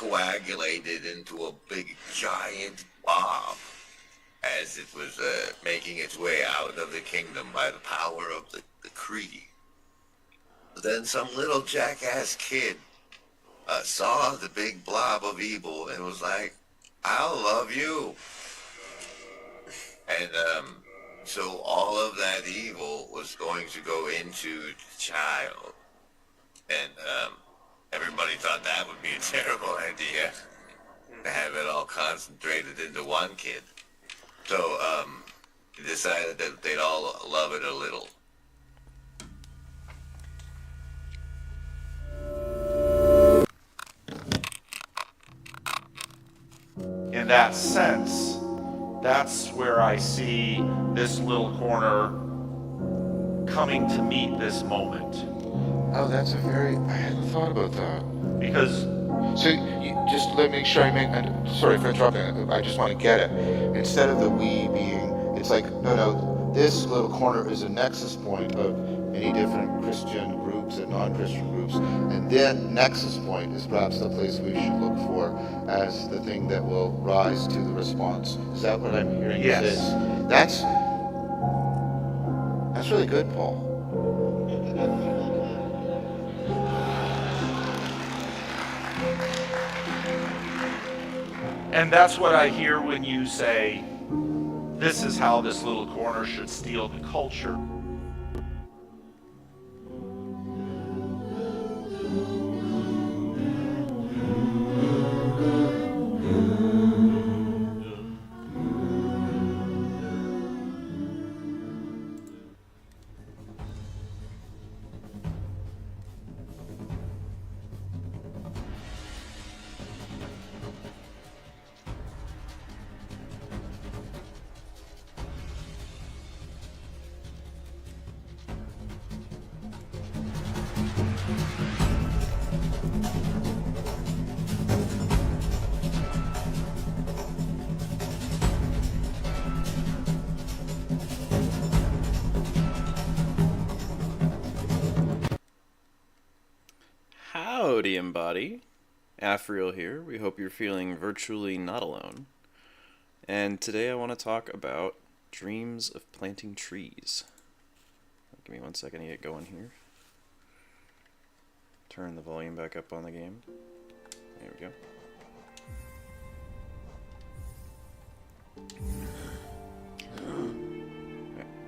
coagulated into a big giant blob as it was making its way out of the kingdom by the power of the Kree. Then some little jackass kid saw the big blob of evil and was like, I'll love you. And so all of that evil was going to go into the child. And everybody thought that would be a terrible idea, to have it all concentrated into one kid. So decided that they'd all love it a little. In that sense, that's where I see this little corner coming to meet this moment. Oh, that's a very... I hadn't thought about that. Because... So, just let me make sure I make... Sorry for interrupting, I just want to get it. Instead of the we being... It's like, no, this little corner is a nexus point of many different Christian groups and non-Christian groups. And then nexus point is perhaps the place we should look for as the thing that will rise to the response. Is that what I'm hearing you Yes. say? That's really good, Paul. And that's what I hear when you say, this is how this little corner should steal the culture. Howdy, Embody. Afriel here. We hope you're feeling virtually not alone. And today I want to talk about dreams of planting trees. Give me 1 second to get going here. Turn the volume back up on the game. There we go.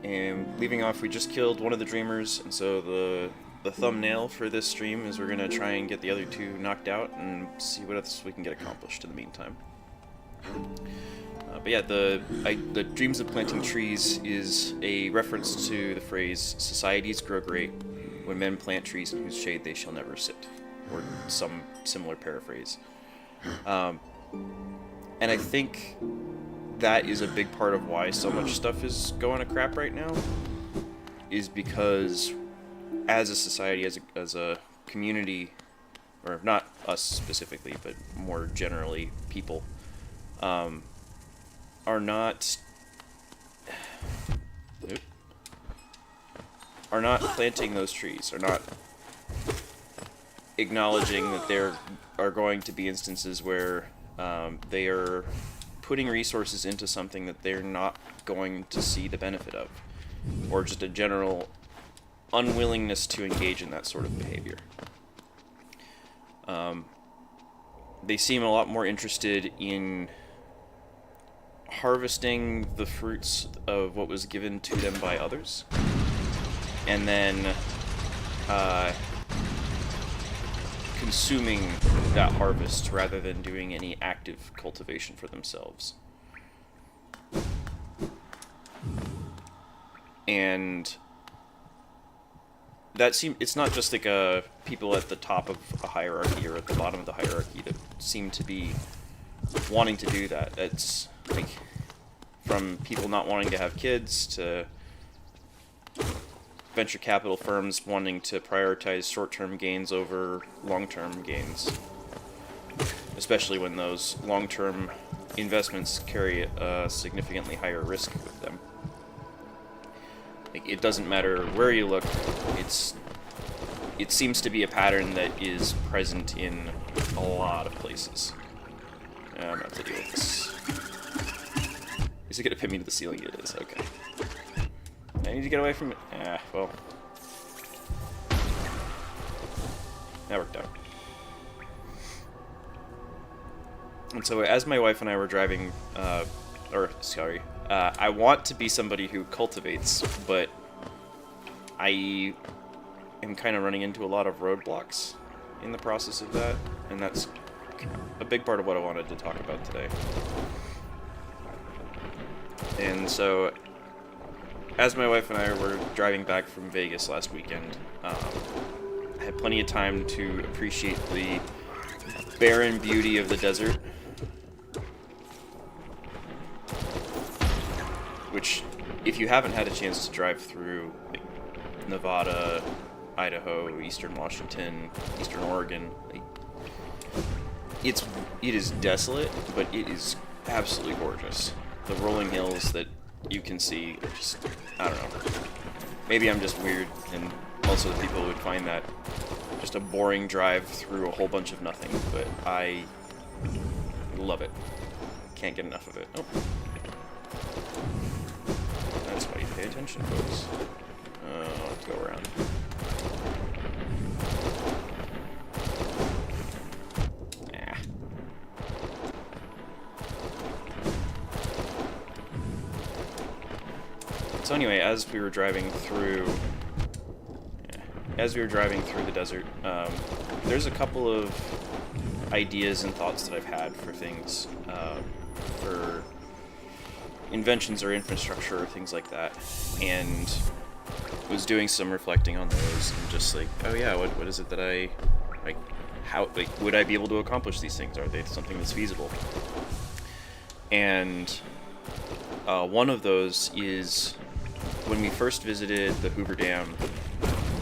And leaving off, we just killed one of the dreamers, and so the thumbnail for this stream is we're going to try and get the other two knocked out and see what else we can get accomplished in the meantime. But yeah, the Dreams of Planting Trees is a reference to the phrase, societies grow great when men plant trees in whose shade they shall never sit, or some similar paraphrase. And I think that is a big part of why so much stuff is going to crap right now, is because as a society, as a community, or not us specifically, but more generally, people are not planting those trees, are not acknowledging that there are going to be instances where they are putting resources into something that they're not going to see the benefit of, or just a general unwillingness to engage in that sort of behavior. They seem a lot more interested in harvesting the fruits of what was given to them by others, and then consuming that harvest rather than doing any active cultivation for themselves. And it's not just like people at the top of a hierarchy or at the bottom of the hierarchy that seem to be wanting to do that. It's like from people not wanting to have kids to venture capital firms wanting to prioritize short-term gains over long-term gains, especially when those long-term investments carry a significantly higher risk with them. Like, it doesn't matter where you look, it seems to be a pattern that is present in a lot of places. I'm gonna have to deal with this. Is it gonna pin me to the ceiling? It is, okay. I need to get away from it. Well. That worked out. And so as my wife and I were driving, I want to be somebody who cultivates, but I am kind of running into a lot of roadblocks in the process of that, and that's a big part of what I wanted to talk about today. And so, as my wife and I were driving back from Vegas last weekend, I had plenty of time to appreciate the barren beauty of the desert, which, if you haven't had a chance to drive through like, Nevada, Idaho, Eastern Washington, Eastern Oregon, like, it is desolate, but it is absolutely gorgeous. The rolling hills that you can see are just, I don't know. Maybe I'm just weird, and most of the people would find that just a boring drive through a whole bunch of nothing, but I love it. Can't get enough of it. Oh. That's why you pay attention, folks. Let's go around. So anyway, as we were driving through the desert, there's a couple of ideas and thoughts that I've had for things, for inventions or infrastructure or things like that, and was doing some reflecting on those and just like, oh yeah, what is it that I like? How would I be able to accomplish these things? Are they something that's feasible? And one of those is when we first visited the Hoover Dam.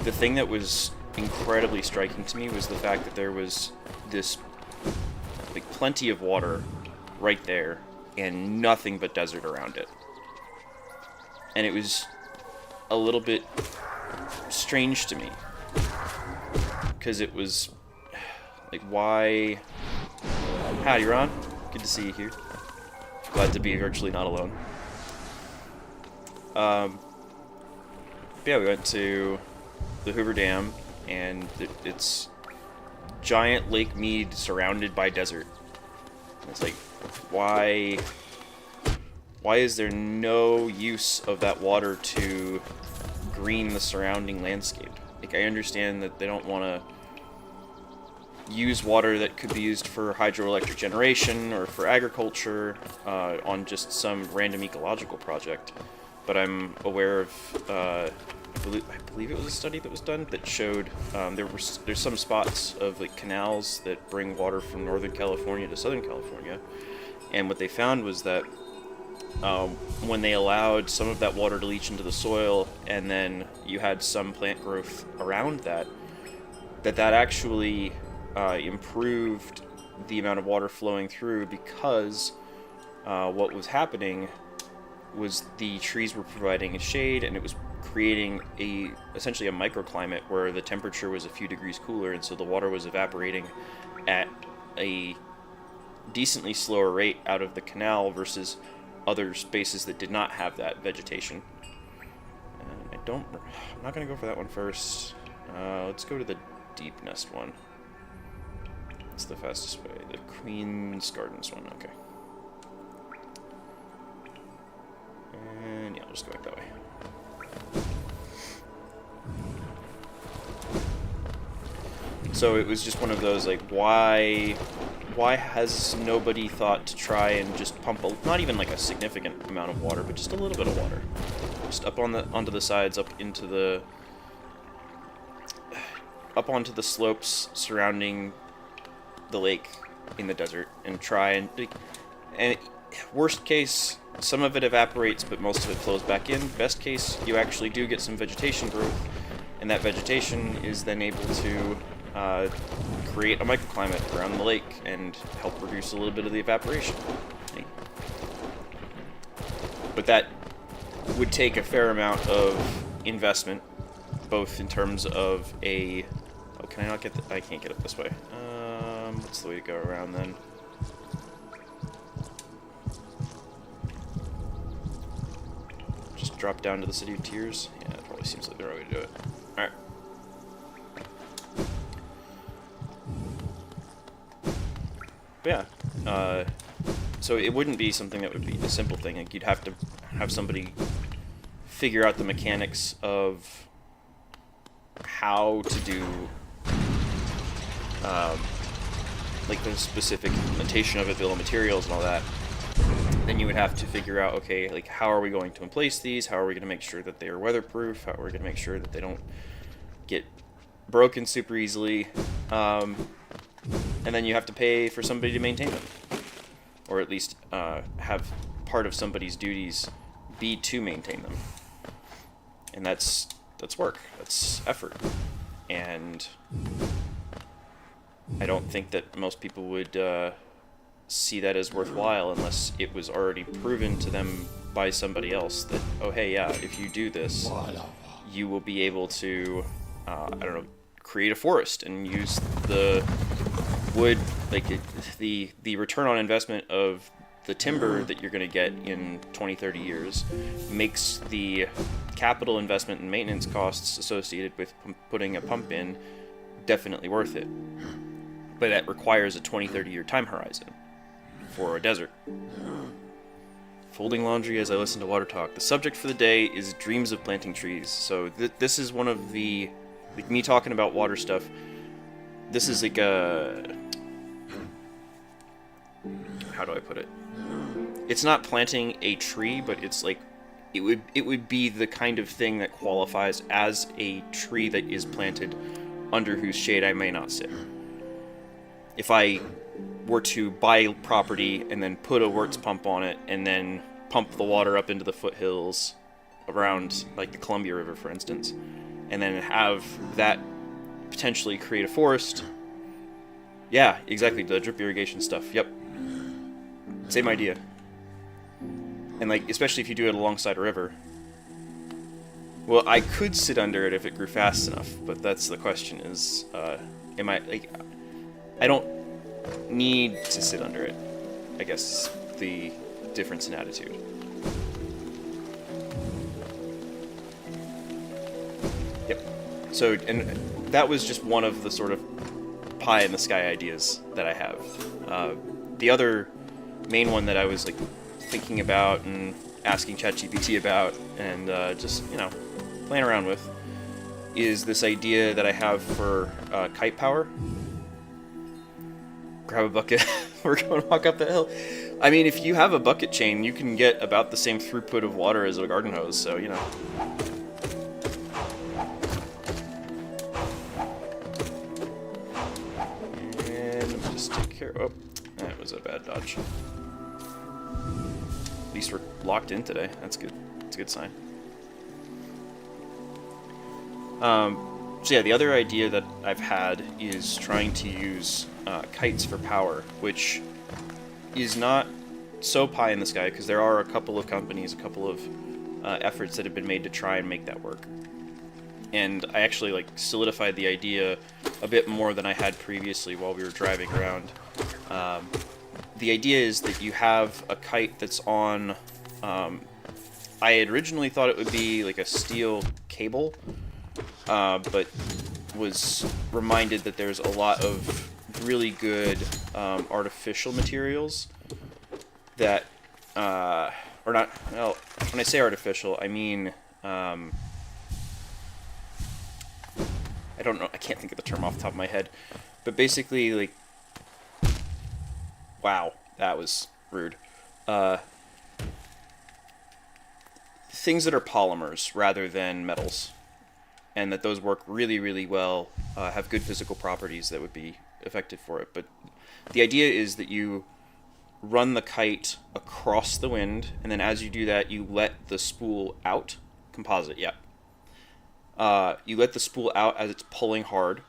The thing that was incredibly striking to me was the fact that there was this like plenty of water right there and nothing but desert around it. And it was a little bit strange to me because it was like, why? Howdy, Ron. Good to see you here. Glad to be virtually not alone. Yeah, we went to the Hoover Dam, and it's giant Lake Mead surrounded by desert. And it's like, why is there no use of that water to green the surrounding landscape? Like, I understand that they don't want to use water that could be used for hydroelectric generation or for agriculture on just some random ecological project, but I'm aware of I believe it was a study that was done that showed there's some spots of like canals that bring water from Northern California to Southern California, and what they found was that when they allowed some of that water to leach into the soil, and then you had some plant growth around that actually improved the amount of water flowing through, because what was happening was the trees were providing a shade, and it was creating essentially a microclimate where the temperature was a few degrees cooler, and so the water was evaporating at a decently slower rate out of the canal versus other spaces that did not have that vegetation. And I'm not going to go for that one first. Let's go to the Deep Nest one. It's the fastest way. The Queen's Gardens one, okay. And yeah, I'll just go back that way. So it was just one of those, like, why has nobody thought to try and just pump not even like a significant amount of water, but just a little bit of water, just up onto the sides, up onto the slopes surrounding the lake in the desert, and try and worst case, some of it evaporates, but most of it flows back in. Best case, you actually do get some vegetation growth, and that vegetation is then able to create a microclimate around the lake and help reduce a little bit of the evaporation. But that would take a fair amount of investment, both in terms of I can't get it this way. What's the way to go around then? Just drop down to the City of Tears? Yeah, it probably seems like the right way to do it. Alright. But yeah, so it wouldn't be something that would be a simple thing. Like, you'd have to have somebody figure out the mechanics of how to do like the specific implementation of it, bill of materials and all that. Then you would have to figure out, okay, like, how are we going to emplace these? How are we going to make sure that they are weatherproof? How are we going to make sure that they don't get broken super easily? And then you have to pay for somebody to maintain them, or at least have part of somebody's duties be to maintain them. And that's work. That's effort. And I don't think that most people would see that as worthwhile unless it was already proven to them by somebody else that, oh, hey, yeah, if you do this, you will be able to, I don't know, create a forest and use the wood, like the return on investment of the timber that you're going to get in 20-30 years makes the capital investment and maintenance costs associated with putting a pump in definitely worth it. But that requires a 20-30 year time horizon for a desert. Folding laundry as I listen to Water Talk. The subject for the day is dreams of planting trees. So this is one of the, like, me talking about water stuff, this is like a, how do I put it? It's not planting a tree, but it's like, it would be the kind of thing that qualifies as a tree that is planted under whose shade I may not sit. If I were to buy property and then put a Wirtz pump on it and then pump the water up into the foothills around, like, the Columbia River, for instance, and then have that potentially create a forest. Yeah, exactly, the drip irrigation stuff. Yep. Same idea. And, like, especially if you do it alongside a river. Well, I could sit under it if it grew fast enough, but that's the question is, am I, like, I don't need to sit under it, I guess, is the difference in attitude. Yep. So, and that was just one of the sort of pie-in-the-sky ideas that I have. The other main one that I was, like, thinking about and asking ChatGPT about and just, you know, playing around with is this idea that I have for kite power. Grab a bucket, we're going to walk up the hill. I mean, if you have a bucket chain, you can get about the same throughput of water as a garden hose, so, you know. And let me just take care of... Oh, that was a bad dodge. At least we're locked in today. That's good. That's a good sign. So yeah, the other idea that I've had is trying to use kites for power, which is not so pie in the sky because there are a couple of companies, a couple of efforts that have been made to try and make that work. And I actually, like, solidified the idea a bit more than I had previously while we were driving around. The idea is that you have a kite that's on, I had originally thought it would be like a steel cable, but was reminded that there's a lot of really good artificial materials that, or not, well, when I say artificial, I mean, I don't know, I can't think of the term off the top of my head, but basically, like, wow, that was rude. Things that are polymers rather than metals, and that those work really, really well, have good physical properties that would be effective for it. But the idea is that you run the kite across the wind, and then as you do that, you let the spool out. Composite, yeah. You let the spool out as it's pulling hard.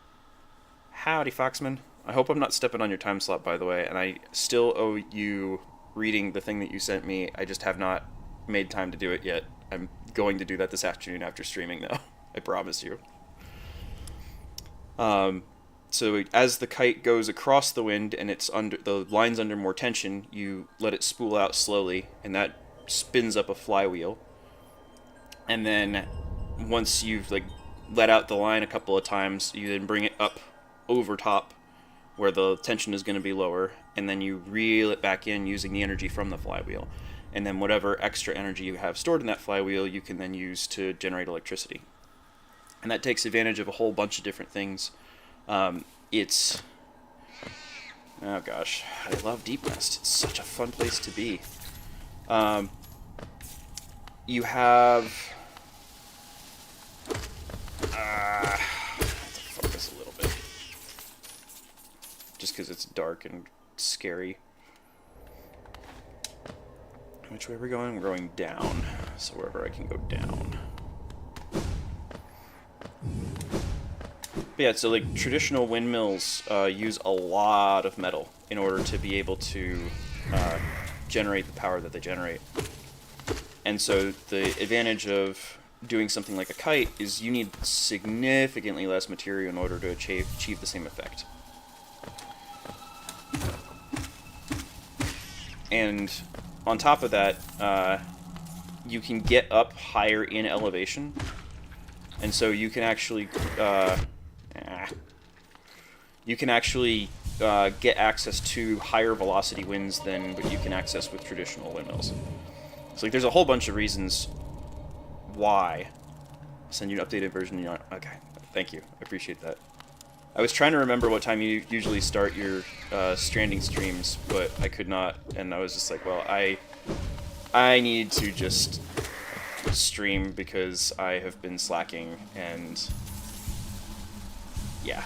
Howdy, Foxman. I hope I'm not stepping on your time slot, by the way, and I still owe you reading the thing that you sent me. I just have not made time to do it yet. I'm going to do that this afternoon after streaming, though. I promise you. So as the kite goes across the wind and the line's under more tension, you let it spool out slowly, and that spins up a flywheel. And then once you've like let out the line a couple of times, you then bring it up over top where the tension is going to be lower, and then you reel it back in using the energy from the flywheel. And then whatever extra energy you have stored in that flywheel, you can then use to generate electricity. And that takes advantage of a whole bunch of different things. It's... Oh gosh, I love Deep Nest. It's such a fun place to be. You have... I have to focus a little bit. Just because it's dark and scary. Which way are we going? We're going down. So wherever I can go down. But yeah, so like traditional windmills use a lot of metal in order to be able to generate the power that they generate. And so the advantage of doing something like a kite is you need significantly less material in order to achieve the same effect. And on top of that, you can get up higher in elevation, and so you can actually get access to higher velocity winds than what you can access with traditional windmills. So like, there's a whole bunch of reasons why. I'll send you an updated version. Okay, thank you. I appreciate that. I was trying to remember what time you usually start your Stranding streams, but I could not, and I was just like, well, I need to just stream because I have been slacking, and yeah.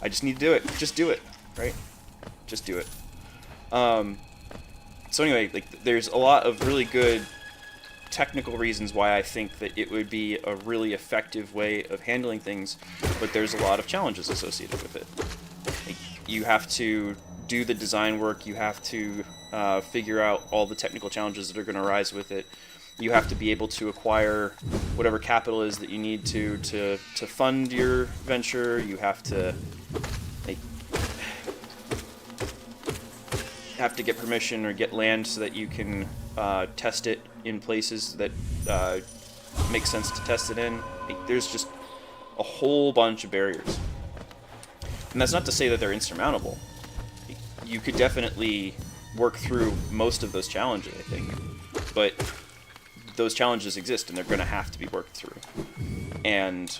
I just need to do it. Just do it, right? Just do it. So anyway, like, there's a lot of really good technical reasons why I think that it would be a really effective way of handling things, but there's a lot of challenges associated with it. Like, you have to do the design work, you have to figure out all the technical challenges that are going to arise with it. You have to be able to acquire whatever capital is that you need to fund your venture. You have to get permission or get land so that you can test it in places that make sense to test it in. There's just a whole bunch of barriers. And that's not to say that they're insurmountable. You could definitely work through most of those challenges, I think. But those challenges exist, and they're going to have to be worked through. And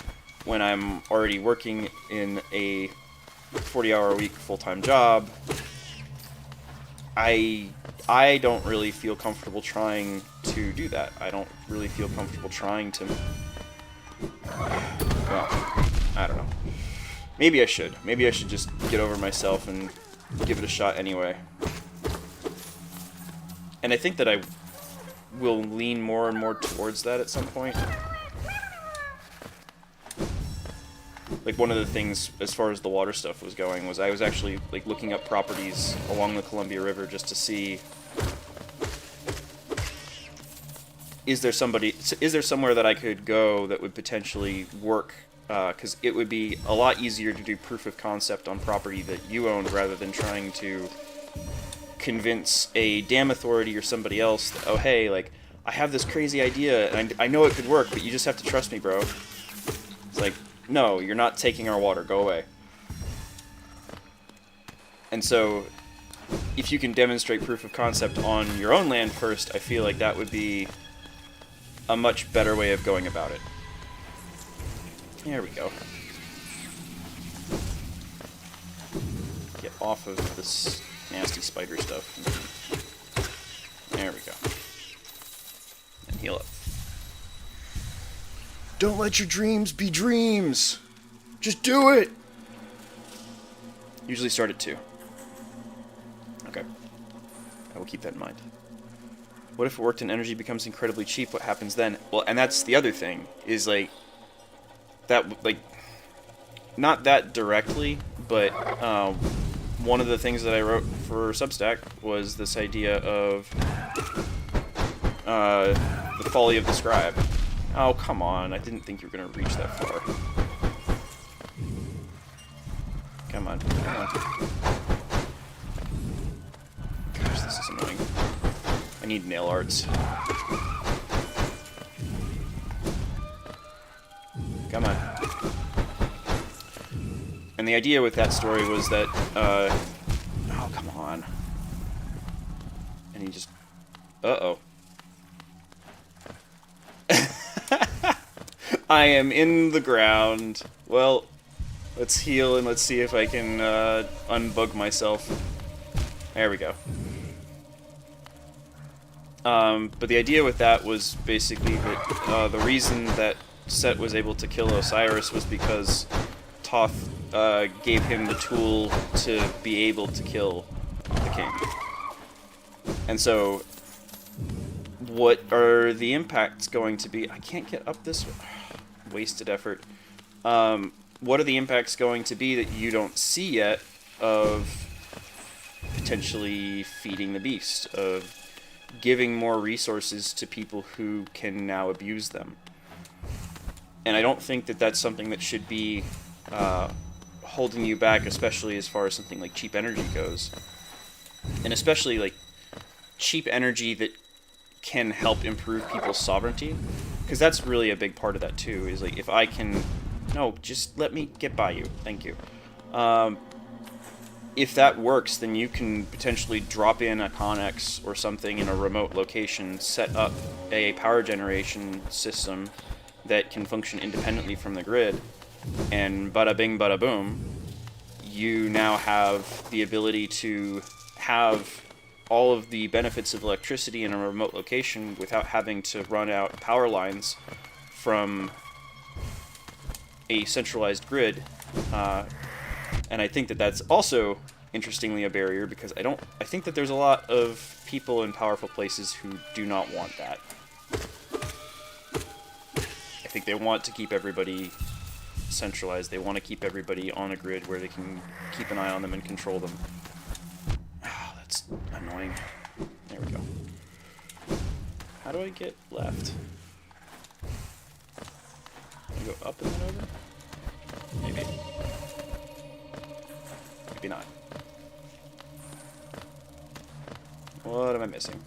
when I'm already working in a 40-hour-a-week full-time job, I don't really feel comfortable trying to do that. I don't really feel comfortable trying to... Well, I don't know. Maybe I should. Maybe I should just get over myself and give it a shot anyway. And I think that I will lean more and more towards that at some point. Like, one of the things as far as the water stuff was going was I was actually like looking up properties along the Columbia River just to see, is there somewhere that I could go that would potentially work, because it would be a lot easier to do proof of concept on property that you own rather than trying to convince a dam authority or somebody else that, oh hey, like, I have this crazy idea and I know it could work, but you just have to trust me, bro. It's like, no, you're not taking our water, go away. And so if you can demonstrate proof of concept on your own land first, I feel like that would be a much better way of going about it. There we go. Get off of this nasty spider stuff. There we go. And heal up. Don't let your dreams be dreams! Just do it! Usually start at 2. Okay. I will keep that in mind. What if it worked and energy becomes incredibly cheap? What happens then? Well, and that's the other thing, is like, that, like, not that directly, but one of the things that I wrote for Substack was this idea of the folly of the scribe. Oh, come on, I didn't think you were going to reach that far. on, come on. Gosh, this is annoying. I need nail arts. Come on. And the idea with that story was that, oh, come on. And he just, uh-oh. I am in the ground. Well, let's heal and let's see if I can unbug myself. There we go. But the idea with that was basically that the reason that Set was able to kill Osiris was because Thoth gave him the tool to be able to kill the king. And so, what are the impacts going to be? I can't get up this way. Wasted effort. What are the impacts going to be that you don't see yet of potentially feeding the beast, of giving more resources to people who can now abuse them? And I don't think that that's something that should be holding you back, especially as far as something like cheap energy goes. And especially like cheap energy that can help improve people's sovereignty. Because that's really a big part of that too, is like if I can... No, just let me get by you. Thank you. If that works, then you can potentially drop in a Connex or something in a remote location, set up a power generation system that can function independently from the grid, and bada bing, bada boom, you now have the ability to have all of the benefits of electricity in a remote location without having to run out power lines from a centralized grid. And I think that that's also, interestingly, a barrier, because I think that there's a lot of people in powerful places who do not want that. I think they want to keep everybody centralized. They want to keep everybody on a grid where they can keep an eye on them and control them. Oh, that's annoying. There we go. How do I get left? Can I go up and then over? Maybe. Maybe not. What am I missing?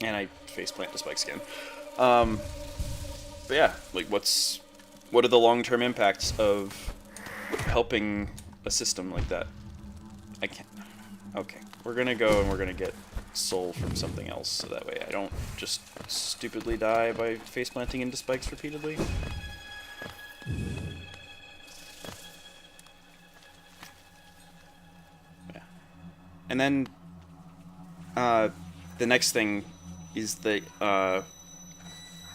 And I faceplant the spikes again. But yeah, like what are the long-term impacts of helping a system like that? I can't. Okay, we're gonna go and we're gonna get soul from something else, so that way I don't just stupidly die by faceplanting into spikes repeatedly. Yeah. And then the next thing is that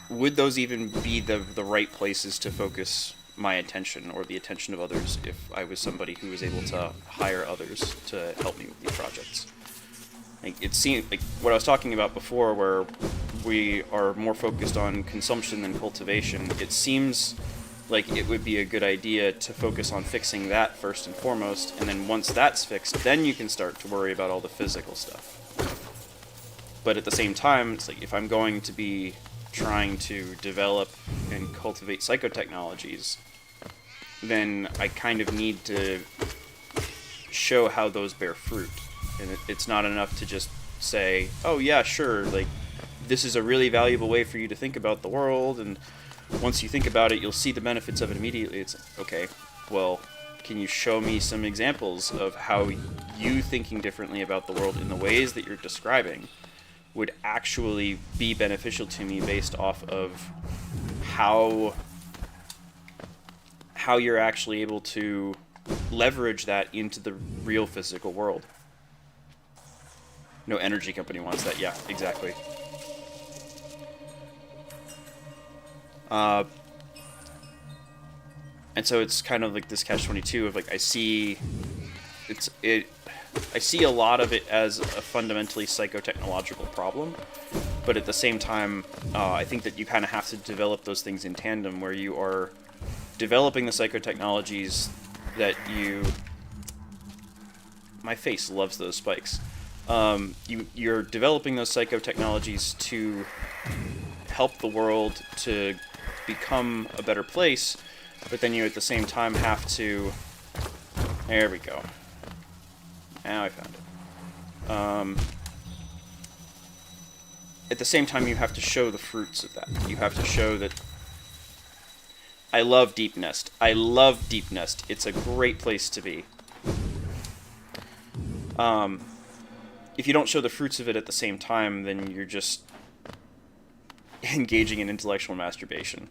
would those even be the right places to focus my attention or the attention of others if I was somebody who was able to hire others to help me with these projects? Like, it seemed like what I was talking about before, where we are more focused on consumption than cultivation. It seems like it would be a good idea to focus on fixing that first and foremost, and then once that's fixed, then you can start to worry about all the physical stuff. But at the same time, it's like if I'm going to be trying to develop and cultivate psychotechnologies, then I kind of need to show how those bear fruit. And it's not enough to just say, oh yeah, sure, like, this is a really valuable way for you to think about the world, and once you think about it, you'll see the benefits of it immediately. It's okay, well, can you show me some examples of how you thinking differently about the world in the ways that you're describing would actually be beneficial to me based off of how you're actually able to leverage that into the real physical world. No energy company wants that. Yeah, exactly. And so it's kind of like this catch-22 of like I see a lot of it as a fundamentally psychotechnological problem, but at the same time, I think that you kind of have to develop those things in tandem, where you are developing the psychotechnologies that you... My face loves those spikes. You're developing those psychotechnologies to help the world to become a better place, but then you at the same time have to... There we go. Now I found it. At the same time, you have to show the fruits of that. You have to show that... I love Deep Nest. I love Deep Nest. It's a great place to be. If you don't show the fruits of it at the same time, then you're just engaging in intellectual masturbation.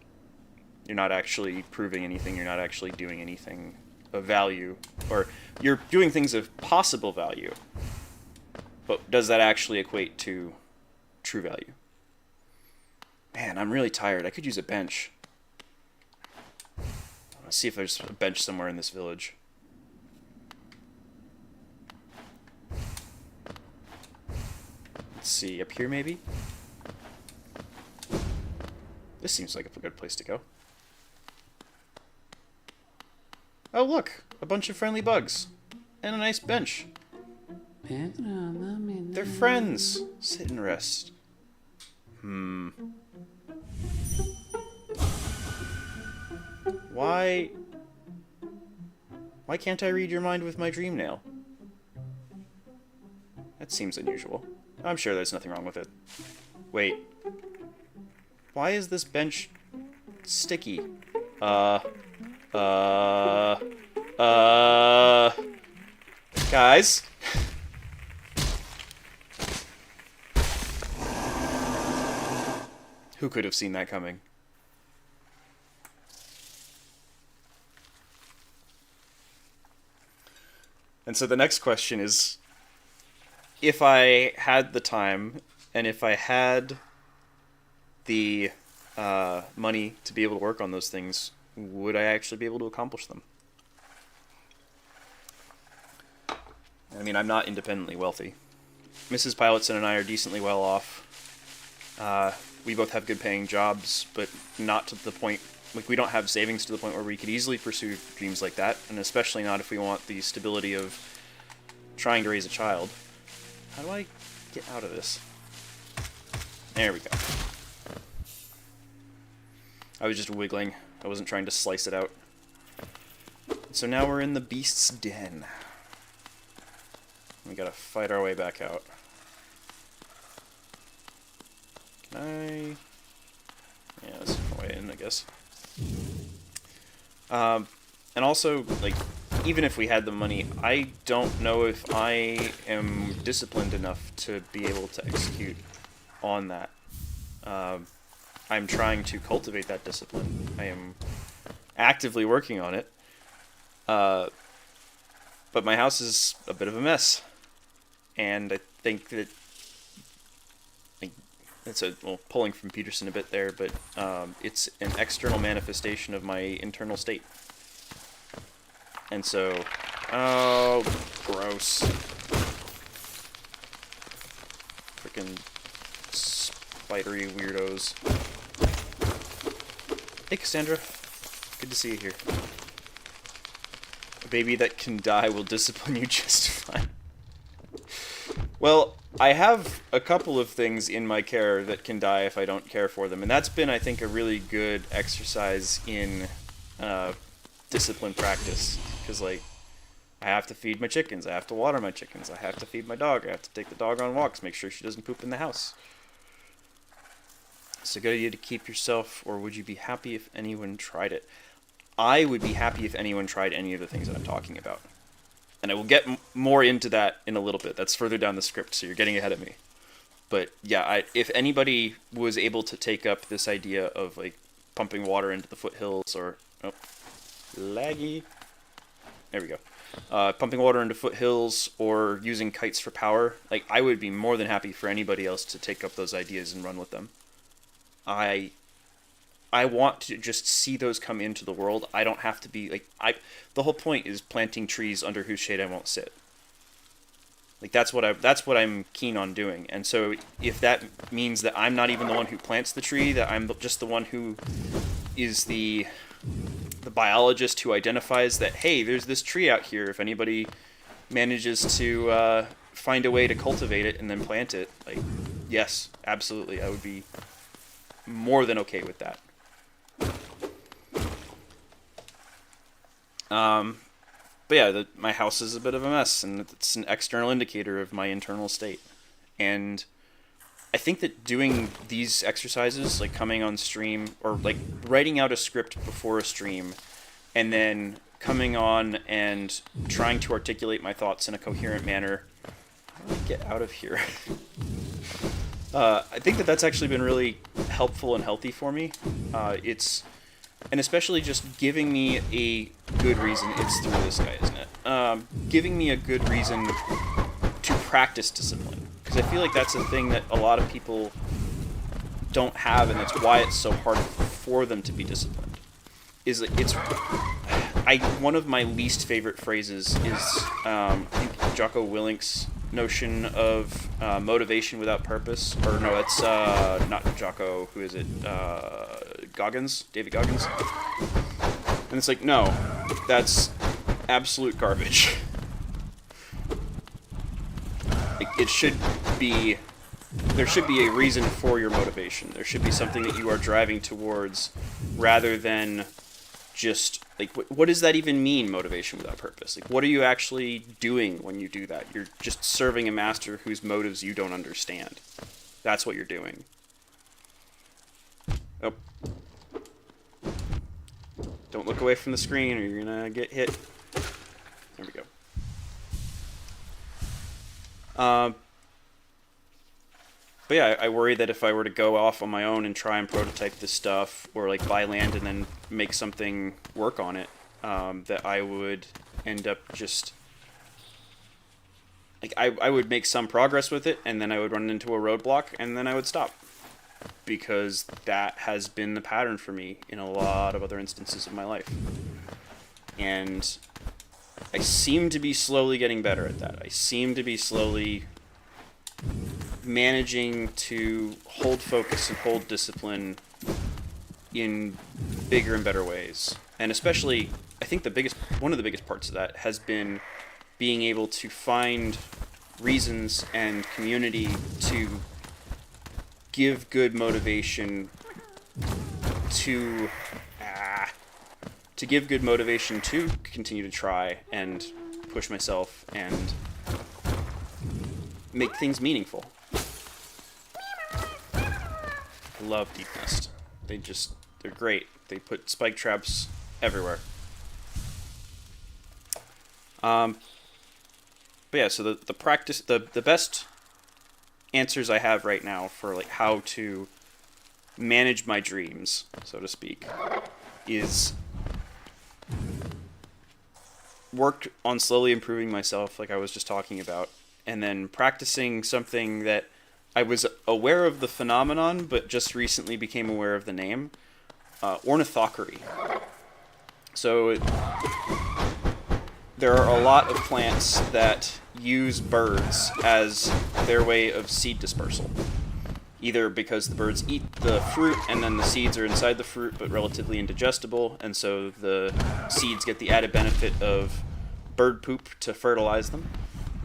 You're not actually proving anything. You're not actually doing anything of value. Or you're doing things of possible value. But does that actually equate to true value? Man, I'm really tired. I could use a bench. Let's see if there's a bench somewhere in this village. Let's see, up here maybe? This seems like a good place to go. Oh look, a bunch of friendly bugs. And a nice bench. They're friends. Sit and rest. Why can't I read your mind with my dream nail? That seems unusual. I'm sure there's nothing wrong with it. Wait. Why is this bench sticky? Guys? Who could have seen that coming? And so the next question is, if I had the time, and if I had the money to be able to work on those things, would I actually be able to accomplish them? I mean, I'm not independently wealthy. Mrs. Pilotson and I are decently well off. We both have good paying jobs, but not to the point, like we don't have savings to the point where we could easily pursue dreams like that, and especially not if we want the stability of trying to raise a child. How do I get out of this? There we go. I was just wiggling. I wasn't trying to slice it out. So now we're in the beast's den. We gotta fight our way back out. Can I... Yeah, that's the way in, I guess. And also, like, even if we had the money, I don't know if I am disciplined enough to be able to execute on that. I'm trying to cultivate that discipline. I am actively working on it. But my house is a bit of a mess. And I think that, like, it's a, well, pulling from Peterson a bit there, but it's an external manifestation of my internal state. And so, oh, gross. Freaking spidery weirdos. Hey, Cassandra. Good to see you here. A baby that can die will discipline you just fine. Well, I have a couple of things in my care that can die if I don't care for them, and that's been, I think, a really good exercise in discipline practice. Because, like, I have to feed my chickens, I have to water my chickens, I have to feed my dog, I have to take the dog on walks, make sure she doesn't poop in the house. It's a good idea to keep yourself, or would you be happy if anyone tried it? I would be happy if anyone tried any of the things that I'm talking about. And I will get more into that in a little bit. That's further down the script, so you're getting ahead of me. But yeah, if anybody was able to take up this idea of, like, pumping water into the foothills, or... Oh, laggy. There we go. Pumping water into foothills, or using kites for power, like, I would be more than happy for anybody else to take up those ideas and run with them. I want to just see those come into the world. I don't have to be, like, the whole point is planting trees under whose shade I won't sit. Like, that's what I'm keen on doing. And so if that means that I'm not even the one who plants the tree, that I'm just the one who is the biologist who identifies that, hey, there's this tree out here, if anybody manages to find a way to cultivate it and then plant it, like, yes, absolutely, I would be more than okay with that. But yeah, my house is a bit of a mess, and it's an external indicator of my internal state. And I think that doing these exercises, like coming on stream, or like writing out a script before a stream, and then coming on and trying to articulate my thoughts in a coherent manner. How do I get out of here? I think that that's actually been really helpful and healthy for me. And especially just giving me a good reason. It's through this guy, isn't it? Giving me a good reason to practice discipline. Because I feel like that's a thing that a lot of people don't have, and that's why it's so hard for them to be disciplined. One of my least favorite phrases is I think Jocko Willink's notion of motivation without purpose. Or no, it's not Jocko. Who is it? Goggins? David Goggins? And it's like, no, that's absolute garbage. It should be... There should be a reason for your motivation. There should be something that you are driving towards, rather than just, like, what does that even mean, motivation without purpose? Like, what are you actually doing when you do that? You're just serving a master whose motives you don't understand. That's what you're doing. Oh. Don't look away from the screen or you're gonna get hit. There we go. But yeah, I worry that if I were to go off on my own and try and prototype this stuff, or like buy land and then make something work on it, that I would end up just... Like, I would make some progress with it, and then I would run into a roadblock, and then I would stop. Because that has been the pattern for me in a lot of other instances of my life. And I seem to be slowly getting better at that. I seem to be slowly managing to hold focus and hold discipline in bigger and better ways. And especially, I think one of the biggest parts of that has been being able to find reasons and community to give good motivation to continue to try and push myself and make things meaningful. I love Deep Nest. They're great. They put spike traps everywhere. But yeah, so the practice, the best answers I have right now for like how to manage my dreams, so to speak, is work on slowly improving myself, like I was just talking about, and then practicing something that I was aware of the phenomenon, but just recently became aware of the name, ornithoptery. So there are a lot of plants that use birds as their way of seed dispersal. Either because the birds eat the fruit and then the seeds are inside the fruit but relatively indigestible, and so the seeds get the added benefit of bird poop to fertilize them.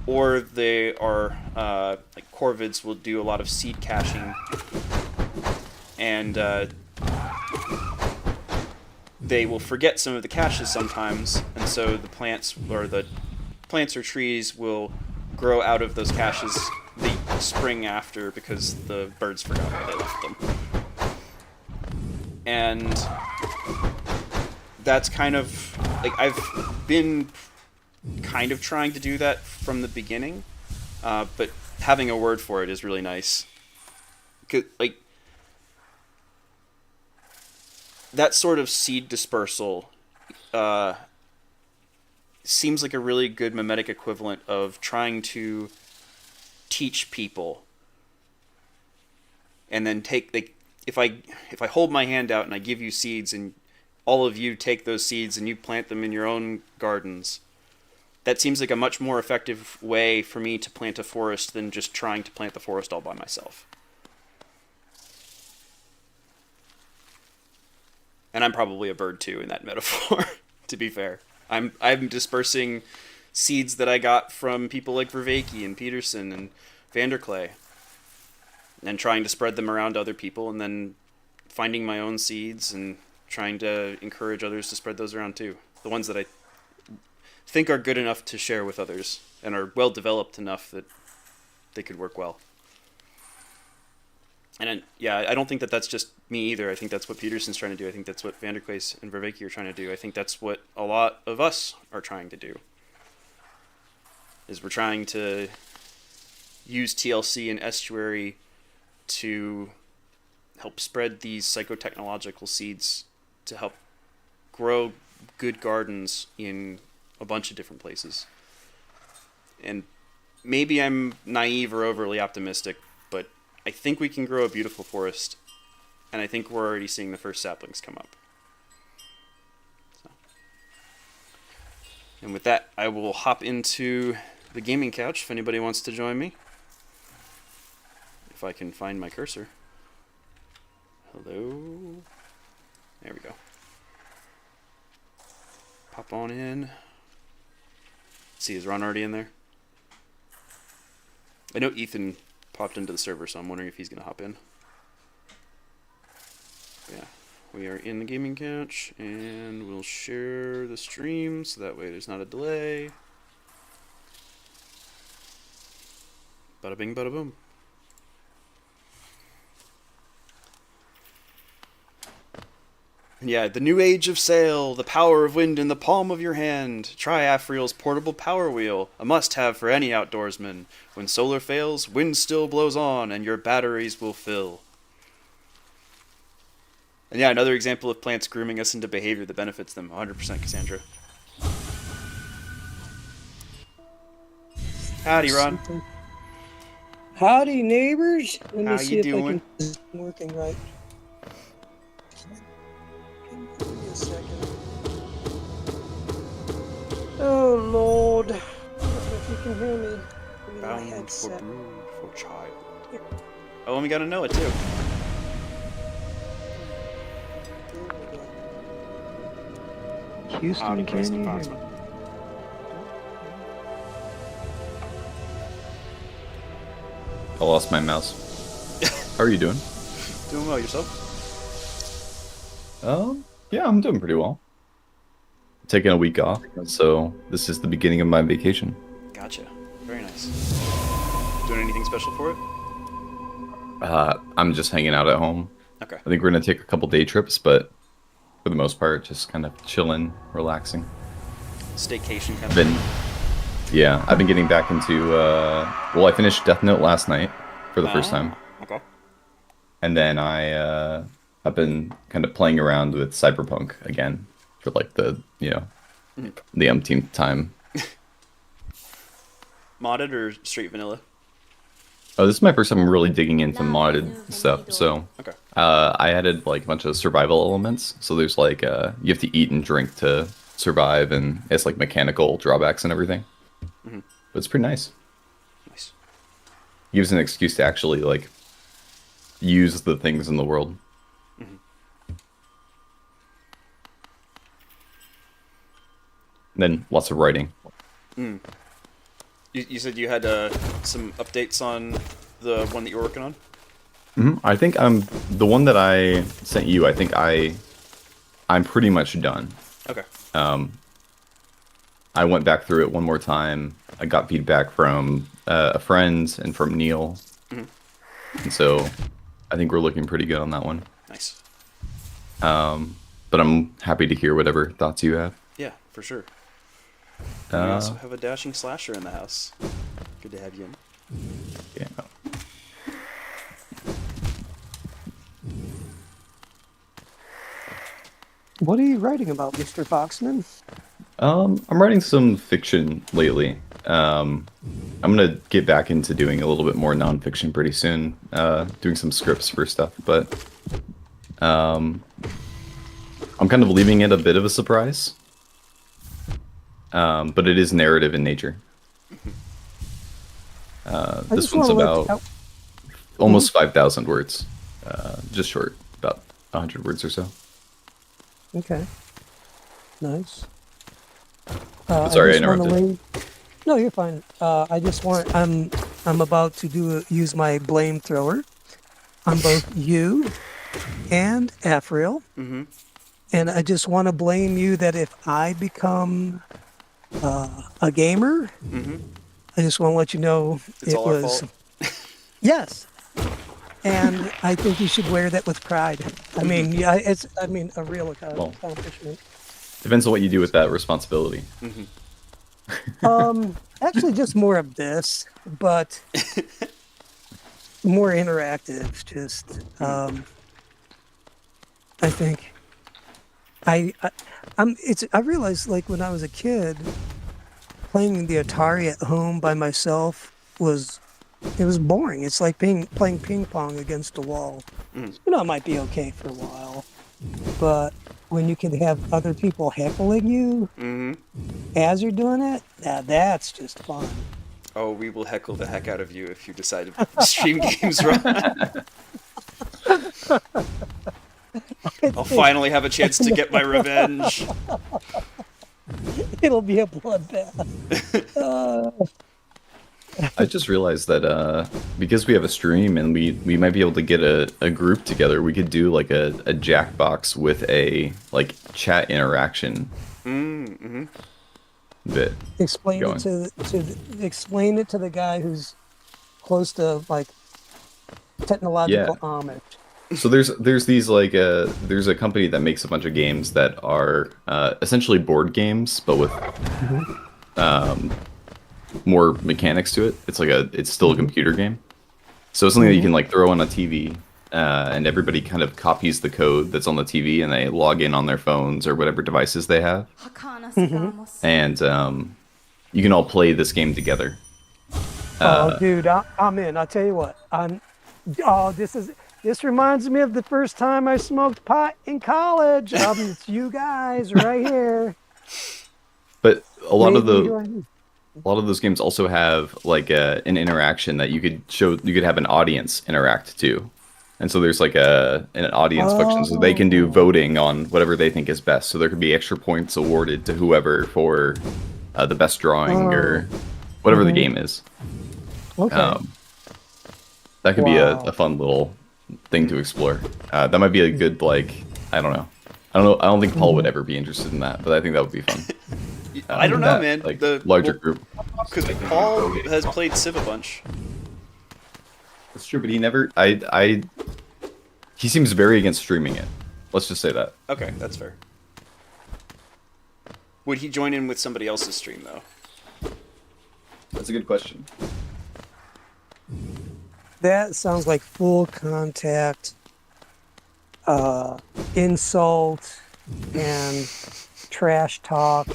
Or they are, like corvids will do a lot of seed caching, and they will forget some of the caches sometimes, and so the plants or trees will grow out of those caches the spring after because the birds forgot where they left them. And that's kind of, like, I've been kind of trying to do that from the beginning, but having a word for it is really nice. 'Cause, like, that sort of seed dispersal seems like a really good mimetic equivalent of trying to teach people, and then take, like, if I hold my hand out and I give you seeds and all of you take those seeds and you plant them in your own gardens, that seems like a much more effective way for me to plant a forest than just trying to plant the forest all by myself. And I'm probably a bird too in that metaphor, to be fair. I'm dispersing seeds that I got from people like Vervaeke and Peterson and Vanderklay, and trying to spread them around to other people, and then finding my own seeds and trying to encourage others to spread those around too. The ones that I think are good enough to share with others and are well developed enough that they could work well. And I don't think that that's just me either. I think that's what Peterson's trying to do. I think that's what Vanderklees and Vervaeke are trying to do. I think that's what a lot of us are trying to do. Is we're trying to use TLC and Estuary to help spread these psychotechnological seeds to help grow good gardens in a bunch of different places. And maybe I'm naive or overly optimistic, but I think we can grow a beautiful forest, and I think we're already seeing the first saplings come up. So. And with that, I will hop into the gaming couch if anybody wants to join me. If I can find my cursor. Hello? There we go. Pop on in. Let's see, is Ron already in there? I know Ethan popped into the server, so I'm wondering if he's going to hop in. Yeah, we are in the gaming couch, and we'll share the stream, so that way there's not a delay. Bada bing, bada boom. And yeah, the new age of sail, the power of wind in the palm of your hand. Try Afriel's portable power wheel, a must-have for any outdoorsman. When solar fails, wind still blows on, and your batteries will fill. And yeah, another example of plants grooming us into behavior that benefits them. 100% Cassandra. Howdy, Ron. Howdy, neighbors. Let me How see you if doing? I can this is working right. Give me a second. Oh Lord, I don't know if you can hear me. Give me my Bound for headset. brood for child. Oh, and we gotta know it too. Houston, Howdy, can Preston you hear Foxman. me? I lost my mouse. How are you doing? Doing well, yourself? Yeah, I'm doing pretty well. Taking a week off, so this is the beginning of my vacation. Gotcha. Very nice. Doing anything special for it? I'm just hanging out at home. Okay. I think we're gonna take a couple day trips, but for the most part, just kind of chilling, relaxing. Staycation kind of Been, yeah, I've been getting back into. Well, I finished Death Note last night for the first time, Okay. and then I've been kind of playing around with Cyberpunk again for like the the umpteenth time. Modded or straight vanilla? Oh, this is my first time really digging into modded stuff. So, Okay. I added like a bunch of survival elements. So there's like you have to eat and drink to survive, and it's like mechanical drawbacks and everything. Mhm. But it's pretty nice. Nice. Gives an excuse to actually like use the things in the world. Mhm. And then lots of writing. Mm. You said you had some updates on the one that you're working on? I think the one that I sent you. I think I'm pretty much done. Okay. I went back through it one more time. I got feedback from a friend and from Neil, and so I think we're looking pretty good on that one. Nice. But I'm happy to hear whatever thoughts you have. Yeah, for sure. We also have a dashing slasher in the house. Good to have you in. Yeah. What are you writing about, Mr. Foxman? I'm writing some fiction lately. I'm gonna get back into doing a little bit more nonfiction pretty soon. Doing some scripts for stuff, but I'm kind of leaving it a bit of a surprise. But it is narrative in nature. This one's about almost 5,000 words. Just short, about 100 words or so. Okay. Nice. Sorry, I just wanna interrupted. No, you're fine. I'm about to use my blame thrower on both you and Afriel. Mm-hmm. And I just want to blame you that if I become a gamer. I just want to let you know It's all our fault. Yes. And I think you should wear that with pride. I mean, yeah, a real Well. accomplishment. Depends on what you do with that responsibility. Actually, just more of this, but more interactive. Just, I think, I realized like when I was a kid, playing the Atari at home by myself was boring. It's like playing ping pong against a wall. You know, it might be okay for a while, but when you can have other people heckling you as you're doing it, now that's just fun. Oh, we will heckle the heck out of you if you decide to stream games wrong. I'll finally have a chance to get my revenge. It'll be a bloodbath. I just realized that because we have a stream and we might be able to get a group together, we could do like a Jackbox with a like chat interaction bit. Explain going. explain it to the guy who's close to like technological homage. So there's these like there's a company that makes a bunch of games that are essentially board games but with more mechanics to it. It's still a computer game. So it's something that you can like throw on a TV and everybody kind of copies the code that's on the TV and they log in on their phones or whatever devices they have. And you can all play this game together. Oh, dude, I'm in. I'll tell you what. This reminds me of the first time I smoked pot in college. It's you guys right here. But a lot of those games also have like an interaction that you could have an audience interact too. And so there's like an audience function, so they can do voting on whatever they think is best. So there could be extra points awarded to whoever for the best drawing or whatever the game is. Okay. That could be a fun little thing to explore. That might be a good like I don't know. I don't think Paul would ever be interested in that, but I think that would be fun. I don't know, man. Like The larger group. Because Paul has played Civ a bunch. That's true, but he seems very against streaming it. Let's just say that. Okay, that's fair. Would he join in with somebody else's stream though? That's a good question. That sounds like full contact, insult, and trash talk,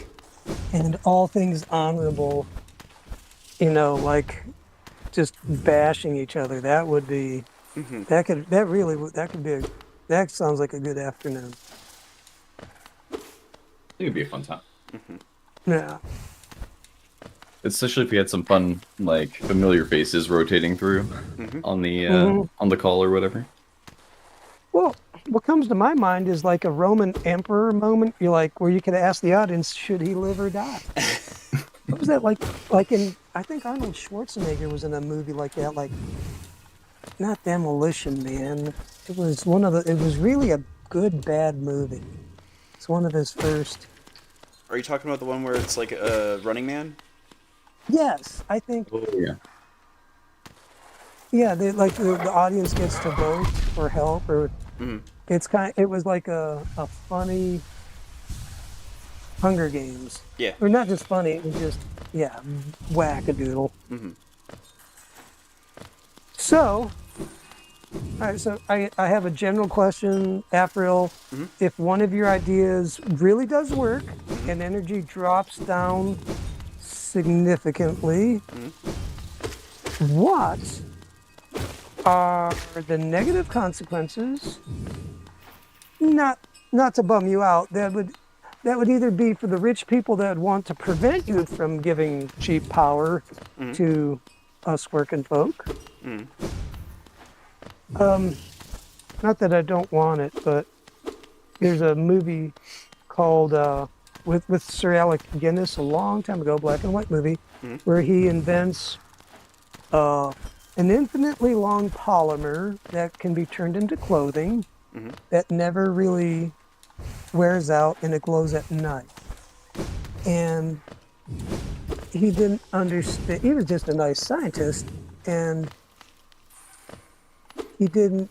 and all things honorable. You know, like just bashing each other. That would be. That could be. That sounds like a good afternoon. I think it'd be a fun time. Yeah. Especially if we had some fun, like familiar faces rotating through on the call or whatever. Well, what comes to my mind is like a Roman emperor moment. You're like where you could ask the audience, should he live or die? What was that like? Like I think Arnold Schwarzenegger was in a movie like that. Like, not Demolition Man. It was It was really a good bad movie. It's one of his first. Are you talking about the one where it's like a Running Man? Yes, I think. Oh yeah. Yeah, the audience gets to vote for help, or it was like a funny Hunger Games. Yeah. Or not just funny, it was just whack-a-doodle. So, all right, so I have a general question, April. If one of your ideas really does work and energy drops down significantly, what are the negative consequences? Not to bum you out. That would either be for the rich people that want to prevent you from giving cheap power to us working folk. Not that I don't want it, but there's a movie called with Sir Alec Guinness a long time ago, black and white movie, where he invents an infinitely long polymer that can be turned into clothing that never really wears out and it glows at night. And he didn't understand. He was just a nice scientist, and he didn't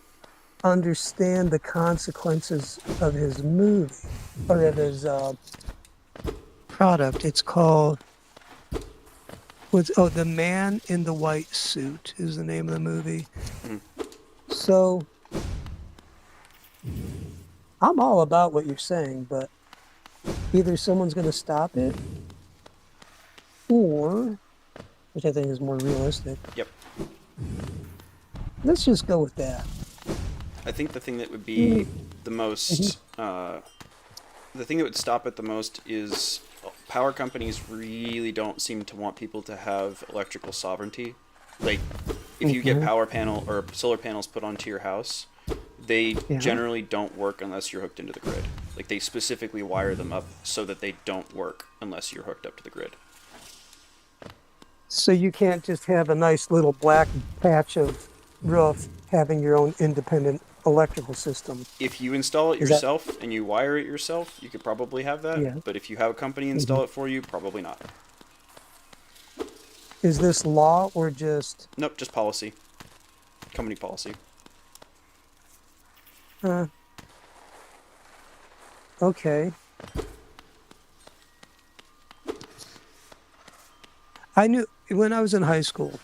understand the consequences of his movie or of his product. It's called The Man in the White Suit is the name of the movie. So I'm all about what you're saying, but either someone's going to stop it, or, which I think is more realistic, Yep. let's just go with that. I think the thing that would be the most, the thing that would stop it the most is power companies really don't seem to want people to have electrical sovereignty. Like, if you get power panel or solar panels put onto your house, they generally don't work unless you're hooked into the grid. Like, they specifically wire them up so that they don't work unless you're hooked up to the grid. So you can't just have a nice little black patch of roof having your own independent electrical system. If you install it yourself and you wire it yourself, you could probably have that. Yeah. But if you have a company install it for you, probably not. Is this law or just... Nope, just policy. Company policy. Okay. I knew when I was in high school,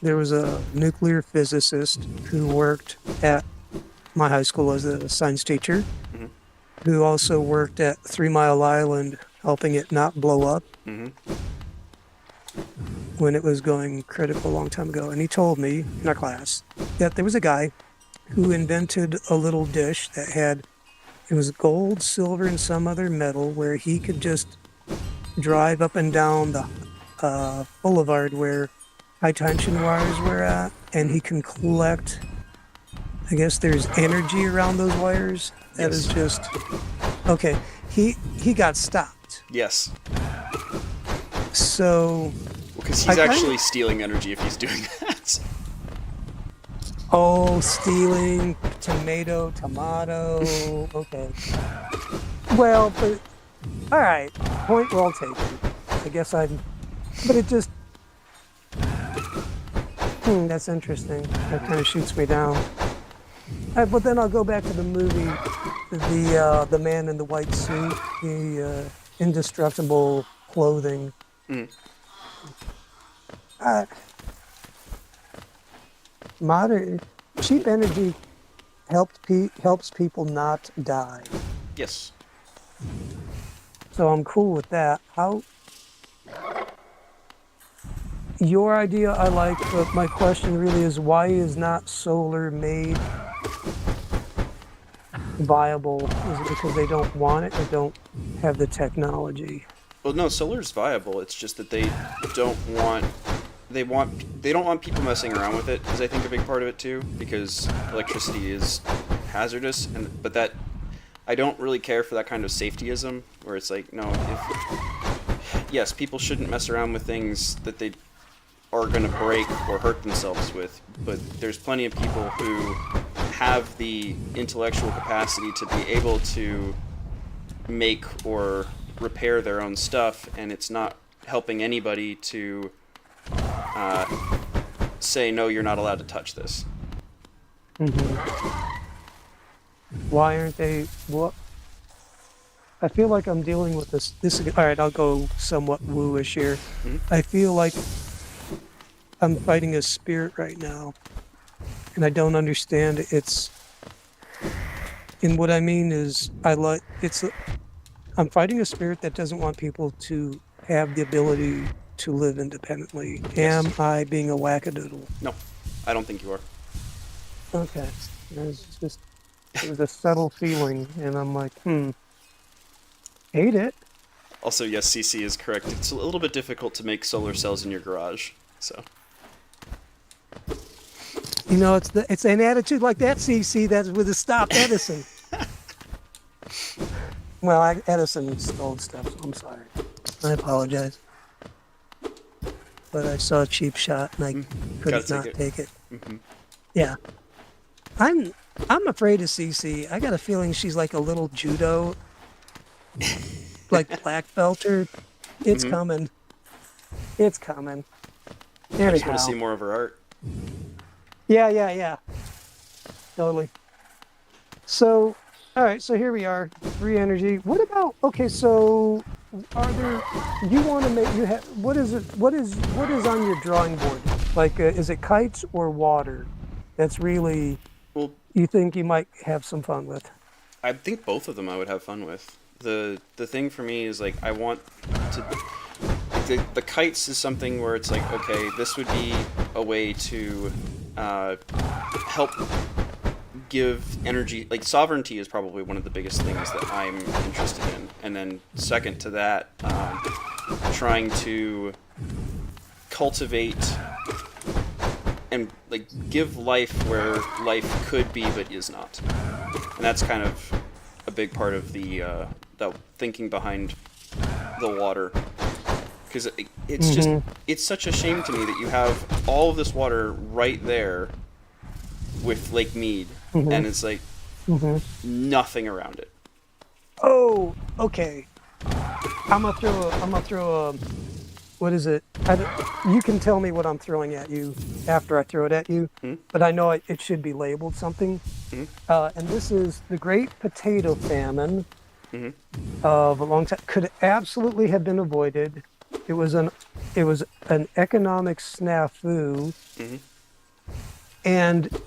there was a nuclear physicist who worked at my high school as a science teacher, who also worked at 3 Mile Island helping it not blow up when it was going critical a long time ago. And he told me in our class that there was a guy who invented a little dish that had, it was gold, silver, and some other metal, where he could just drive up and down the boulevard where high tension wires were at, and he can collect, I guess there's energy around those wires that is just, okay, he got stopped. Yes. So... Because he's actually stealing energy if he's doing that. Oh, stealing tomato. Okay. Well, but all right. Point well taken. I guess I'm. But it just. That's interesting. That kind of shoots me down. But then I'll go back to the movie, the Man in the White Suit, the indestructible clothing. Modern cheap energy helps people not die. Yes. So I'm cool with that. How your idea I like, but my question really is, why is not solar made viable? Is it because they don't want it or don't have the technology? Well, no, solar's viable. It's just that they don't want they don't want people messing around with it, is I think a big part of it too, because electricity is hazardous, but that I don't really care for that kind of safetyism where it's like, no, yes, people shouldn't mess around with things that they are going to break or hurt themselves with, but there's plenty of people who have the intellectual capacity to be able to make or repair their own stuff, and it's not helping anybody to say, no, you're not allowed to touch this. Why aren't they? What? I feel like I'm dealing with this. All right, I'll go somewhat woo-ish here. I feel like I'm fighting a spirit right now, and I don't understand it's. And what I mean is, I'm fighting a spirit that doesn't want people to have the ability to live independently. Yes. Am I being a wackadoodle? No, I don't think you are. Okay. It was a subtle feeling, and I'm like, hate it. Also, yes, CC is correct. It's a little bit difficult to make solar cells in your garage, so. You know, it's an attitude like that, CC, that would have stopped Edison. Well, Edison stole stuff, so I'm sorry. I apologize. But I saw a cheap shot, and I couldn't not take it. Yeah. I'm afraid of CC. I got a feeling she's like a little judo, like black belter. It's coming. It's coming. I Anyhow. just want to see more of her art. Yeah. Totally. So, all right. So here we are. Free energy. What about? Okay. So, are there? You want to make? You have? What is it? What is on your drawing board? Like, is it kites or water? That's really Well, you think you might have some fun with. I think both of them I would have fun with. The thing for me is like I want to. The kites is something where it's like, okay, this would be a way to help give energy. Like sovereignty is probably one of the biggest things that I'm interested in, and then second to that, trying to cultivate and like give life where life could be but is not, and that's kind of a big part of the thinking behind the water. Because it's just, it's such a shame to me that you have all of this water right there with Lake Mead, and it's like nothing around it. Oh, okay. I'm gonna throw a. What is it? You can tell me what I'm throwing at you after I throw it at you, but I know it should be labeled something. And this is the Great Potato Famine of a long time. Could absolutely have been avoided. It was an economic snafu, and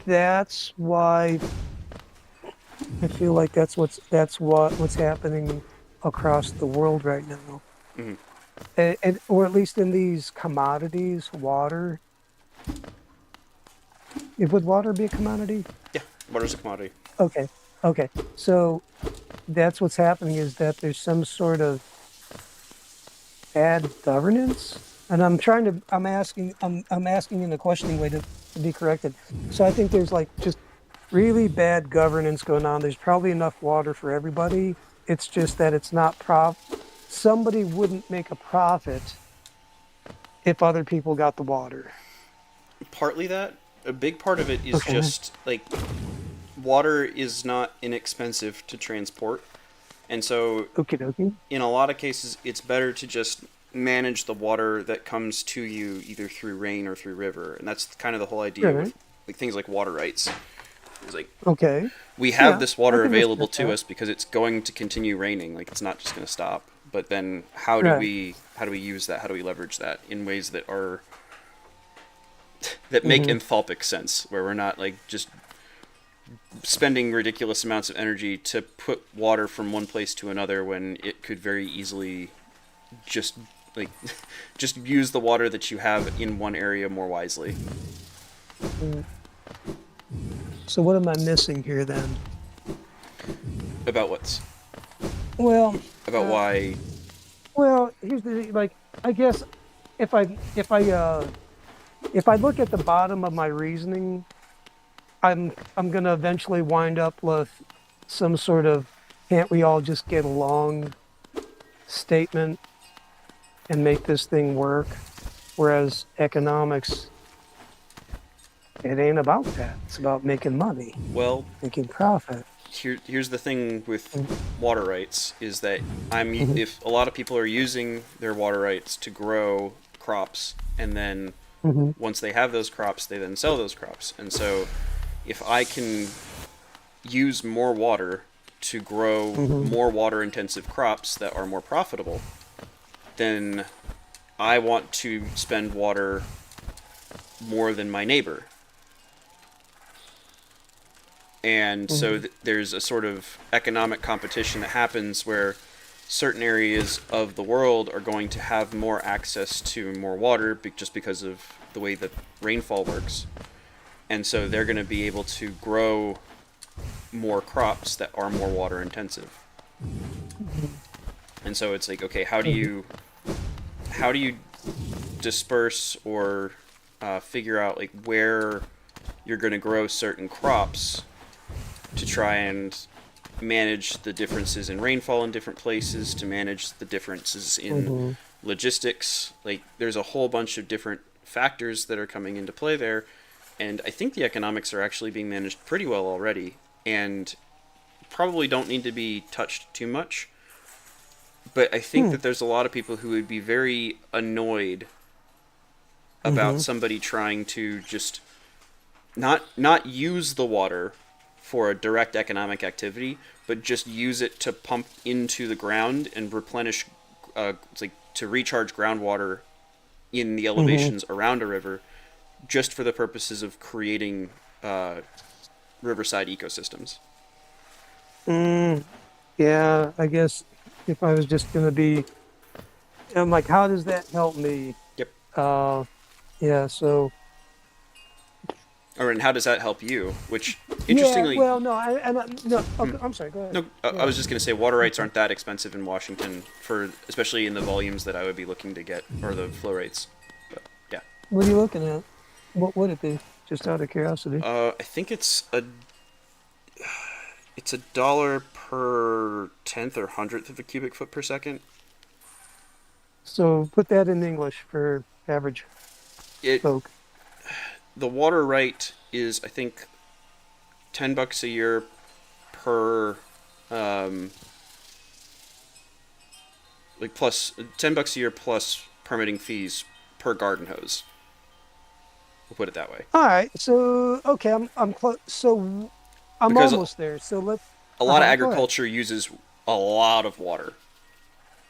that's why I feel like that's what's happening across the world right now, and or at least in these commodities, water. Would water be a commodity? Yeah, water's a commodity. Okay. So that's what's happening is that there's some sort of bad governance, and I'm asking in a questioning way to be corrected. So I think there's like just really bad governance going on. There's probably enough water for everybody. It's just that it's not somebody wouldn't make a profit if other people got the water. Partly that. A big part of it is Okay. just like water is not inexpensive to transport, and so Okie dokie. in a lot of cases it's better to just manage the water that comes to you either through rain or through river, and that's kind of the whole idea with like things like water rights. It's like Okay. we have Yeah, this water I can available respect to that. us because it's going to continue raining, like it's not just going to stop. But then how do Right. we use that? How do we leverage that in ways that are that make enthalpic sense, where we're not like just spending ridiculous amounts of energy to put water from one place to another when it could very easily just like just use the water that you have in one area more wisely. So what am I missing here then? About what's Well, about why here's the like. I guess if I look at the bottom of my reasoning, I'm gonna eventually wind up with some sort of "can't we all just get along" statement and make this thing work. Whereas economics, it ain't about that. It's about making money, well making profit. here's the thing with water rights is that if a lot of people are using their water rights to grow crops, and then once they have those crops they then sell those crops, and so if I can use more water to grow more water intensive crops that are more profitable, then I want to spend water more than my neighbor. And so there's a sort of economic competition that happens where certain areas of the world are going to have more access to more water just because of the way that rainfall works. And so they're going to be able to grow more crops that are more water intensive. And so it's like, okay, how do you disperse or figure out like where you're going to grow certain crops to try and manage the differences in rainfall in different places, to manage the differences in logistics. Like there's a whole bunch of different factors that are coming into play there, and I think the economics are actually being managed pretty well already and probably don't need to be touched too much. But I think that there's a lot of people who would be very annoyed about somebody trying to just not use the water for a direct economic activity, but just use it to pump into the ground and replenish, it's like to recharge groundwater in the elevations around a river, just for the purposes of creating riverside ecosystems. Yeah, I guess if I was just going to be, I'm like, how does that help me? Yep. Yeah, so. And how does that help you? Which, interestingly, Yeah, well, no, no. Okay, I'm sorry. Go ahead. no, I was just going to say water rights aren't that expensive in Washington, especially in the volumes that I would be looking to get, or the flow rates. But yeah, What are you looking at? What would it be? Just out of curiosity. I think it's $1 per tenth or hundredth of a cubic foot per second. So put that in English for average folk. The water right is, I think, $10 a year per plus $10 a year plus permitting fees per garden hose. We'll put it that way. All right. So okay, I'm close. So I'm Because almost there. So let's. A lot of Go ahead. agriculture uses a lot of water.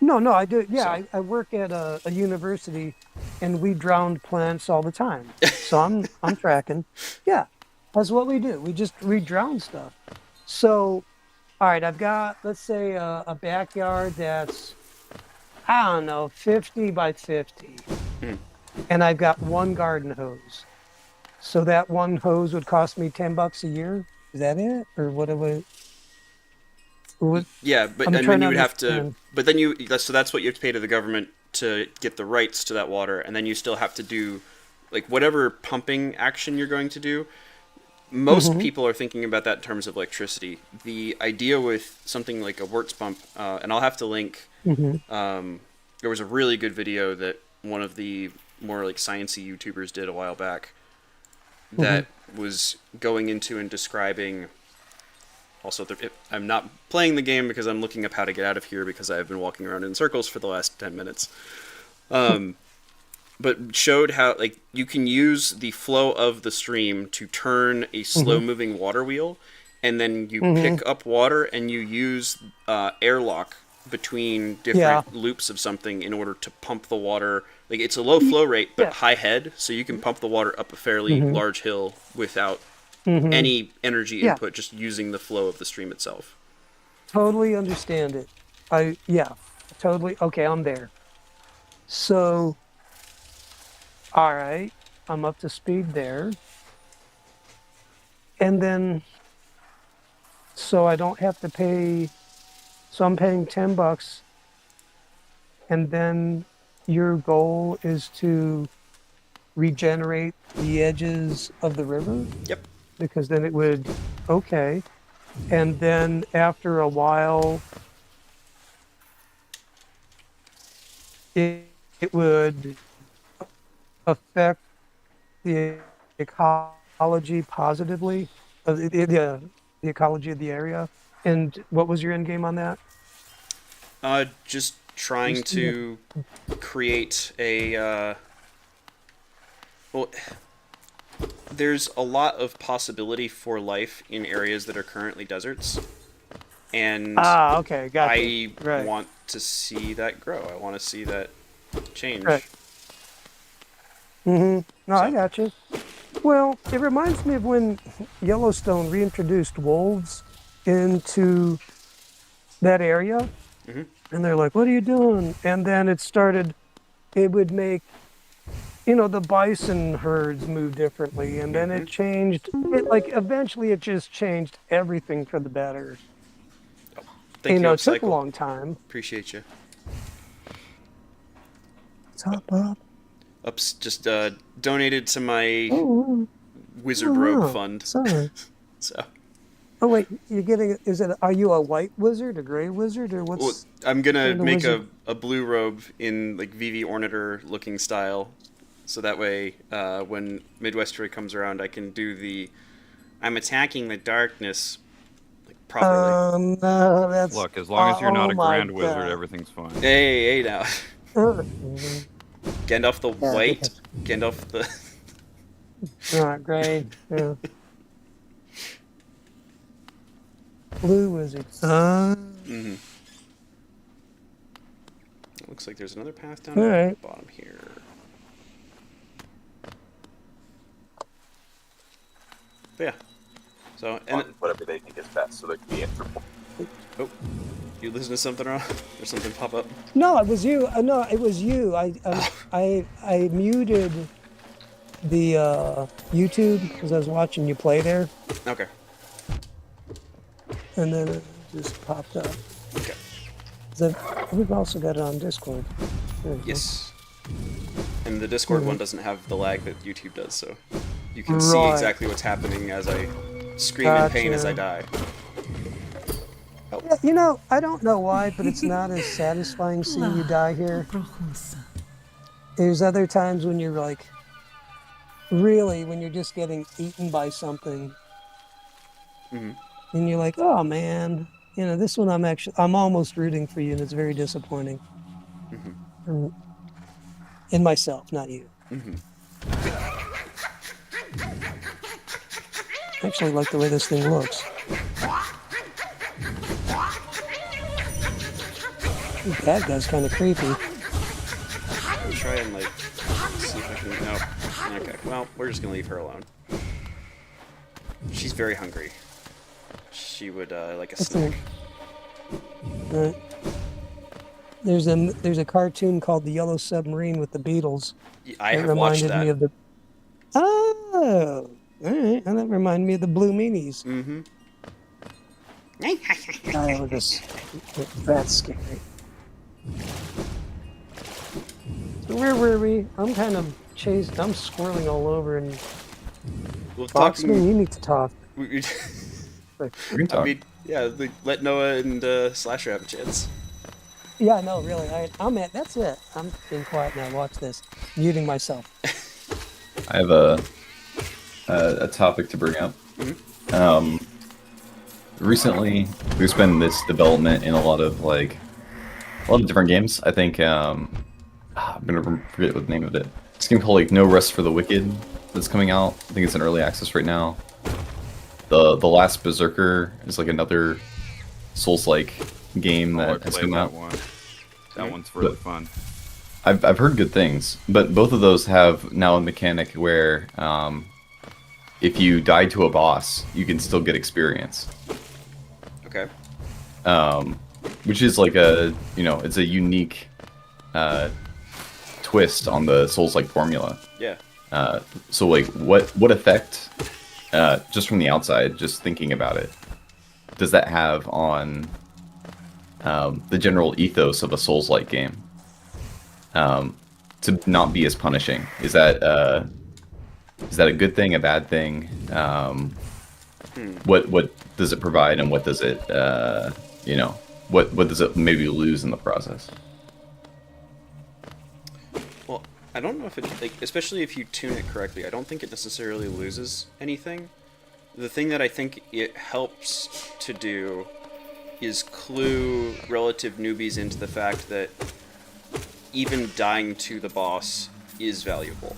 No, I do. Yeah, So- I work at a university, and we drown plants all the time. So I'm tracking. Yeah, that's what we do. We drown stuff. So, all right, I've got, let's say, a backyard that's, I don't know, 50 by 50, and I've got one garden hose. So that one hose would cost me $10 a year. Is that it, or what? Yeah, but I'm and trying then you to would have to. understand. But then that's what you have to pay to the government to get the rights to that water, and then you still have to do, like, whatever pumping action you're going to do. Most people are thinking about that in terms of electricity. The idea with something like a Wirtz pump, and I'll have to link. There was a really good video that one of the more like sciencey YouTubers did a while back that was going into and describing. Also, I'm not playing the game because I'm looking up how to get out of here because I've been walking around in circles for the last 10 minutes. But showed how like you can use the flow of the stream to turn a slow-moving water wheel, and then you pick up water and you use airlock between different loops of something in order to pump the water. Like it's a low flow rate but high head, so you can pump the water up a fairly large hill without any energy input, just using the flow of the stream itself. Totally understand it. Totally. Okay, I'm there. So, all right, I'm up to speed there. And then, so I don't have to pay, so I'm paying $10. And then your goal is to regenerate the edges of the river? Yep. Because then it would, okay. And then after a while, it would affect the ecology positively, the ecology of the area. And what was your end game on that? Just trying to create a well, there's a lot of possibility for life in areas that are currently deserts, and Okay, gotcha. I Right. want to see that grow. I want to see that change. Right. No, I got you. Well, it reminds me of when Yellowstone reintroduced wolves into that area, and they're like, "What are you doing?" And then it would make, the bison herds move differently, and then it changed. Eventually, it just changed everything for the better. Thank you, It took a Upcycle. long time. Appreciate you. What's up, Bob? Ups just donated to my Oh, Wizard Robe fund. sorry. So Oh wait, you're getting? Are you a white wizard, a gray wizard, or what's? well, I'm gonna kind of make wizard? a blue robe in like Vivi Orniter looking style, so that way when Midwestray comes around, I can do the I'm attacking the darkness like properly. No, that's. Look, as long as you're not oh a my grand wizard, God. everything's fine. Hey now. Mhm. Gandalf the Yeah, White. because- Gandalf the. Not great. Yeah. Blue wizard. Mhm. It looks like there's another path down All at right. the bottom here. But yeah. So and whatever they think is best, so there can be interval. oh, you listen to something or something pop up? No, it was you. No, it was you. I muted the YouTube because I was watching you play there, Okay. and then it just popped up. Okay. We've also got it on Discord. There you go. Yes. And the Discord one doesn't have the lag that YouTube does, so you can see Right. exactly what's happening as I scream in pain as I Gotcha. die. Yeah, you know, I don't know why, but it's not as satisfying seeing you die here. There's other times when you're like, really, when you're just getting eaten by something, Mhm. and you're like, oh man, you know, this one I'm almost rooting for you, and it's very disappointing. Mhm. In myself, not you. Mhm. I actually like the way this thing looks. That guy's kind of creepy. I'll try and like see if I can. No. Okay. Well, we're just gonna leave her alone. She's very hungry. She would like a What's snack. Right. There's a cartoon called The Yellow Submarine with the Beatles. I That have watched reminded that. me of the. Oh, all right. And that reminded me of the Blue Meanies. Mm-hmm. Oh, that's scary. So where were we? I'm kind of chased. I'm squirreling all over and Well, Foxman, talking. you need to talk. We can I talk. mean, yeah. Let Noah and Slasher have a chance. Yeah, no, really. I'm at. That's it. I'm being quiet now. Watch this. Muting myself. I have a topic to bring up. Recently, there's been this development in a lot of different games. I think I'm gonna forget what the name of it. It's a game called No Rest for the Wicked that's coming out. I think it's in early access right now. The Last Berserker is like another Souls-like game Oh, I that has played come that out. one. That one's really fun. I've heard good things, but both of those have now a mechanic where if you die to a boss, you can still get experience. Okay. Which is like it's a unique twist on the Souls-like formula. Yeah. So like, what effect, just from the outside, just thinking about it, does that have on the general ethos of a Souls-like game? To not be as punishing, is that a good thing, a bad thing? What does it provide, and what does it what does it maybe lose in the process? Well, I don't know if it, especially if you tune it correctly, I don't think it necessarily loses anything. The thing that I think it helps to do is clue relative newbies into the fact that even dying to the boss is valuable.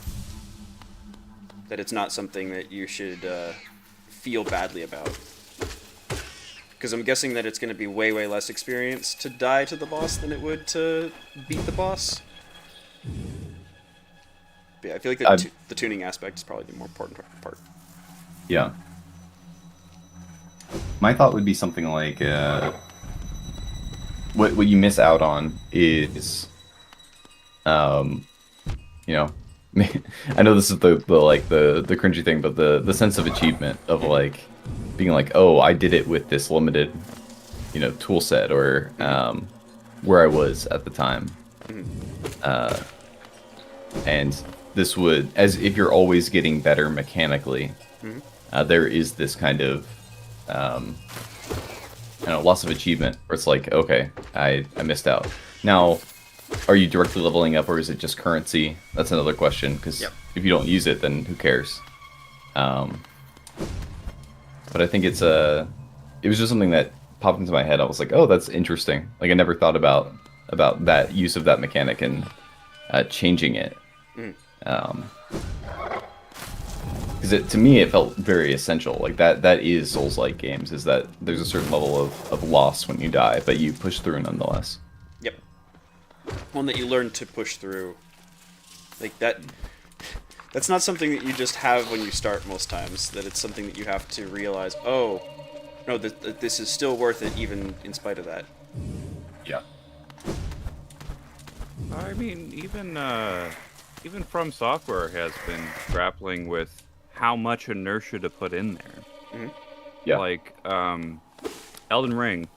That it's not something that you should feel badly about. Because I'm guessing that it's going to be way, way less experience to die to the boss than it would to beat the boss. But yeah, I feel like the tuning aspect is probably the more important part. Yeah. My thought would be something like what you miss out on is I know this is the cringy thing, but the sense of achievement of like being like, oh, I did it with this limited tool set, or where I was at the time. And this would, as if you're always getting better mechanically, there is this kind of loss of achievement where it's like, okay, I missed out. Now, are you directly leveling up, or is it just currency? That's another question, because if you don't use it, then who cares? But I think it's it was just something that popped into my head. I was like, oh, that's interesting. Like I never thought about that use of that mechanic and changing it. Because to me, it felt very essential. Like that is Souls-like games. Is that there's a certain level of loss when you die, but you push through nonetheless. Yep. One that you learn to push through. Like that. That's not something that you just have when you start most times. That it's something that you have to realize. Oh, no, this is still worth it, even in spite of that. Yeah. I mean, even From Software has been grappling with how much inertia to put in there. Yeah. Like, Elden Ring,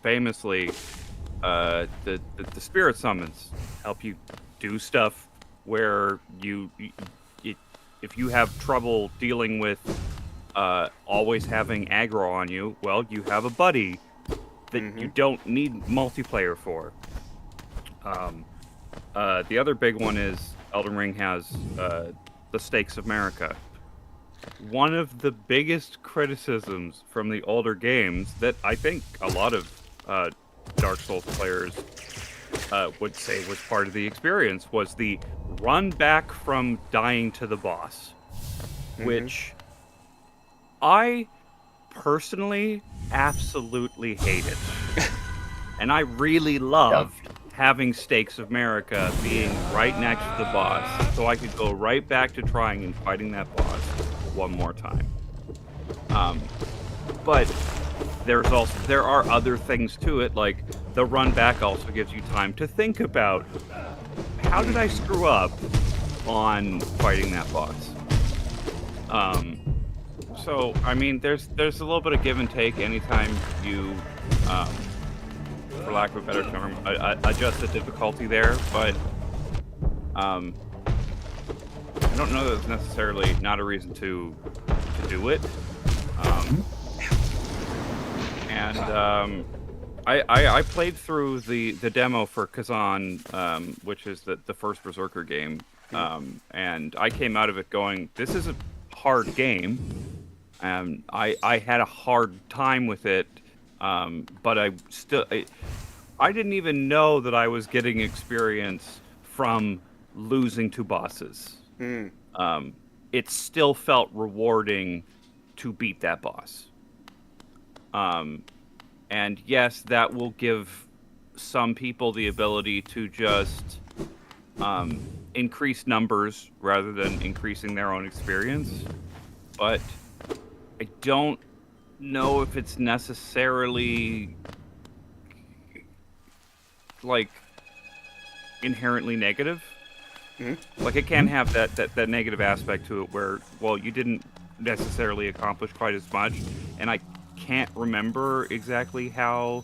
famously, the spirit summons help you do stuff where if you have trouble dealing with always having aggro on you, well, you have a buddy that you don't need multiplayer for. The other big one is Elden Ring has the Stakes of Marika. One of the biggest criticisms from the older games that I think a lot of Dark Souls players would say was part of the experience was the run back from dying to the boss, which I personally absolutely hated. And I really loved having Stakes of Marika being right next to the boss, so I could go right back to trying and fighting that boss one more time. But there are other things to it, like the run back also gives you time to think about how did I screw up on fighting that boss. So I mean, there's a little bit of give and take anytime you, for lack of a better term, adjust the difficulty there. But I don't know that it's necessarily not a reason to do it. I played through the demo for Kazan, which is the first Berserker game, and I came out of it going, this is a hard game. I had a hard time with it, but I didn't even know that I was getting experience from losing to bosses. It still felt rewarding to beat that boss. And yes, that will give some people the ability to just increase numbers rather than increasing their own experience. But I don't know if it's necessarily like inherently negative. Like it can have that negative aspect to it where, well, you didn't necessarily accomplish quite as much, and I can't remember exactly how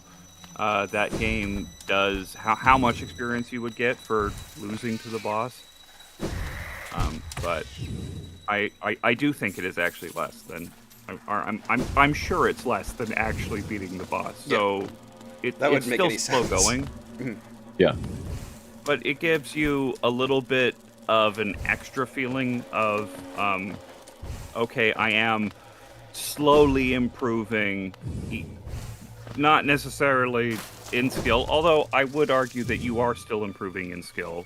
that game does, how much experience you would get for losing to the boss. But I do think it is actually less than, I'm sure it's less than actually beating the boss. So it's still slow going. Yeah. But it gives you a little bit of an extra feeling of, okay, I am slowly improving, not necessarily in skill, although I would argue that you are still improving in skill,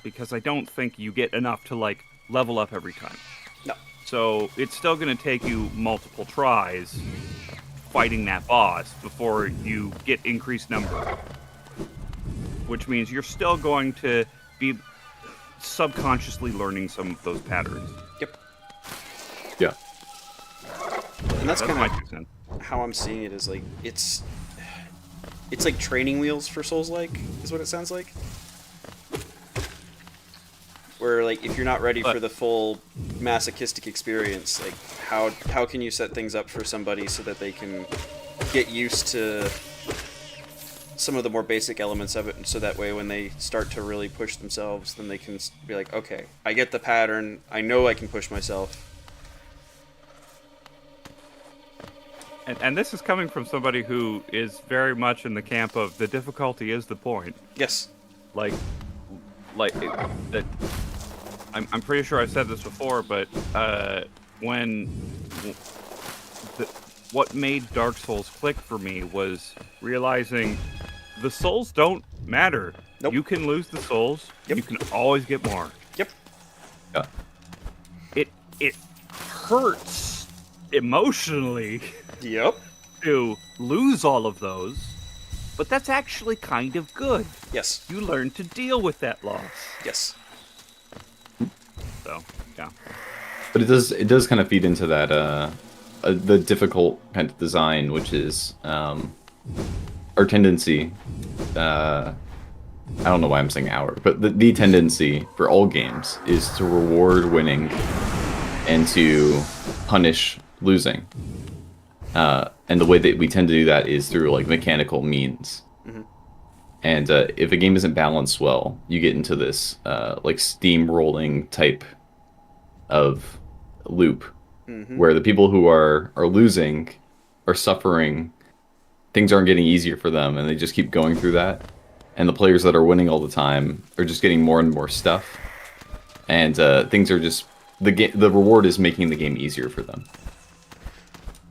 because I don't think you get enough to like level up every time. No. So it's still going to take you multiple tries fighting that boss before you get increased number, which means you're still going to be subconsciously learning some of those patterns. Yep. Yeah. And that's kind my of 2 cents. how I'm seeing it, is like it's like training wheels for Souls-like is what it sounds like. Where like if you're not ready for the full masochistic experience, like how can you set things up for somebody so that they can get used to some of the more basic elements of it, and so that way when they start to really push themselves, then they can be like, okay, I get the pattern, I know I can push myself. And this is coming from somebody who is very much in the camp of the difficulty is the point. Yes. I'm pretty sure I've said this before, but when what made Dark Souls click for me was realizing the souls don't matter. Nope. You can lose the souls. Yep. You can always get more. Yep. Yeah. It hurts emotionally Yep. to lose all of those, but that's actually kind of good. Yes. You learn to deal with that loss. Yes. So, yeah. But it does kind of feed into that the difficult kind of design, which is our tendency. I don't know why I'm saying our, but the tendency for all games is to reward winning and to punish losing. And the way that we tend to do that is through like mechanical means. Mm-hmm. And if a game isn't balanced well, you get into this like steamrolling type of loop, where the people who are losing are suffering. Things aren't getting easier for them, and they just keep going through that. And the players that are winning all the time are just getting more and more stuff, and things are just the reward is making the game easier for them.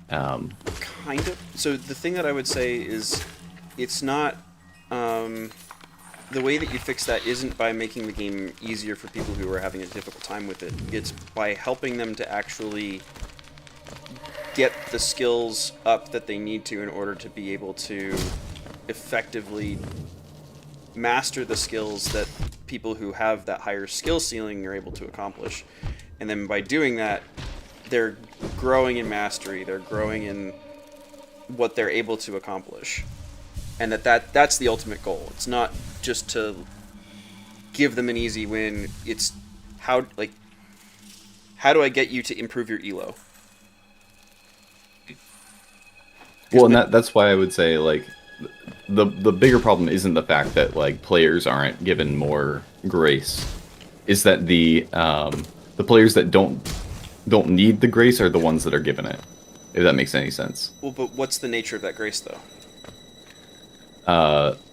Kind of. So the thing that I would say is, it's not the way that you fix that isn't by making the game easier for people who are having a difficult time with it. It's by helping them to actually get the skills up that they need to in order to be able to effectively master the skills that people who have that higher skill ceiling are able to accomplish. And then by doing that, they're growing in mastery, they're growing in what they're able to accomplish. And that's the ultimate goal. It's not just to give them an easy win, it's how do I get you to improve your elo? Well, and that's why I would say like the bigger problem isn't the fact that like players aren't given more grace, is that the players that don't need the grace are the ones that are given it, if that makes any sense. Well, but what's the nature of that grace, though?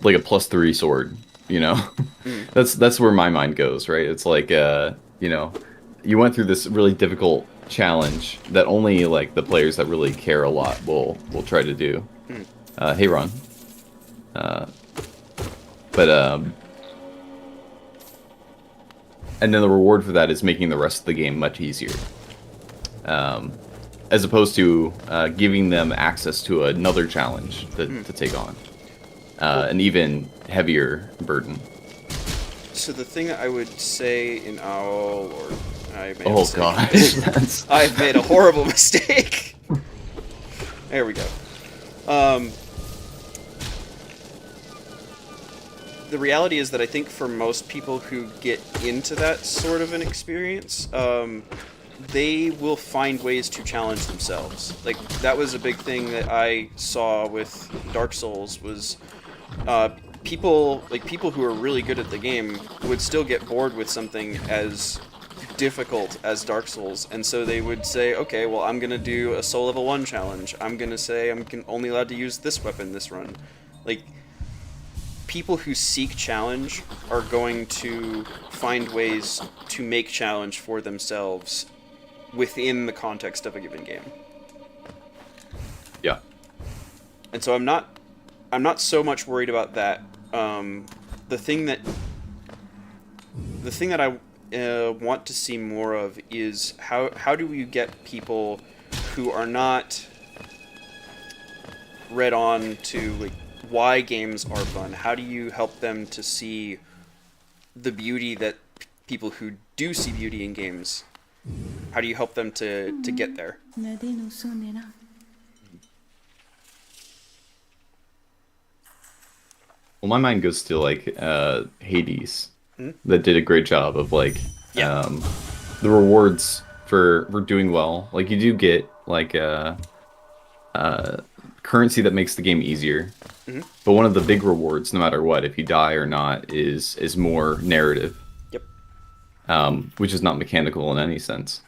Like a +3 sword, you know. That's where my mind goes, right? It's like you know, you went through this really difficult challenge that only like the players that really care a lot will try to do. Hey Ron. And then the reward for that is making the rest of the game much easier. As opposed to giving them access to another challenge to take on. An even heavier burden. So the thing I would say in OWL, or I made Oh gosh. I've made a horrible mistake. There we go. The reality is that I think for most people who get into that sort of an experience, they will find ways to challenge themselves. Like, that was a big thing that I saw with Dark Souls was people who are really good at the game would still get bored with something as difficult as Dark Souls, and so they would say, okay, well, I'm gonna do a Soul Level 1 challenge. I'm gonna say I'm only allowed to use this weapon this run. Like, people who seek challenge are going to find ways to make challenge for themselves within the context of a given game. Yeah. And so I'm not so much worried about that. The thing that I want to see more of is how do we get people who are not read on to like why games are fun? How do you help them to see the beauty that people who do see beauty in games? How do you help them to get there? Well, my mind goes to like Hades, that did a great job of like the rewards for doing well. Like you do get like currency that makes the game easier, but one of the big rewards, no matter what, if you die or not, is more narrative. Yep. Which is not mechanical in any sense.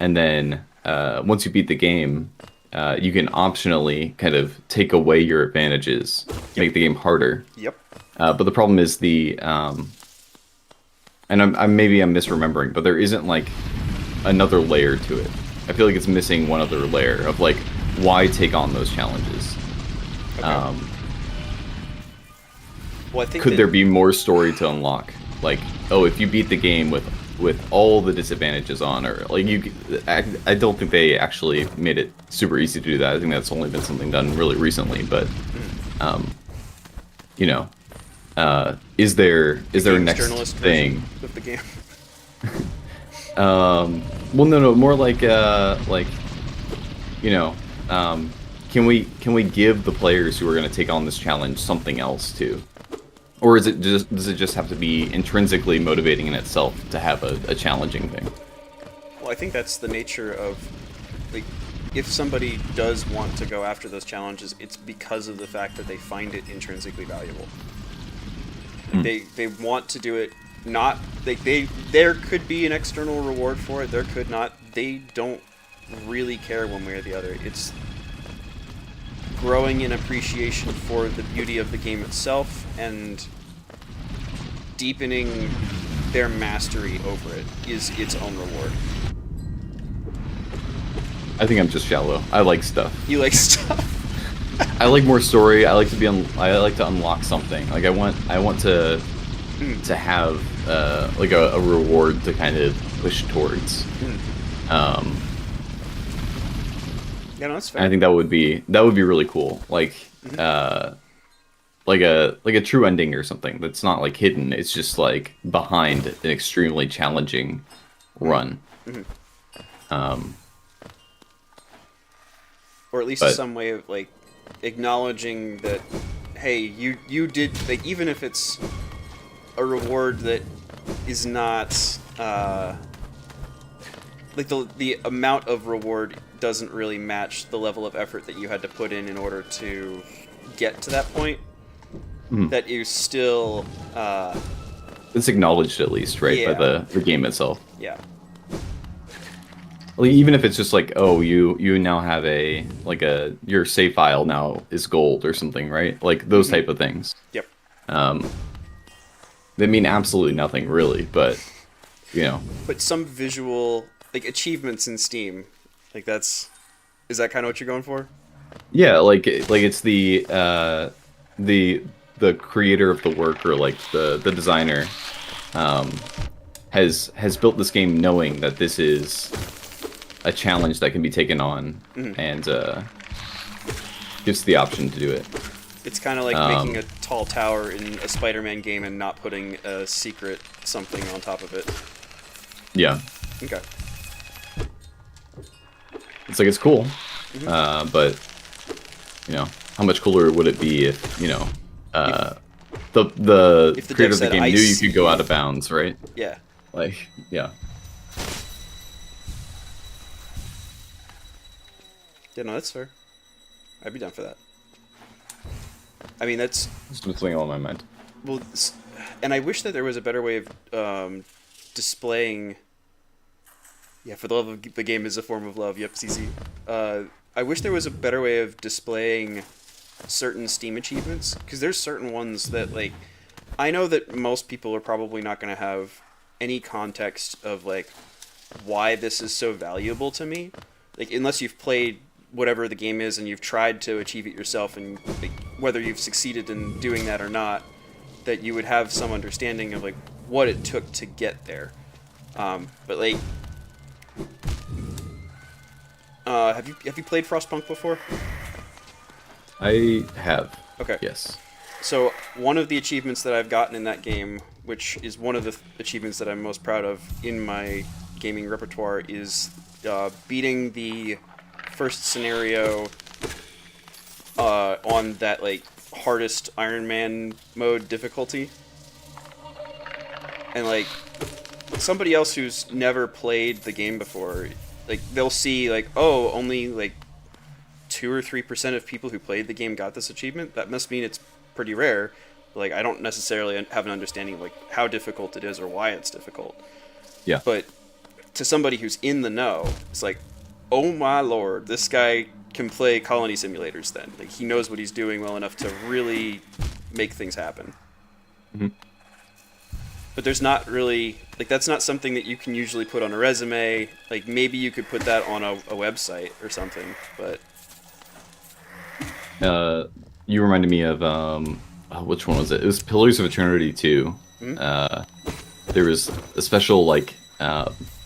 And then once you beat the game, you can optionally kind of take away your advantages, make the game harder. Yep. But the problem is and I'm misremembering, but there isn't like another layer to it. I feel like it's missing one other layer of like why take on those challenges? Well, I think Could that, there be more story to unlock? Like, oh, if you beat the game with all the disadvantages on, or like I don't think they actually made it super easy to do that. I think that's only been something done really recently. But, you know, is there a games next journalist thing? version of the game? Well, no, more like you know, can we give the players who are going to take on this challenge something else too? Or does it just have to be intrinsically motivating in itself to have a challenging thing? Well, I think that's the nature of, like, if somebody does want to go after those challenges, it's because of the fact that they find it intrinsically valuable. They want to do it. Not there could be an external reward for it. There could not. They don't really care one way or the other. It's growing in appreciation for the beauty of the game itself and deepening their mastery over it is its own reward. I think I'm just shallow. I like stuff. You like stuff. I like more story. I like to I like to unlock something. Like I want to have like a reward to kind of push towards. Yeah, no, that's fair. I think that would be really cool. Like like a true ending or something that's not like hidden. It's just like behind an extremely challenging run. Or at least but- some way of like acknowledging that, hey, you did, like, even if it's a reward that is not like the amount of reward doesn't really match the level of effort that you had to put in order to get to that point. That you still It's acknowledged at least, right, Yeah. by the game itself. yeah. Like, even if it's just like, oh, you now have your save file now is gold or something, right? Like those type of things. Yep. They mean absolutely nothing really, but you know. But some visual, like, achievements in Steam, like, is that kind of what you're going for? Yeah, like it's the creator of the work, or like the designer has built this game knowing that this is a challenge that can be taken on, and gives the option to do it. It's kind of like making a tall tower in a Spider-Man game and not putting a secret something on top of it. Yeah, Okay. it's like it's cool, but you know, how much cooler would it be if you know the If the creator deck of the said game knew you ice. could go out of bounds, right? Yeah. Like, yeah. Yeah, no, that's fair. I'd be down for that. I mean, that's... It's been something on my mind. Well, and I wish that there was a better way of displaying... Yeah, for the love of the game is a form of love. Yep, CC. I wish there was a better way of displaying certain Steam achievements, because there's certain ones that, like... I know that most people are probably not going to have any context of, like, why this is so valuable to me. Like, unless you've played whatever the game is and you've tried to achieve it yourself, and like, whether you've succeeded in doing that or not, that you would have some understanding of like what it took to get there. But like, have you played Frostpunk before? I have. Okay. Yes. So one of the achievements that I've gotten in that game, which is one of the achievements that I'm most proud of in my gaming repertoire, is beating the first scenario on that like hardest Iron Man mode difficulty. And like somebody else who's never played the game before, like they'll see like, oh, only like 2 or 3% of people who played the game got this achievement. That must mean it's pretty rare. Like, I don't necessarily have an understanding of like how difficult it is or why it's difficult. Yeah. But to somebody who's in the know, it's like, oh my lord, this guy can play colony simulators then. Like, he knows what he's doing well enough to really make things happen. Mhm. But there's not really, like, that's not something that you can usually put on a resume. Like, maybe you could put that on a website or something, but You reminded me of which one was it? It was Pillars of Eternity 2. There was a special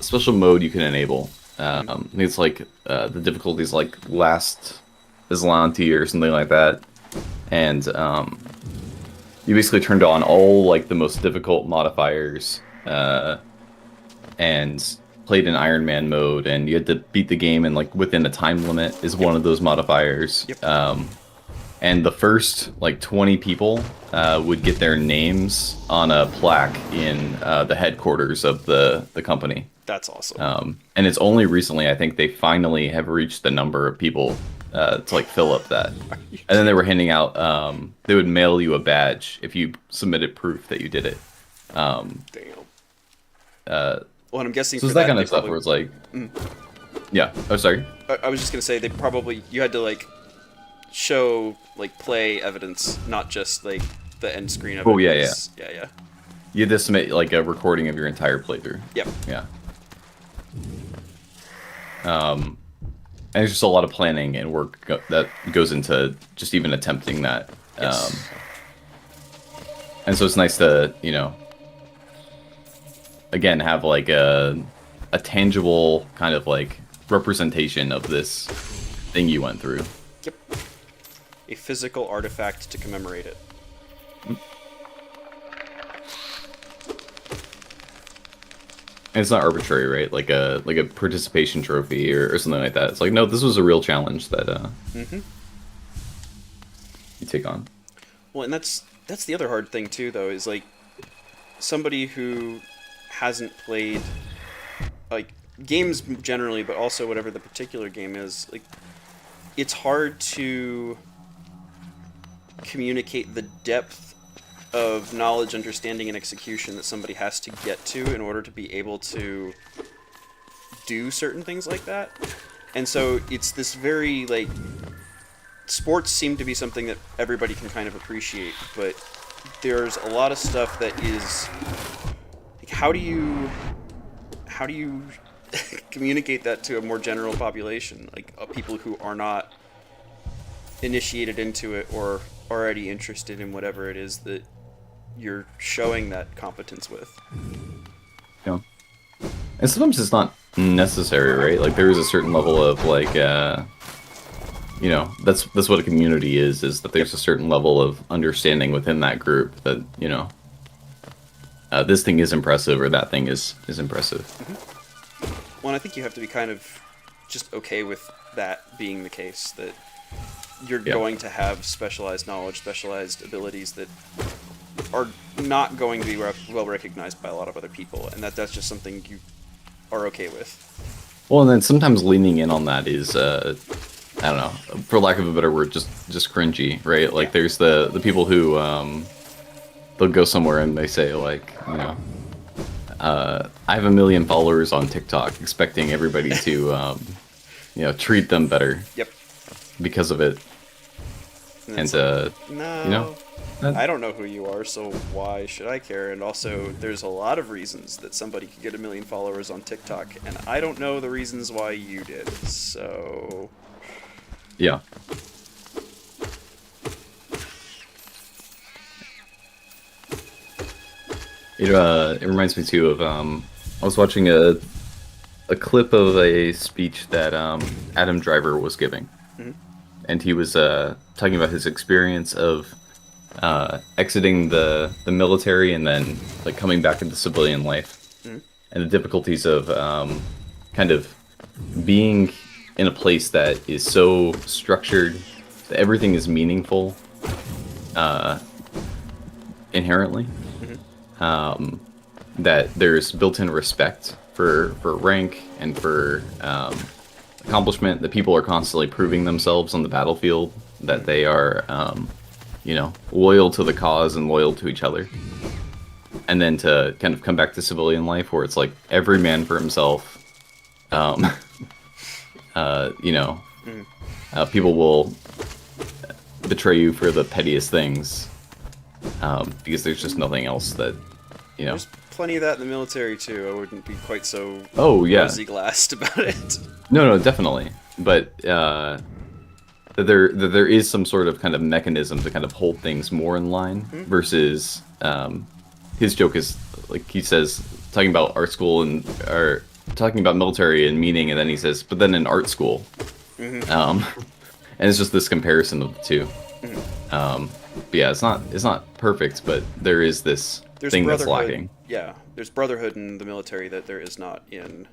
special mode you can enable. I think it's like the difficulty is like Last Aslanti or something like that, and you basically turned on all like the most difficult modifiers, and played in Iron Man mode, and you had to beat the game and like within a time limit is one of those modifiers. And the first like 20 people would get their names on a plaque in the headquarters of the company. That's awesome. And it's only recently, I think, they finally have reached the number of people to like fill up that. And then they were handing out, they would mail you a badge if you submitted proof that you did it. Damn. Well, and I'm guessing So for it's that kind they of stuff probably- where it's like, yeah. Oh, sorry. I was just gonna say you had to like show like play evidence, not just like the end screen of it. Oh, yeah. Yeah. You had to submit like a recording of your entire playthrough. Yep. Yeah. And there's just a lot of planning and work that goes into just even attempting that. Yes. And so it's nice to, again, have like a tangible kind of like representation of this thing you went through. Yep. A physical artifact to commemorate it. And it's not arbitrary, right? Like a participation trophy or something like that. It's like, no, this was a real challenge that you take on. Well, and that's the other hard thing too, though, is like somebody who hasn't played like games generally, but also whatever the particular game is, like it's hard to communicate the depth of knowledge, understanding, and execution that somebody has to get to in order to be able to do certain things like that. And so it's this very, like, sports seem to be something that everybody can kind of appreciate, but there's a lot of stuff that is, like, how do you communicate that to a more general population, like people who are not initiated into it or already interested in whatever it is that you're showing that competence with. Yeah. And sometimes it's not necessary, right? Like there is a certain level of like, that's what a community is that there's a certain level of understanding within that group that, this thing is impressive or that thing is impressive. Mm-hmm. Well, I think you have to be kind of just okay with that being the case, that you're going to have specialized knowledge, specialized abilities that are not going to be well recognized by a lot of other people, and that's just something you are okay with. Well, and then sometimes leaning in on that is, I don't know, for lack of a better word, just cringy, right? Like there's the people who, they'll go somewhere and they say like, I have 1 million followers on TikTok, expecting everybody to, treat them better. Yep. Because of it. And no, I don't know who you are, so why should I care? And also, there's a lot of reasons that somebody could get 1 million followers on TikTok, and I don't know the reasons why you did, so... Yeah. It reminds me too of I was watching a clip of a speech that Adam Driver was giving, and he was talking about his experience of exiting the military and then like coming back into civilian life, and the difficulties of kind of being in a place that is so structured that everything is meaningful inherently. That there's built-in respect for rank and for accomplishment, that people are constantly proving themselves on the battlefield, that they are, loyal to the cause and loyal to each other. And then to kind of come back to civilian life where it's like every man for himself, people will betray you for the pettiest things, because there's just nothing else that, There's plenty of that in the military too. I wouldn't be quite so rosy glassed about it. No, definitely. But the there is some sort of kind of mechanism to kind of hold things more in line versus his joke is like he says talking about art school and or talking about military and meaning, and then he says, but then in art school, and it's just this comparison of the two. But yeah, it's not perfect, but there is this thing that's lacking. Yeah, there's brotherhood in the military that there is not in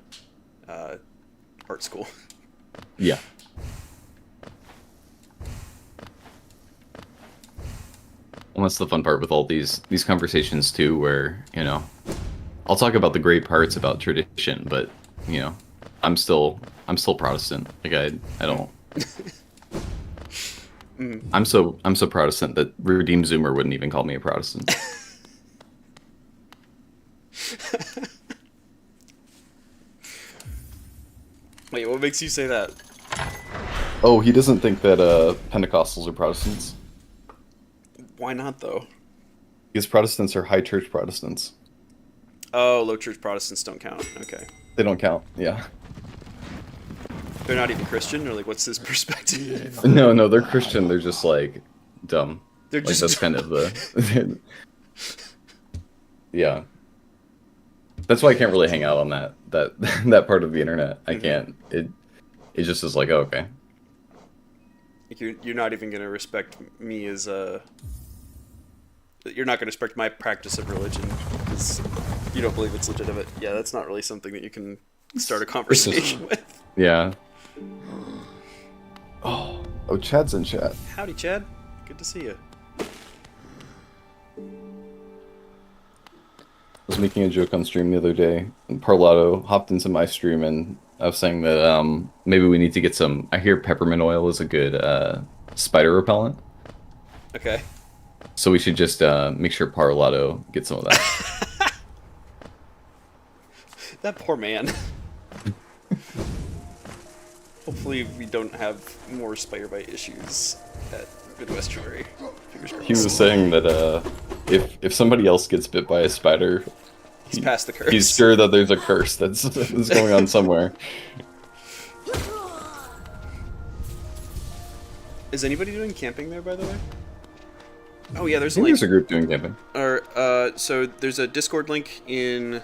art school. Yeah. Well, that's the fun part with all these conversations too, where I'll talk about the great parts about tradition, but I'm still Protestant. Like I don't. I'm so Protestant that Redeem Zoomer wouldn't even call me a Protestant. Wait, what makes you say that? Oh, he doesn't think that Pentecostals are Protestants. Why not, though? Because Protestants are high church Protestants. Oh, low church Protestants don't count. Okay. They don't count, yeah. They're not even Christian, or like, what's this perspective? No, they're Christian. They're just like dumb. They're like just that's kind of the. Yeah. That's why I can't really hang out on that part of the internet. I can't. It just is like, oh, okay. Like you're not even gonna respect me as a. You're not gonna respect my practice of religion because you don't believe it's legitimate. Yeah, that's not really something that you can start a conversation with. Yeah. Oh, Chad's in chat. Howdy, Chad. Good to see you. I was making a joke on stream the other day, and Parlato hopped into my stream, and I was saying that maybe we need to get some. I hear peppermint oil is a good spider repellent. Okay. So we should just make sure Parlato gets some of that. That poor man. Hopefully we don't have more spider bite issues at Midwest Jewelry. Fingers crossed. He was saying that if somebody else gets bit by a spider, he's past the curse. He's sure that there's a curse that's going on somewhere. Is anybody doing camping there, by the way? Oh yeah, there's there's a group doing camping. So there's a Discord link in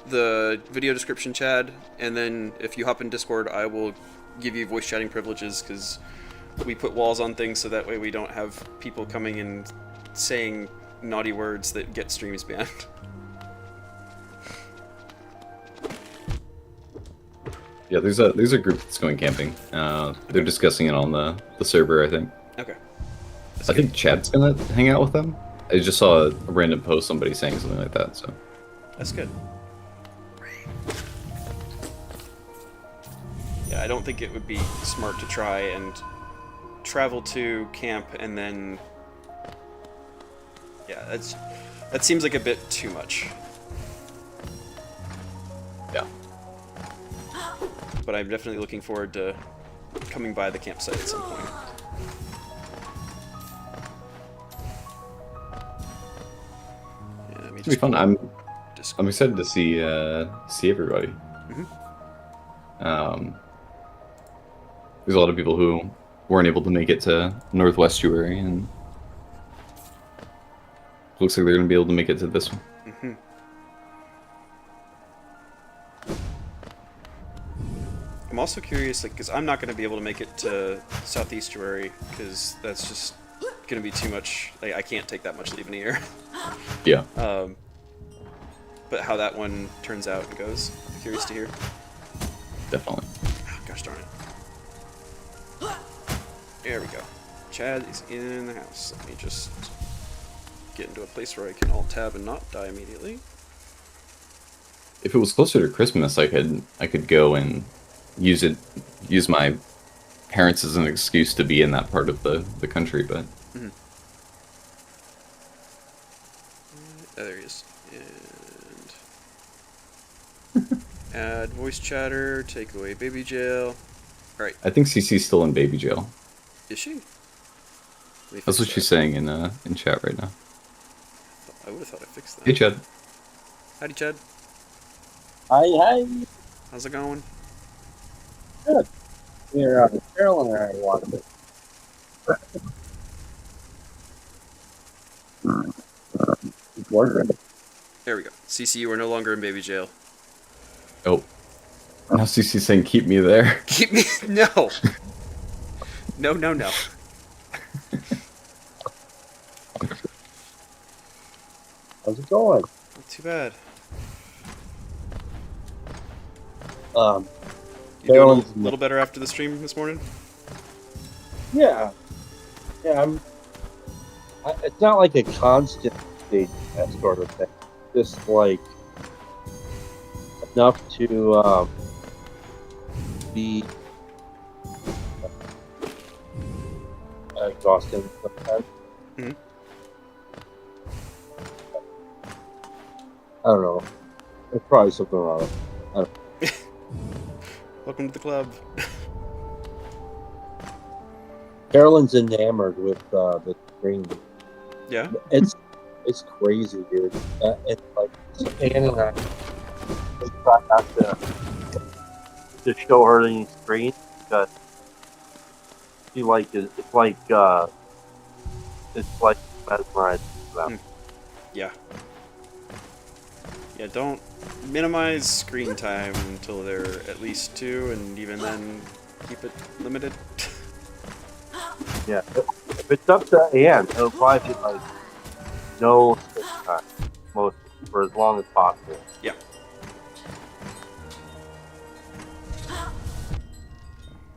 the video description, Chad, and then if you hop in Discord, I will give you voice chatting privileges because we put walls on things so that way we don't have people coming and saying naughty words that get streams banned. Yeah, there's a group that's going camping. They're discussing it on the server, I think. Okay. I think Chad's gonna hang out with them. I just saw a random post, somebody saying something like that, so. That's good. Yeah, I don't think it would be smart to try and travel to camp and then... Yeah, that seems like a bit too much. Yeah. But I'm definitely looking forward to coming by the campsite at some point. Yeah, let me It'll be fun. I'm Discord. excited to see everybody. There's a lot of people who weren't able to make it to Northwest Jewelry, and looks like they're going to be able to make it to this one. I'm also curious, like, because I'm not going to be able to make it to Southeast Jewelry, because that's just going to be too much. Like, I can't take that much leave in a year. Yeah. But how that one turns out and goes, I'm curious to hear. Definitely. Oh, gosh darn it. There we go. Chad is in the house. Let me just get into a place where I can alt-tab and not die immediately. If it was closer to Christmas, I could go and use my parents as an excuse to be in that part of the country, but There he is. And add voice chatter, take away baby jail. Alright. I think CC's still in baby jail. Is she? That's what she's saying in chat right now. I would have thought I fixed that. Hey, Chad. Howdy, Chad. Hi. How's it going? Good. Here, Carolyn and I wanted it. It's working. There we go. CC, you are no longer in baby jail. Oh. Now CC's saying keep me there. Keep me. No. No, no, no. How's it going? Not too bad. Um, You doing Carolyn's a little better after the stream this morning? yeah, it's not like a constant stage sort of thing. Just like enough to be exhausting sometimes. Mhm. I don't know. There's probably something wrong with it. Welcome to the club. Carolyn's enamored with the screen. Yeah? It's crazy, dude. It's like Ann and I try not to show her any screen because she like it's like mesmerized them. Yeah. Yeah, don't minimize screen time until they're at least 2, and even then, keep it limited. Yeah, if it's up to Ann, it'll probably be like no screen time, most for as long as possible. Yeah.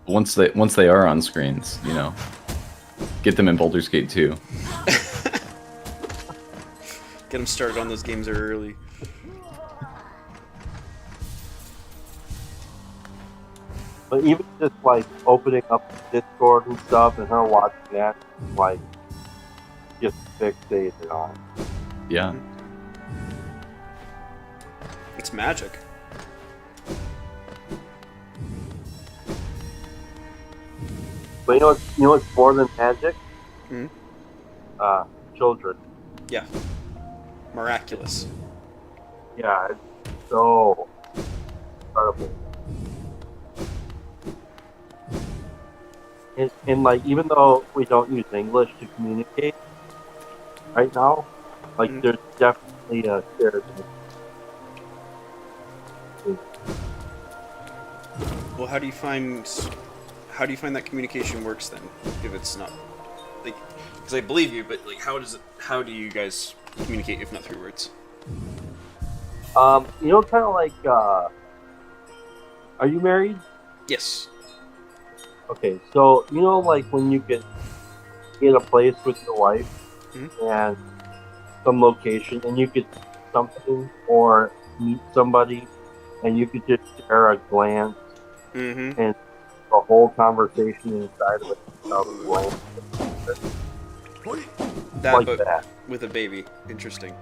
Once they are on screens, you know, get them in Baldur's Gate 2. Get them started on those games early. But even just like opening up Discord and stuff and her watching that, like just fixated on it. Yeah. It's magic. But you know what's more than magic? Hmm? Children. Yeah. Miraculous. Yeah, it's so incredible. And like, even though we don't use English to communicate right now, like there's definitely a shared. Well, how do you find that communication works then? If it's not like, because I believe you, but like, how do you guys communicate if not through words? You know, kind of like, are you married? Yes. Okay, so you know, like when you get in a place with your wife and some location, and you could see something or meet somebody, and you could just share a glance Mm-hmm. and the whole conversation inside of it without a glance. That, like but that. with a baby. Interesting.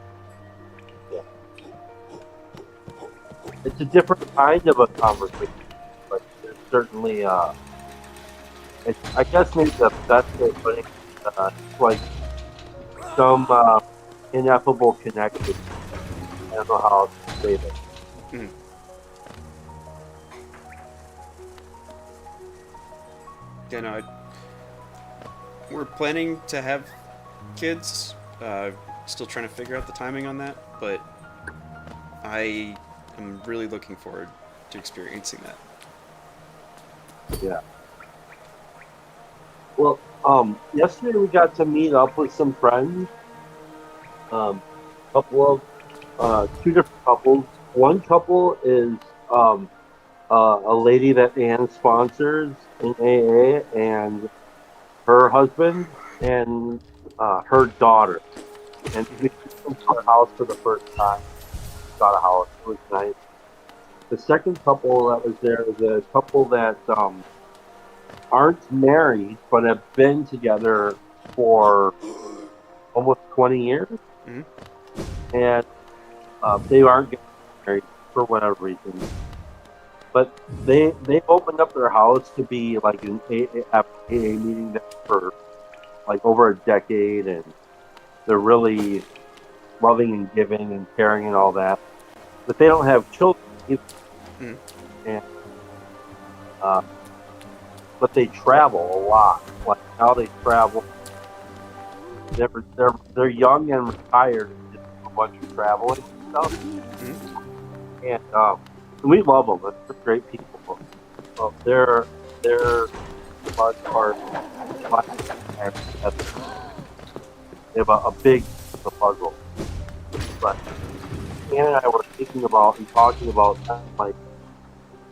It's a different kind of a conversation, but there's certainly I guess maybe the best way of putting it, it's like some ineffable connection. I don't know how to say that. Mm. Yeah, no, we're planning to have kids. Still trying to figure out the timing on that, but I am really looking forward to experiencing that. Yeah. Well, yesterday we got to meet up with some friends. Couple of two different couples. One couple is a lady that Anne sponsors in AA, and her husband and her daughter. And we went to our house for the first time. Got a house. It was nice. The second couple that was there was a couple that aren't married but have been together for almost 20 years. Mhm. And they aren't getting married for whatever reason. But they opened up their house to be like an AA meeting there for like over a decade, and they're really loving and giving and caring and all that. But they don't have children either. Mhm. And but they travel a lot. Like now they travel. They're young and retired and just do a bunch of traveling and stuff. Mm-hmm. And we love them. They're great people. They're much part. They have a big puzzle. But Ann and I were thinking about and talking about like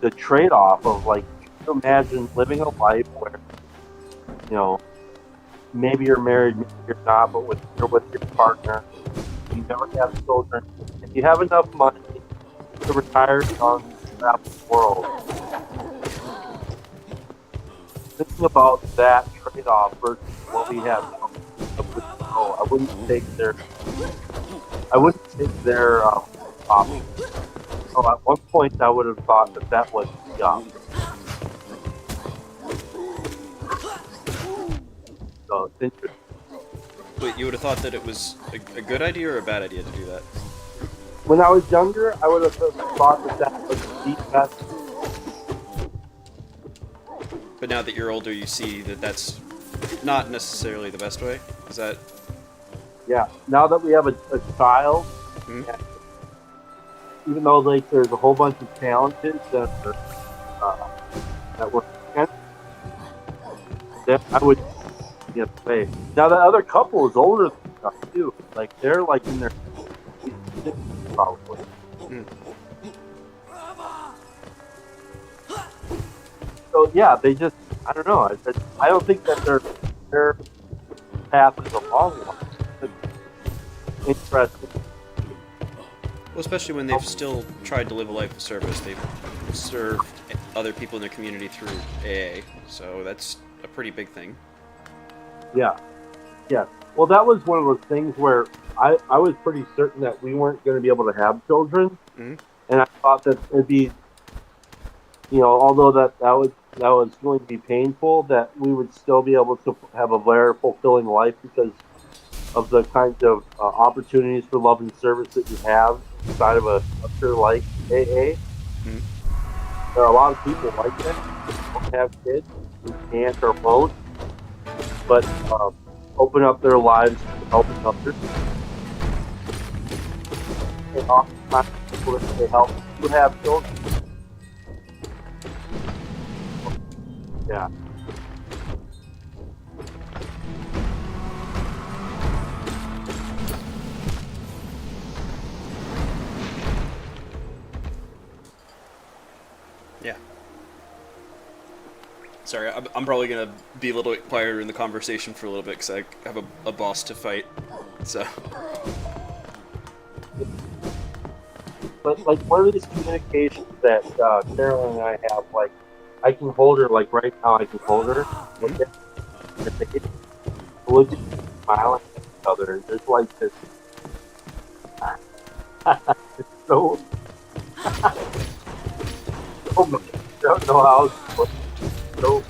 the trade-off of like, can you imagine living a life where, you know, maybe you're married, maybe you're not, but you're with your partner, you never have children, if you have enough money to retire young and travel the world. Thinking about that trade-off versus what we have now, I wouldn't take their option. So at one point, I would have thought that was the option. So it's interesting. Wait, you would have thought that it was a good idea or a bad idea to do that? When I was younger, I would have thought that was the best. But now that you're older, you see that that's not necessarily the best way? Is that... Yeah. Now that we have a child, Mhm. and even though like there's a whole bunch of challenges that we're against, that I would say. Now the other couple is older than us too. Like they're like in their 60s probably. So yeah, they just I don't know. I don't think that their path is a long one. It's interesting. Well, especially when they've still tried to live a life of service. They've served other people in their community through AA, so that's a pretty big thing. Yeah. Yeah. Well, that was one of those things where I was pretty certain that we weren't going to be able to have children. Mhm. And I thought that it'd be, although that was going to be painful, that we would still be able to have a very fulfilling life because of the kinds of opportunities for love and service that you have inside of a structure like AA. Mhm. There are a lot of people like that who don't have kids, who can't or won't, but open up their lives to helping others. And oftentimes people that they help who have children. Yeah. Yeah. Sorry, I'm probably going to be a little bit quieter in the conversation for a little bit because I have a boss to fight, so... But like one of these communications that Carolyn and I have, like I can hold her, like right now I can hold her. We'll just be smiling at each other. There's like this. It's so. So much. I don't know how. So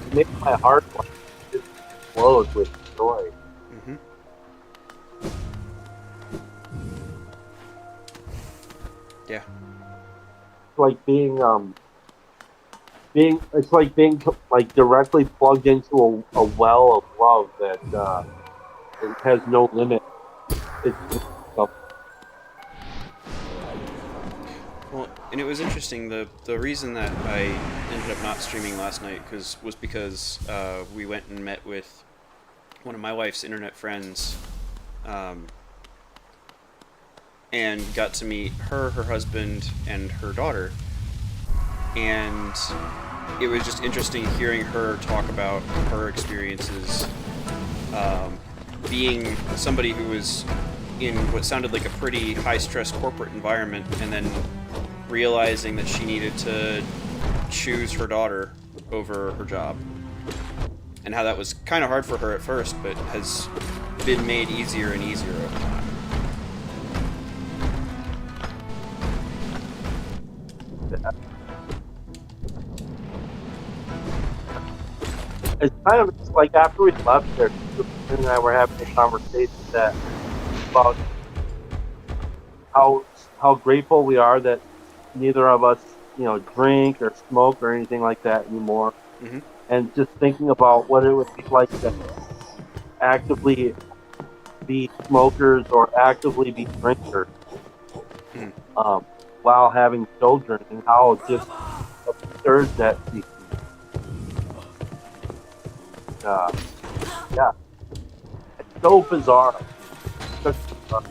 it makes my heart like just explode with joy. Mm-hmm. Yeah. Like being like directly plugged into a well of love that it has no limit. Well, and it was interesting. The reason that I ended up not streaming last night was because we went and met with one of my wife's internet friends, and got to meet her husband, and her daughter. And it was just interesting hearing her talk about her experiences, being somebody who was in what sounded like a pretty high-stress corporate environment, and then realizing that she needed to choose her daughter over her job. And how that was kind of hard for her at first, but has been made easier and easier over time. It's kind of it's like after we left there, Susan and I were having a conversation about how grateful we are that neither of us, drink or smoke or anything like that anymore. Mm-hmm. and just thinking about what it would be like to actively be smokers or actively be drinkers while having children, and how just absurd that seems. Yeah, it's so bizarre. Such bizarre.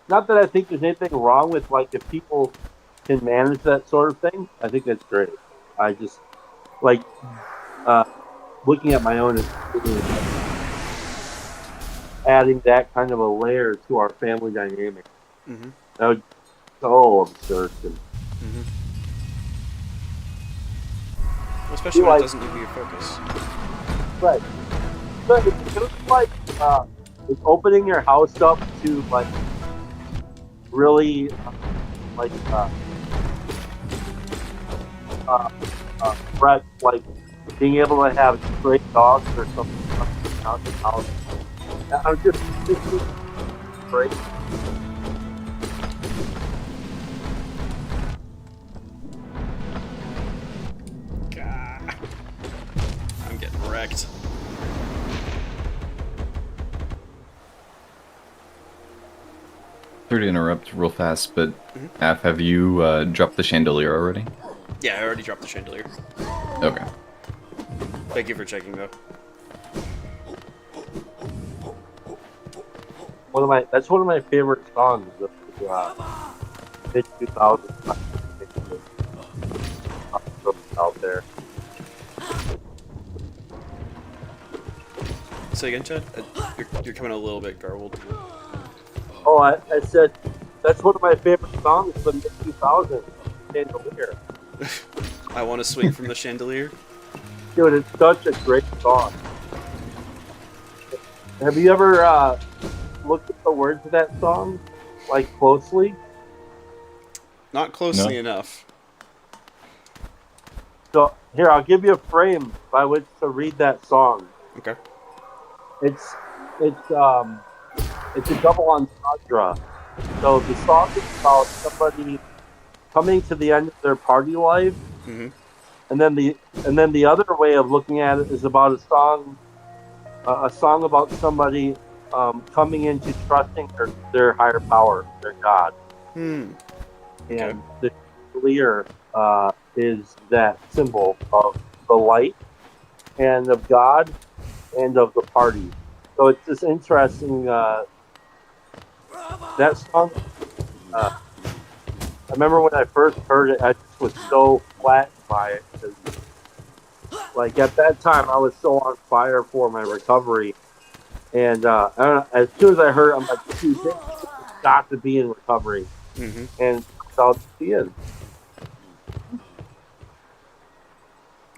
Not that I think there's anything wrong with, like, if people can manage that sort of thing. I think that's great. I just like looking at my own experience, adding that kind of a layer to our family dynamic. Mm-hmm. That would be so absurd. And Especially when like- it doesn't give you your focus. right, but it's like it's opening your house up to like really like threats, like being able to have stray dogs or something out the house. I'm just great. I'm getting wrecked. Sorry to interrupt real fast, but Af, have you dropped the chandelier already? Yeah, I already dropped the chandelier. Okay. Thank you for checking, though. That's one of my favorite songs of the mid 2000s out there. Say again, Chad? You're coming a little bit garbled. Oh, I said that's one of my favorite songs of the mid 2000s. Chandelier. I want to swing from the chandelier. Dude, it's such a great song. Have you ever looked at the words of that song, like, closely? Not closely No. enough. So here, I'll give you a frame by which to read that song. Okay. It's a double entendre. So the song is about somebody coming to the end of their party life, Mm-hmm. and then the other way of looking at it is about a song about somebody coming into trusting their higher power, their God. Hmm. And the chandelier is that symbol of the light and of God and of the party. So it's just interesting. That song, I remember when I first heard it, I just was so flattened by it. 'Cause, like, at that time, I was so on fire for my recovery. And I don't know, as soon as I heard it, I'm like, dude, this has got to be in recovery. Mm-hmm. And that's how she is.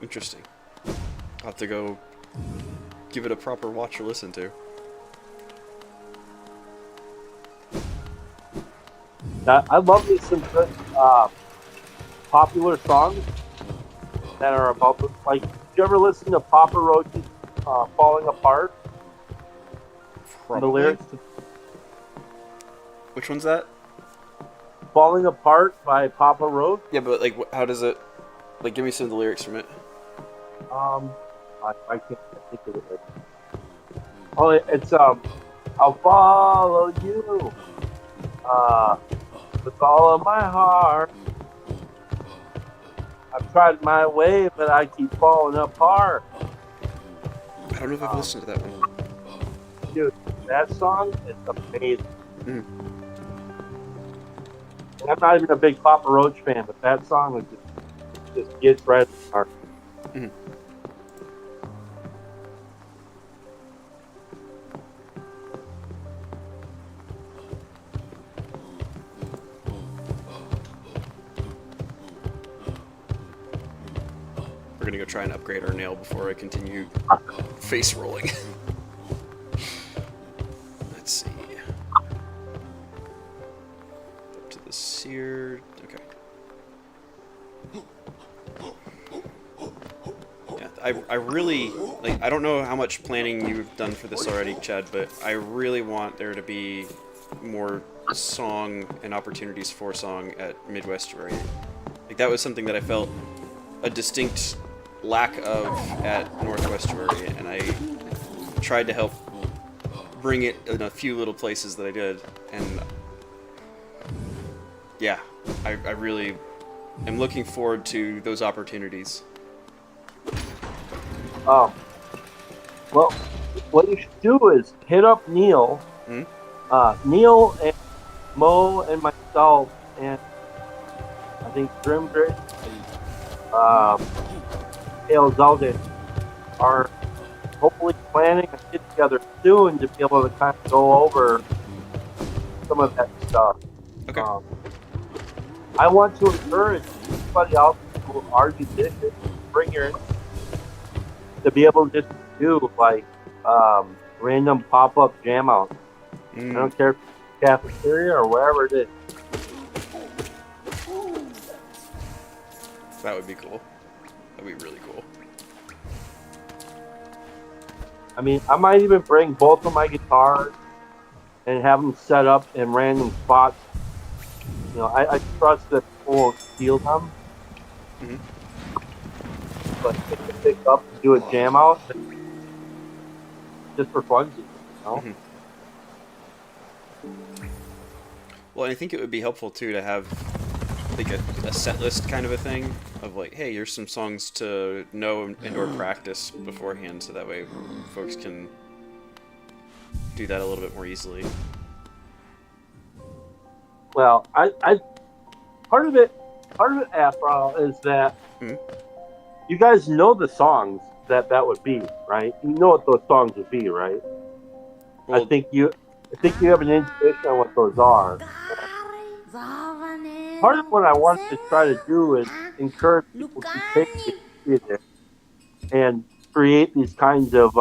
Interesting. I'll have to go give it a proper watch or listen to. I love me some good popular songs that are about the, like. Did you ever listen to Papa Roach's "Falling Apart"? The Probably. lyrics to Which one's that? "Falling Apart" by Papa Roach. Yeah, but like, how does it? Like, give me some of the lyrics from it. I can't think of it. Oh, it's I'll follow you with all of my heart. I've tried my way, but I keep falling apart. I don't know if I've listened to that one. Dude, that song is amazing. Mm. And I'm not even a big Papa Roach fan, but that song is just gets right in the heart. Mm. We're gonna go try and upgrade our nail before I continue face rolling. Let's see. Up to the seared. Okay. Yeah, I really like. I don't know how much planning you've done for this already, Chad, but I really want there to be more song and opportunities for song at Midwestuary. Like that was something that I felt a distinct lack of at Northwestuary, and I tried to help bring it in a few little places that I did, and yeah, I really am looking forward to those opportunities. Well, what you should do is hit up Neil. Hmm? Neil and Mo and myself and I think Grimgrit and Hale Zeldin are hopefully planning a get together soon to be able to kind of go over some of that stuff. Okay. I want to encourage anybody out there who are musicians, bring your to be able to just do like random pop-up jam outs. I don't care if it's cafeteria or wherever it is. That would be cool. That'd be really cool. I mean, I might even bring both of my guitars and have them set up in random spots. You know, I trust that people will steal them. Mhm. But if they pick up and do a jam out, just for funsies, you know? Mhm. Well, I think it would be helpful too to have like a set list kind of a thing of like, hey, here's some songs to know and or practice beforehand, so that way folks can do that a little bit more easily. Well, I part of it, Afro, is that you guys know the songs that would be, right? You know what those songs would be, right? Well, I think you have an intuition on what those are. Part of what I wanted to try to do is encourage people to take the initiative and create these kinds of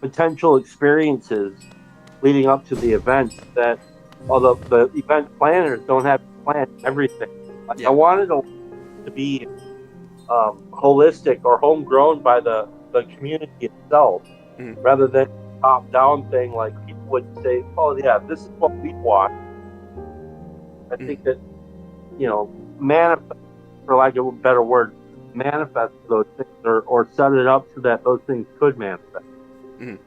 potential experiences leading up to the event that although the event planners don't have to plan everything. Like, Yeah. I wanted to be holistic or homegrown by the community itself, Mhm. rather than top down thing like people would say, oh yeah, this is what we want. I think that, you know, manifest, for lack of a better word, manifest those things or set it up so that those things could manifest. Mhm.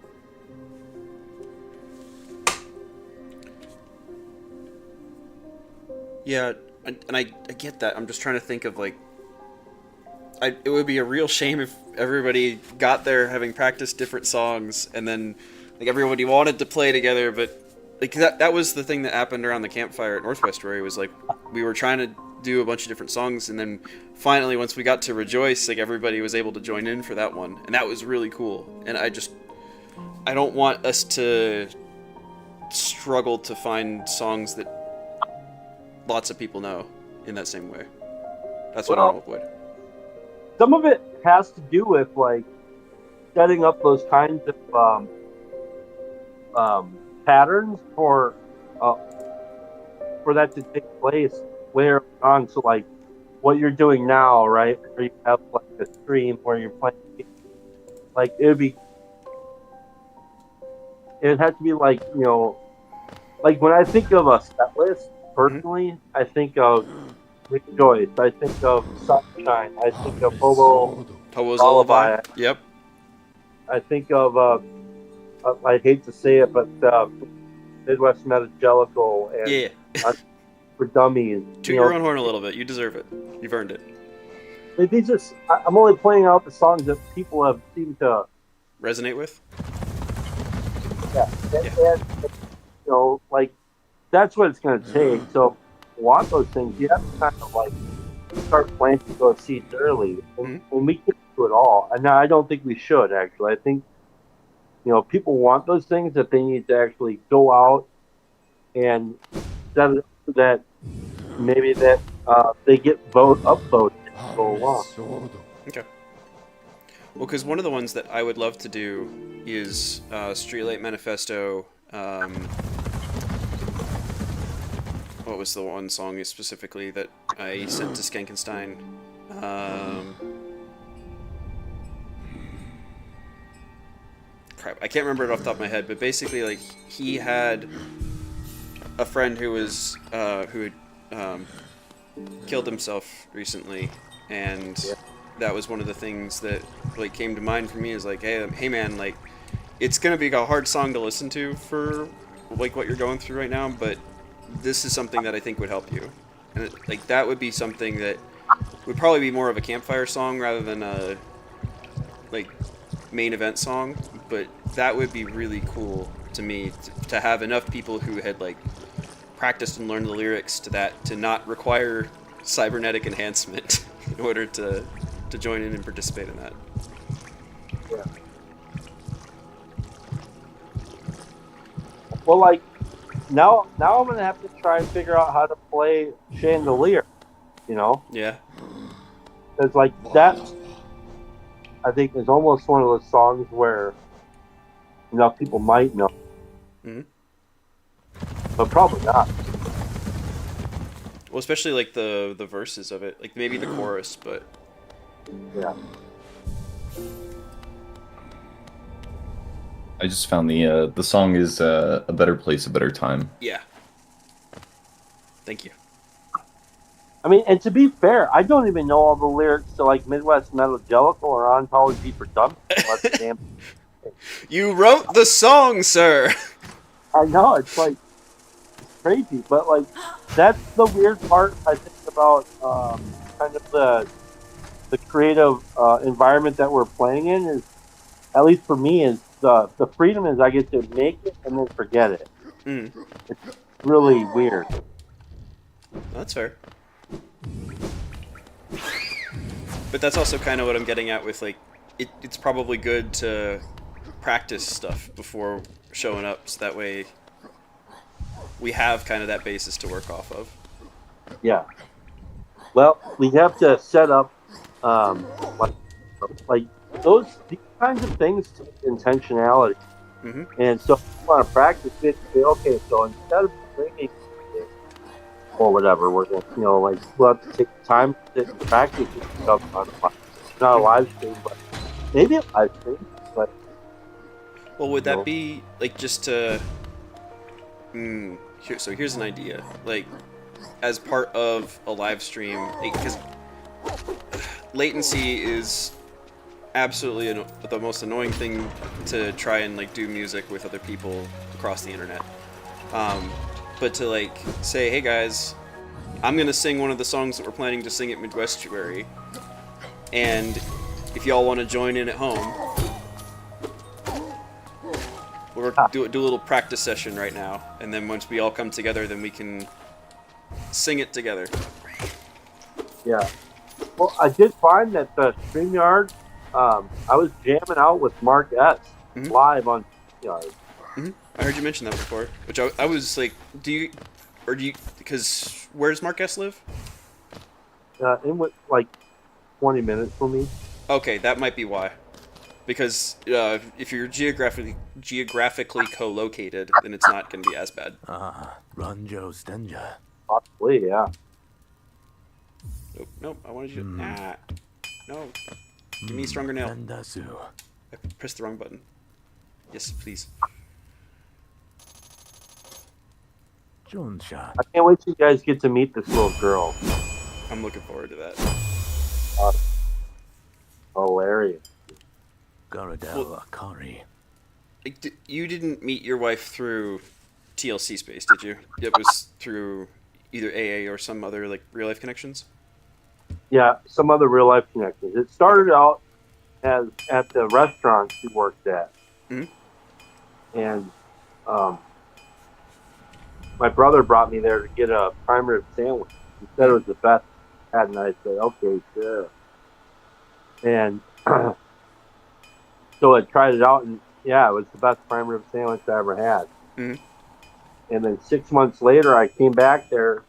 Yeah, and I get that. I'm just trying to think of like, it would be a real shame if everybody got there having practiced different songs and then like everybody wanted to play together, but like that was the thing that happened around the campfire at Northwestuary was like we were trying to do a bunch of different songs, and then finally once we got to Rejoice, like everybody was able to join in for that one, and that was really cool. And I don't want us to struggle to find songs that lots of people know in that same way. That's what I want to avoid. Some of it has to do with like setting up those kinds of patterns for that to take place later on. So like what you're doing now, right? Where you have like a stream where you're playing, like it'd have to be like, you know, like when I think of a set list personally, I think of Rejoice, I think of Sunshine, I think of Hobo's Lullaby. Yep. I think of I hate to say it, but Midwest Metagelical and Yeah. for Dummies. Toot your own horn a little bit. You deserve it. You've earned it. These are, I'm only playing out the songs that people have seemed to resonate with. Yeah. And, you know, like that's what it's going to take. So, if you want those things, you have to kind of like start planting those seeds early, and we can do it all. And I don't think we should actually. I think, you know, people want those things that they need to actually go out and set it up so that maybe that they get upvoted and go along. Okay. Well, because one of the ones that I would love to do is Streetlight Manifesto. What was the one song specifically that I sent to Skankenstein? crap, I can't remember it off the top of my head, but basically, like, he had a friend who was who had killed himself recently, and that was one of the things that like came to mind for me. Is like, hey man, like, it's gonna be a hard song to listen to for like what you're going through right now, but this is something that I think would help you, and like that would be something that would probably be more of a campfire song rather than a like main event song, but that would be really cool to me to have enough people who had like practiced and learned the lyrics to that to not require cybernetic enhancement in order to join in and participate in that. Yeah. Well, like now I'm gonna have to try and figure out how to play Chandelier. You know, Yeah. it's like that. I think is almost one of those songs where people might know, but probably not. Well, especially like the verses of it, like maybe the chorus, but Yeah. I just found the song is A Better Place, A Better Time. yeah. Thank you. I mean, and to be fair, I don't even know all the lyrics to like Midwest Metallurgical or Ontology for Dummies. Damn. You wrote the song, sir. I know, it's like crazy, but like that's the weird part I think about kind of the creative environment that we're playing in is, at least for me, is the freedom is I get to make it and then forget it. It's really weird. That's fair. But that's also kind of what I'm getting at with like it's probably good to practice stuff before showing up, so that way we have kind of that basis to work off of. Yeah. Well, we have to set up like these kinds of things to intentionality. And so if you want to practice it, say, okay, so instead of bringing it or whatever, we're going to, like, we'll have to take time to sit and practice it stuff on not a live stream, but maybe a live stream. But well, would that be like just to so here's an idea, like as part of a live stream, because latency is absolutely the most annoying thing to try and like do music with other people across the internet. But to like say, hey guys, I'm gonna sing one of the songs that we're planning to sing at Midwestuary, and if y'all want to join in at home, we'll do a little practice session right now, and then once we all come together, then we can sing it together. Yeah. Well, I did find that the StreamYard, I was jamming out with Mark S. Live on StreamYard. I heard you mention that before, which I was like, because where's Mark S live? In with like 20 minutes for me. Okay, that might be why. Because if you're geographically co-located, then it's not going to be as bad. Ranjo Stenja. Possibly, yeah. Nope, I wanted you to... No. Give me a stronger nail. I pressed the wrong button. Yes, please. I can't wait till you guys get to meet this little girl. I'm looking forward to that. Hilarious. Garadel Akari. Like, you didn't meet your wife through TLC space, did you? It was through either AA or some other like real life connections? Yeah, some other real life connections. It started out as at the restaurant she worked at. And my brother brought me there to get a prime rib sandwich. He said it was the best I had, and I said, okay, sure. And so I tried it out, and yeah, it was the best prime rib sandwich I ever had. And then 6 months later, I came back there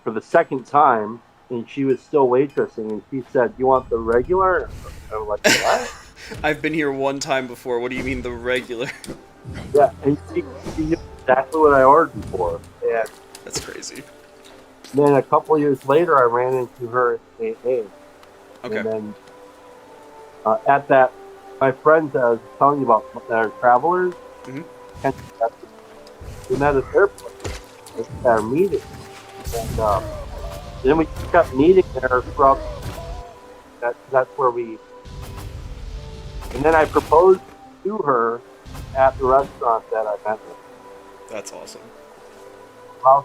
for the second time, and she was still waitressing, and she said, "You want the regular?" I was like, "What?" I've been here one time before. What do you mean the regular? Yeah, and she knew exactly what I ordered before. And that's crazy. Then a couple years later, I ran into her at AA. Okay. And then at that my friends that I was telling you about that are travelers, Mhm. and we met at the airport at our meeting, and then we kept meeting there throughout. That's where we. And then I proposed to her at the restaurant that I met with. That's awesome. Well,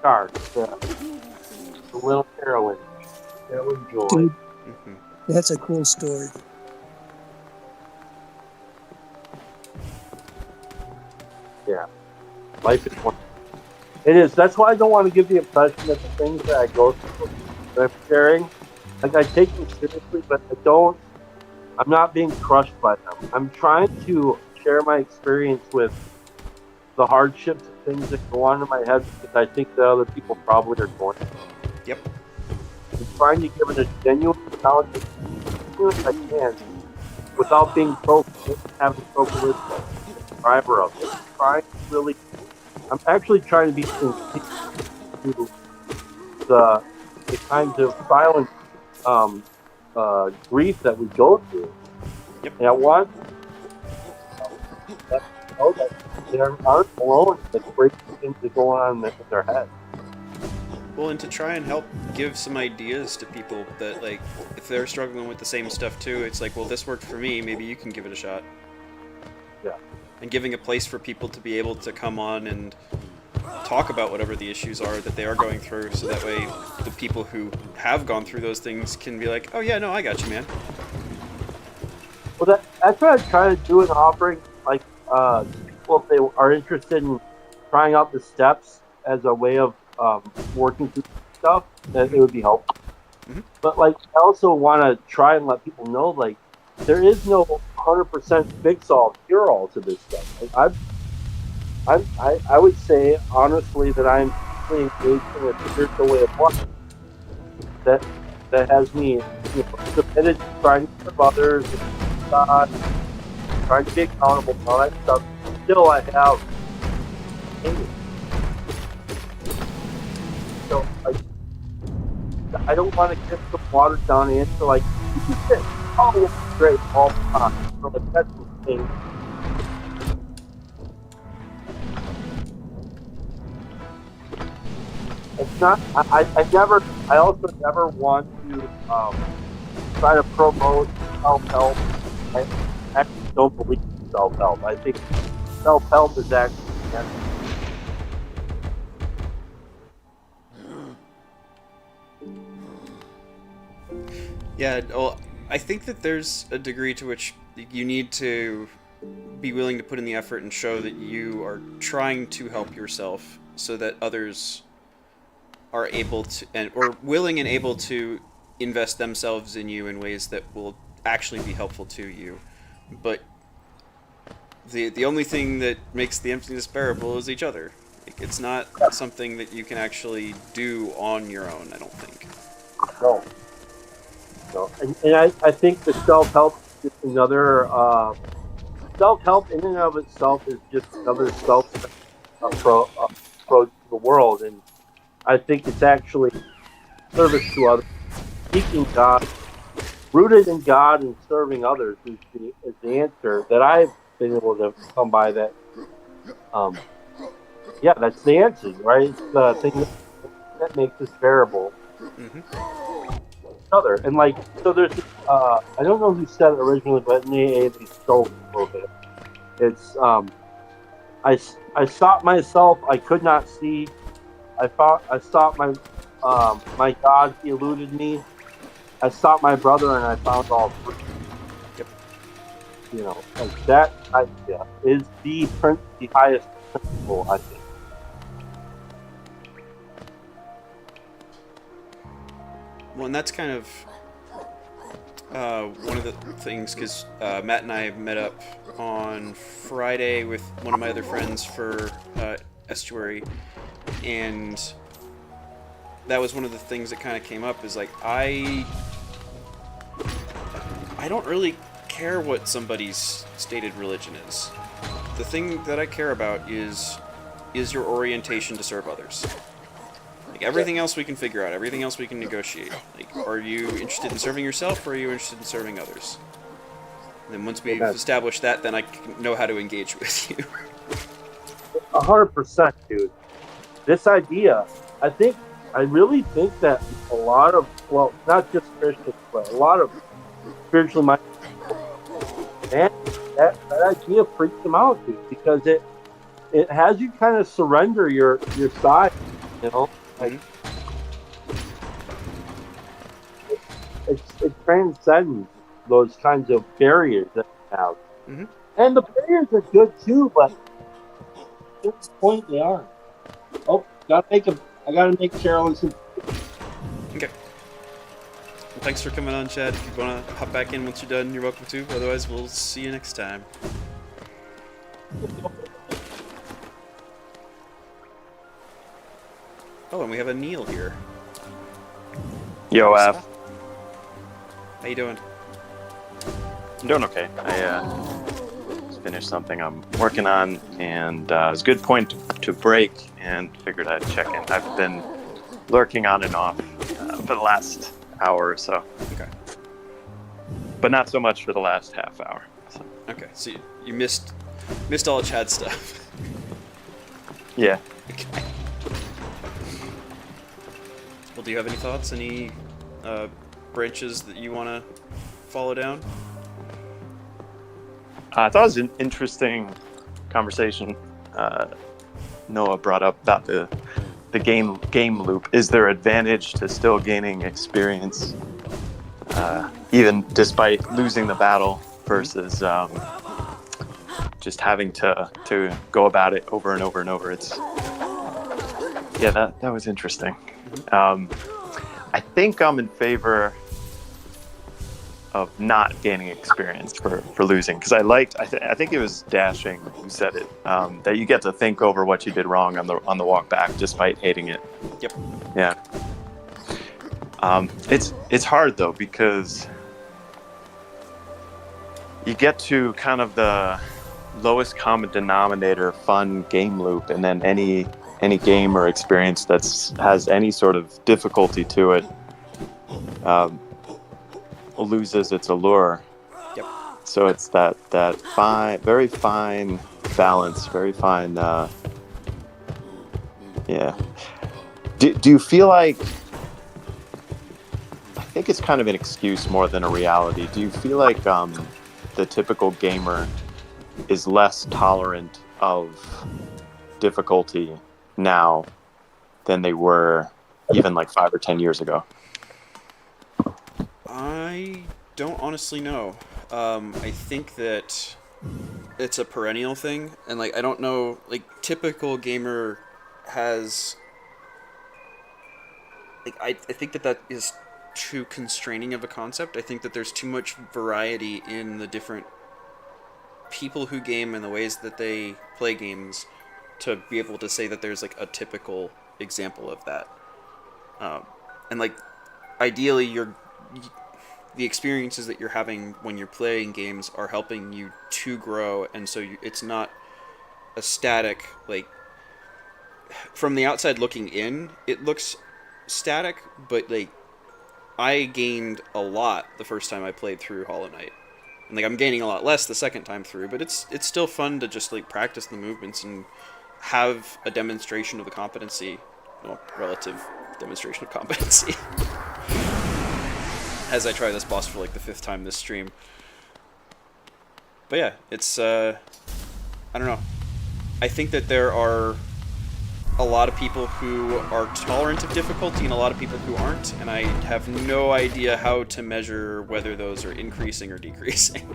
Dark, the little heroine, Joy. Dude, Hmm. that's a cool story. Yeah, life is one. It is. That's why I don't want to give the impression that the things that I go through that I'm sharing, like I take them seriously, but I don't. I'm not being crushed by them. I'm trying to share my experience with the hardships and things that go on in my head because I think that other people probably are going through. Yep. I'm trying to give it a genuine account as soon as I can without being having spoken with the driver of it. I'm actually trying to be sincere to the kinds of silent grief that we go through. Yep. And I want that know that they aren't alone in the crazy things that go on in their head. Well, and to try and help give some ideas to people that, like, if they're struggling with the same stuff too, it's like, well, this worked for me, maybe you can give it a shot. Yeah. And giving a place for people to be able to come on and talk about whatever the issues are that they are going through, so that way the people who have gone through those things can be like, oh yeah, no, I got you, man. Well, that's what I try to do in offering, like, people, if they are interested in trying out the steps as a way of working through stuff, that it would be helpful. Mhm. But, like, I also want to try and let people know, like, there is no 100% fix-all, cure-all to this stuff. Like, I would say, honestly, that I'm really engaged in a spiritual way of life that has me, committed to trying to serve others, and God, trying to be accountable and all that stuff. Still, I have anger. So, I don't want to get the watered down answer like, you can sit. Oh, it's great all the time. So, like, that's the thing. It's not. I also never want to try to promote self-help. I actually don't believe in self-help. I think self-help is actually Yeah, well, I think that there's a degree to which you need to be willing to put in the effort and show that you are trying to help yourself, so that others are able to, or willing and able to invest themselves in you in ways that will actually be helpful to you. But the only thing that makes the emptiness bearable is each other. Like, it's not something that you can actually do on your own, I don't think. no. No. And I think the self-help is just another self-help in and of itself is just another approach to the world, and I think it's actually service to others, seeking God, rooted in God and serving others is the answer that I've been able to come by. That, yeah, that's the answer, right? It's the thing that makes us bearable. Mm-hmm. Other and like, so there's I don't know who said it originally, but in AA they stole it a little bit. It's I sought myself, I could not see. I sought my my God, he eluded me. I sought my brother, and I found all three. Yep. You know, like that idea is the highest principle, I think. Well, and that's kind of one of the things, because Matt and I met up on Friday with one of my other friends for Estuary, and that was one of the things that kind of came up, is like, I don't really care what somebody's stated religion is. The thing that I care about is your orientation to serve others. Like everything else we can figure out. Everything else we can negotiate. Like, are you interested in serving yourself, or are you interested in serving others? And then once we've established that, then I can know how to engage with you. 100%, dude. This idea, I really think that a lot of, well, not just Christians, but a lot of spiritually minded people, man, that idea freaks them out, dude, because it has you kind of surrender your side, you know? Like, it transcends those kinds of barriers that we have. Mm-hmm. And the barriers are good too, but at this point they aren't. Oh, I gotta make Carolyn some. Okay. Well, thanks for coming on, Chad. If you want to hop back in once you're done, you're welcome to. Otherwise, we'll see you next time. Oh, and we have a Neil here. Yo, Av. How you doing? I'm doing okay. I just finished something I'm working on, and it was a good point to break, and figured I'd check in. I've been lurking on and off for the last hour or so. Okay. But not so much for the last half hour. So. Okay, so you missed all of Chad's stuff. Yeah. Okay. Well, do you have any thoughts? Any branches that you want to follow down? I thought it was an interesting conversation. Noah brought up about the game loop. Is there advantage to still gaining experience, even despite losing the battle, versus just having to go about it over and over and over? That was interesting. I think I'm in favor of not gaining experience for losing, because I think it was Dashing who said it, that you get to think over what you did wrong on the walk back despite hating it. Yep. Yeah. It's hard though, because you get to kind of the lowest common denominator fun game loop, and then any game or experience has any sort of difficulty to it loses its allure. Yep. So it's that fine, very fine balance, very fine. Yeah. Do you feel like? I think it's kind of an excuse more than a reality. Do you feel like the typical gamer is less tolerant of difficulty now than they were even like 5 or 10 years ago? I don't honestly know. I think that it's a perennial thing, and like I don't know, like typical gamer has like I think that is too constraining of a concept. I think that there's too much variety in the different people who game and the ways that they play games to be able to say that there's like a typical example of that. And like ideally the experiences that you're having when you're playing games are helping you to grow, and so it's not a static, like from the outside looking in it looks static, but like I gained a lot the first time I played through Hollow Knight, and like I'm gaining a lot less the second time through, but it's still fun to just like practice the movements and have a demonstration of the competency, relative demonstration of competency as I try this boss for like the 5th time this stream. But yeah, it's I don't know. I think that there are a lot of people who are tolerant of difficulty and a lot of people who aren't, and I have no idea how to measure whether those are increasing or decreasing.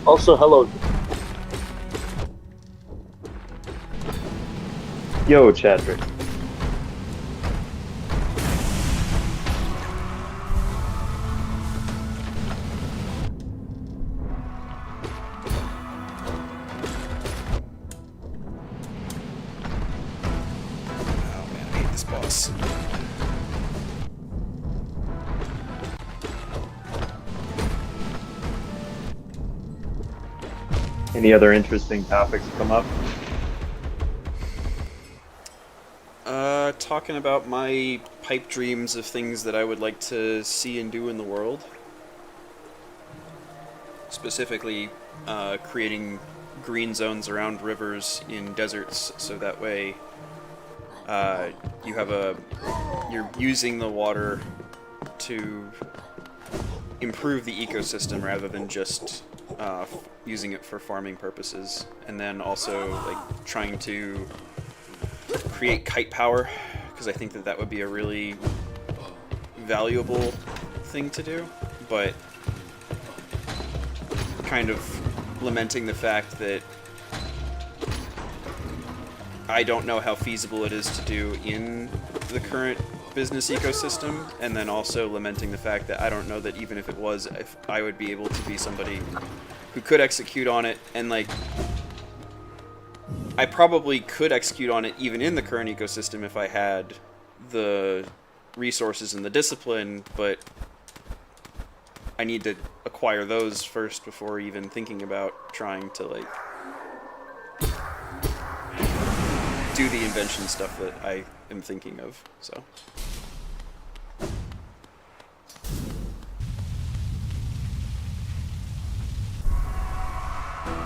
Also, hello. Yo, Chadrick. Boss. Any other interesting topics come up? talking about my pipe dreams of things that I would like to see and do in the world. Specifically, creating green zones around rivers in deserts, so that way you're using the water to improve the ecosystem rather than just using it for farming purposes. And then also like trying to create kite power, because I think that would be a really valuable thing to do, but kind of lamenting the fact that I don't know how feasible it is to do in the current business ecosystem, and then also lamenting the fact that I don't know that even if it was, if I would be able to be somebody who could execute on it. And like, I probably could execute on it even in the current ecosystem if I had the resources and the discipline, but I need to acquire those first before even thinking about trying to like do the invention stuff that I am thinking of. So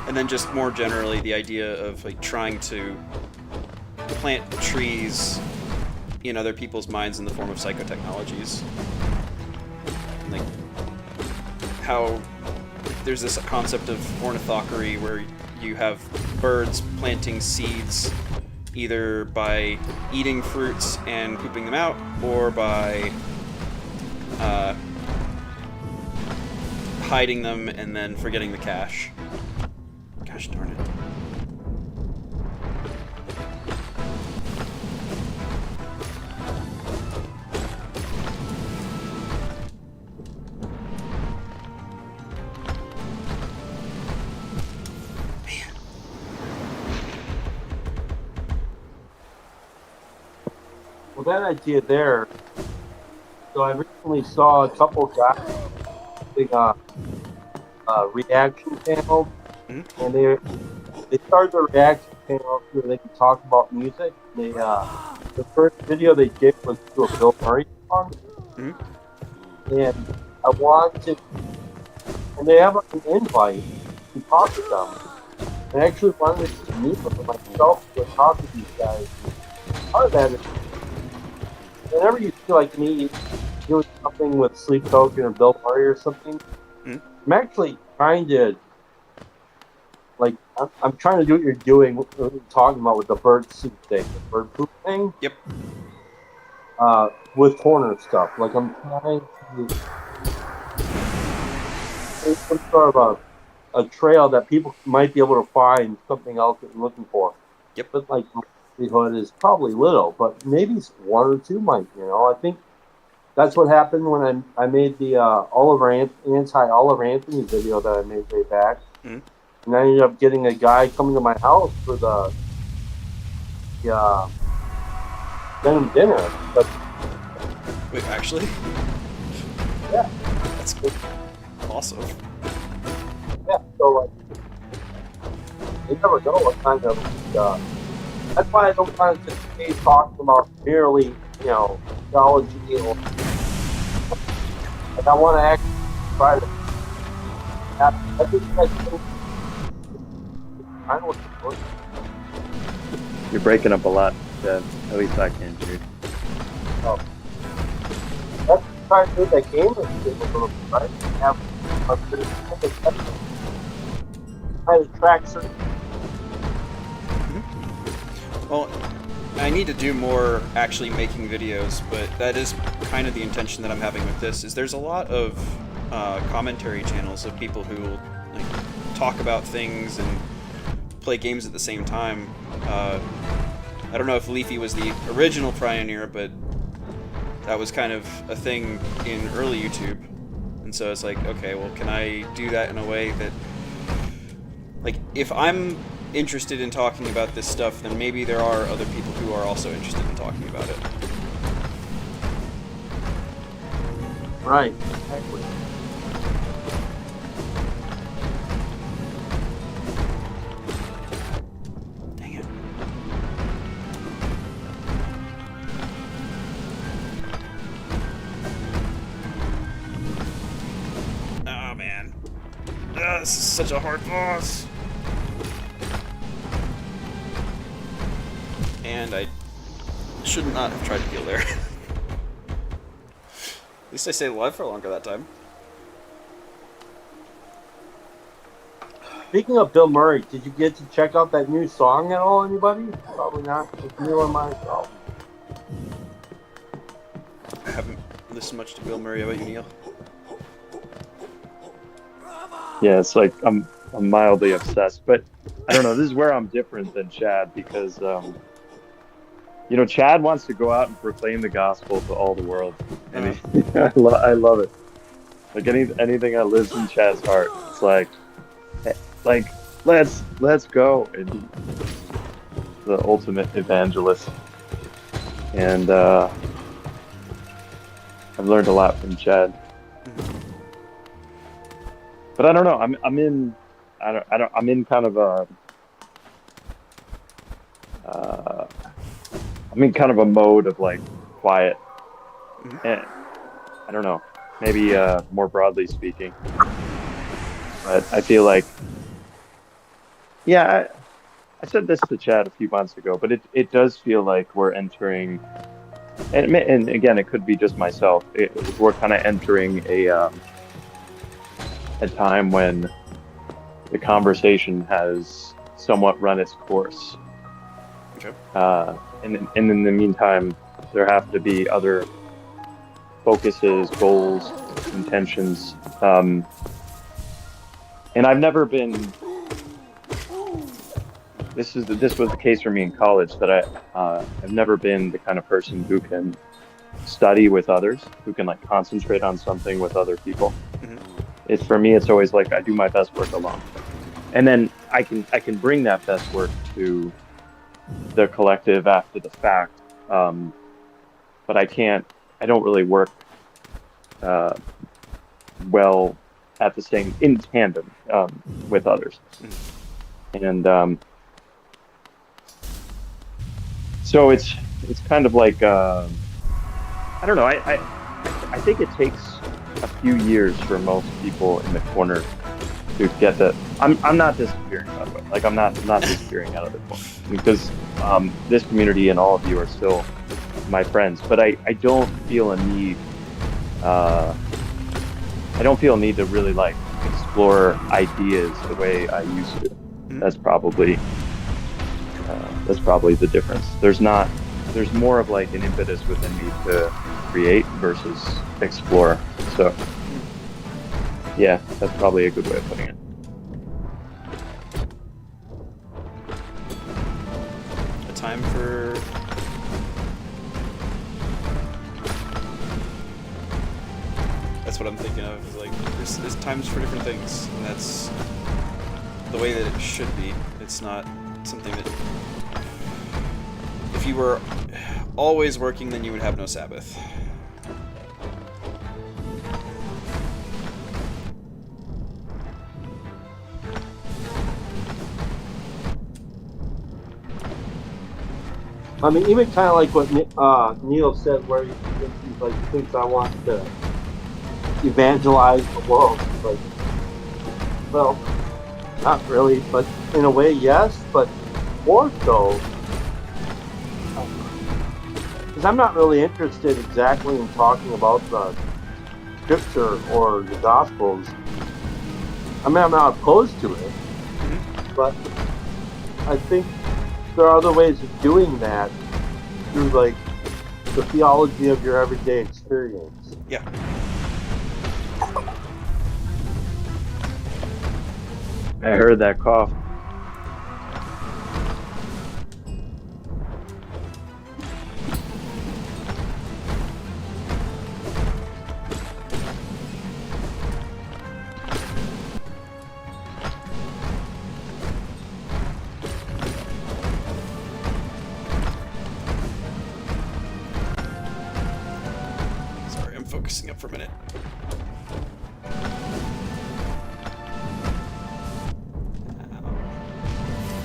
and then just more generally the idea of like trying to plant trees in other people's minds in the form of psychotechnologies. Like how there's this concept of ornithoptery where you have birds planting seeds either by eating fruits and pooping them out, or by hiding them and then forgetting the cache. Gosh darn it. Well, that idea there. So I recently saw a couple guys doing reaction channel, and they started the reaction channel so they could talk about music. They the first video they did was to a Bill Murray song, and I wanted, and they have an invite to talk to them. I actually wanted to meet with them myself to talk to these guys. Part of that is, whenever you feel like me doing something with Sleep Token or Bill Murray or something, I'm actually trying to, like, I'm trying to do what you're doing, what you're talking about with the bird soup thing, the bird poop thing. Yep. With corner stuff. Like, I'm trying to create some sort of a trail that people might be able to find something else that they're looking for. Yep. But, like, likelihood is probably little, but maybe one or two might. You know, I think that's what happened when I made the anti-Oliver Anthony video that I made way back, and I ended up getting a guy coming to my house for the Venom dinner. But wait, actually? Yeah, that's good. Awesome. Yeah, so like, you never know what kind of. That's why I don't want to just be talking about merely, you know, theology. Or, like, I want to actually try to. I think that's kind of what you're doing. You're breaking up a lot, Dad. At least I can, dude. Oh. That's trying to do that game with a little bit, right? Have try to track certain. Well, I need to do more actually making videos, but that is kind of the intention that I'm having with this. Is there's a lot of commentary channels of people who like talk about things and play games at the same time. I don't know if Leafy was the original pioneer, but that was kind of a thing in early YouTube. And so it's like, okay, well, can I do that in a way that, like, if I'm interested in talking about this stuff, then maybe there are other people who are also interested in talking about it. Right. Exactly. Dang it. such a hard boss. And I should not have tried to heal there. At least I stayed alive for longer that time. Speaking of Bill Murray, did you get to check out that new song at all, anybody? Probably not. It's new on myself. I haven't listened much to Bill Murray. How about you, Neil? Yeah, it's like I'm mildly obsessed, but I don't know. This is where I'm different than Chad because, you know, Chad wants to go out and proclaim the gospel to all the world, and I love it. Like anything that lives in Chad's heart, it's like let's go, and the ultimate evangelist. And I've learned a lot from Chad. But I don't know. I'm in kind of a I'm in kind of a mode of like quiet. And I don't know. Maybe more broadly speaking. But I feel like, yeah, I said this to Chad a few months ago, but it does feel like we're entering, and again, it could be just myself. We're kind of entering a time when the conversation has somewhat run its course. Okay. And in the meantime, there have to be other focuses, goals, intentions. And I've never been. This was the case for me in college, that I've never been the kind of person who can study with others, who can like concentrate on something with other people. It's for me, it's always like I do my best work alone, and then I can bring that best work to the collective after the fact. But I don't really work well at the same, in tandem with others. And so it's kind of like I don't know. I think it takes a few years for most people in the corner to get that. I'm not disappearing, by the way. Like I'm not disappearing out of the corner, because this community and all of you are still my friends. But I don't feel a need. I don't feel a need to really like explore ideas the way I used to. That's probably the difference. There's more of like an impetus within me to create versus explore. So yeah, that's probably a good way of putting it. A time for that's what I'm thinking of. Is like there's times for different things, and that's the way that it should be. It's not something that if you were always working, then you would have no Sabbath. I mean, even kind of like what Neil said, where he thinks I want to evangelize the world. Like, well, not really, but in a way, yes, but more so. Because I'm not really interested exactly in talking about the scripture or the gospels. I mean, I'm not opposed to it, but I think there are other ways of doing that through like the theology of your everyday experience. Yeah. I heard that cough. Sorry, I'm focusing up for a minute.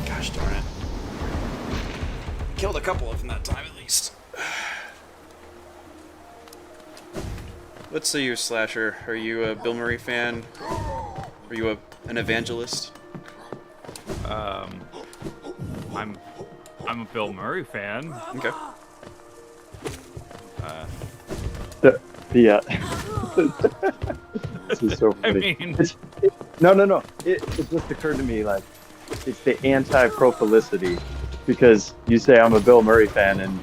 Gosh darn it. Killed a couple of them that time, at least. What say you, Slasher? Are you a Bill Murray fan? Are you an evangelist? I'm a Bill Murray fan. Okay. Yeah. This is so I funny. mean, No. It just occurred to me, like, it's the anti-profilicity, because you say I'm a Bill Murray fan and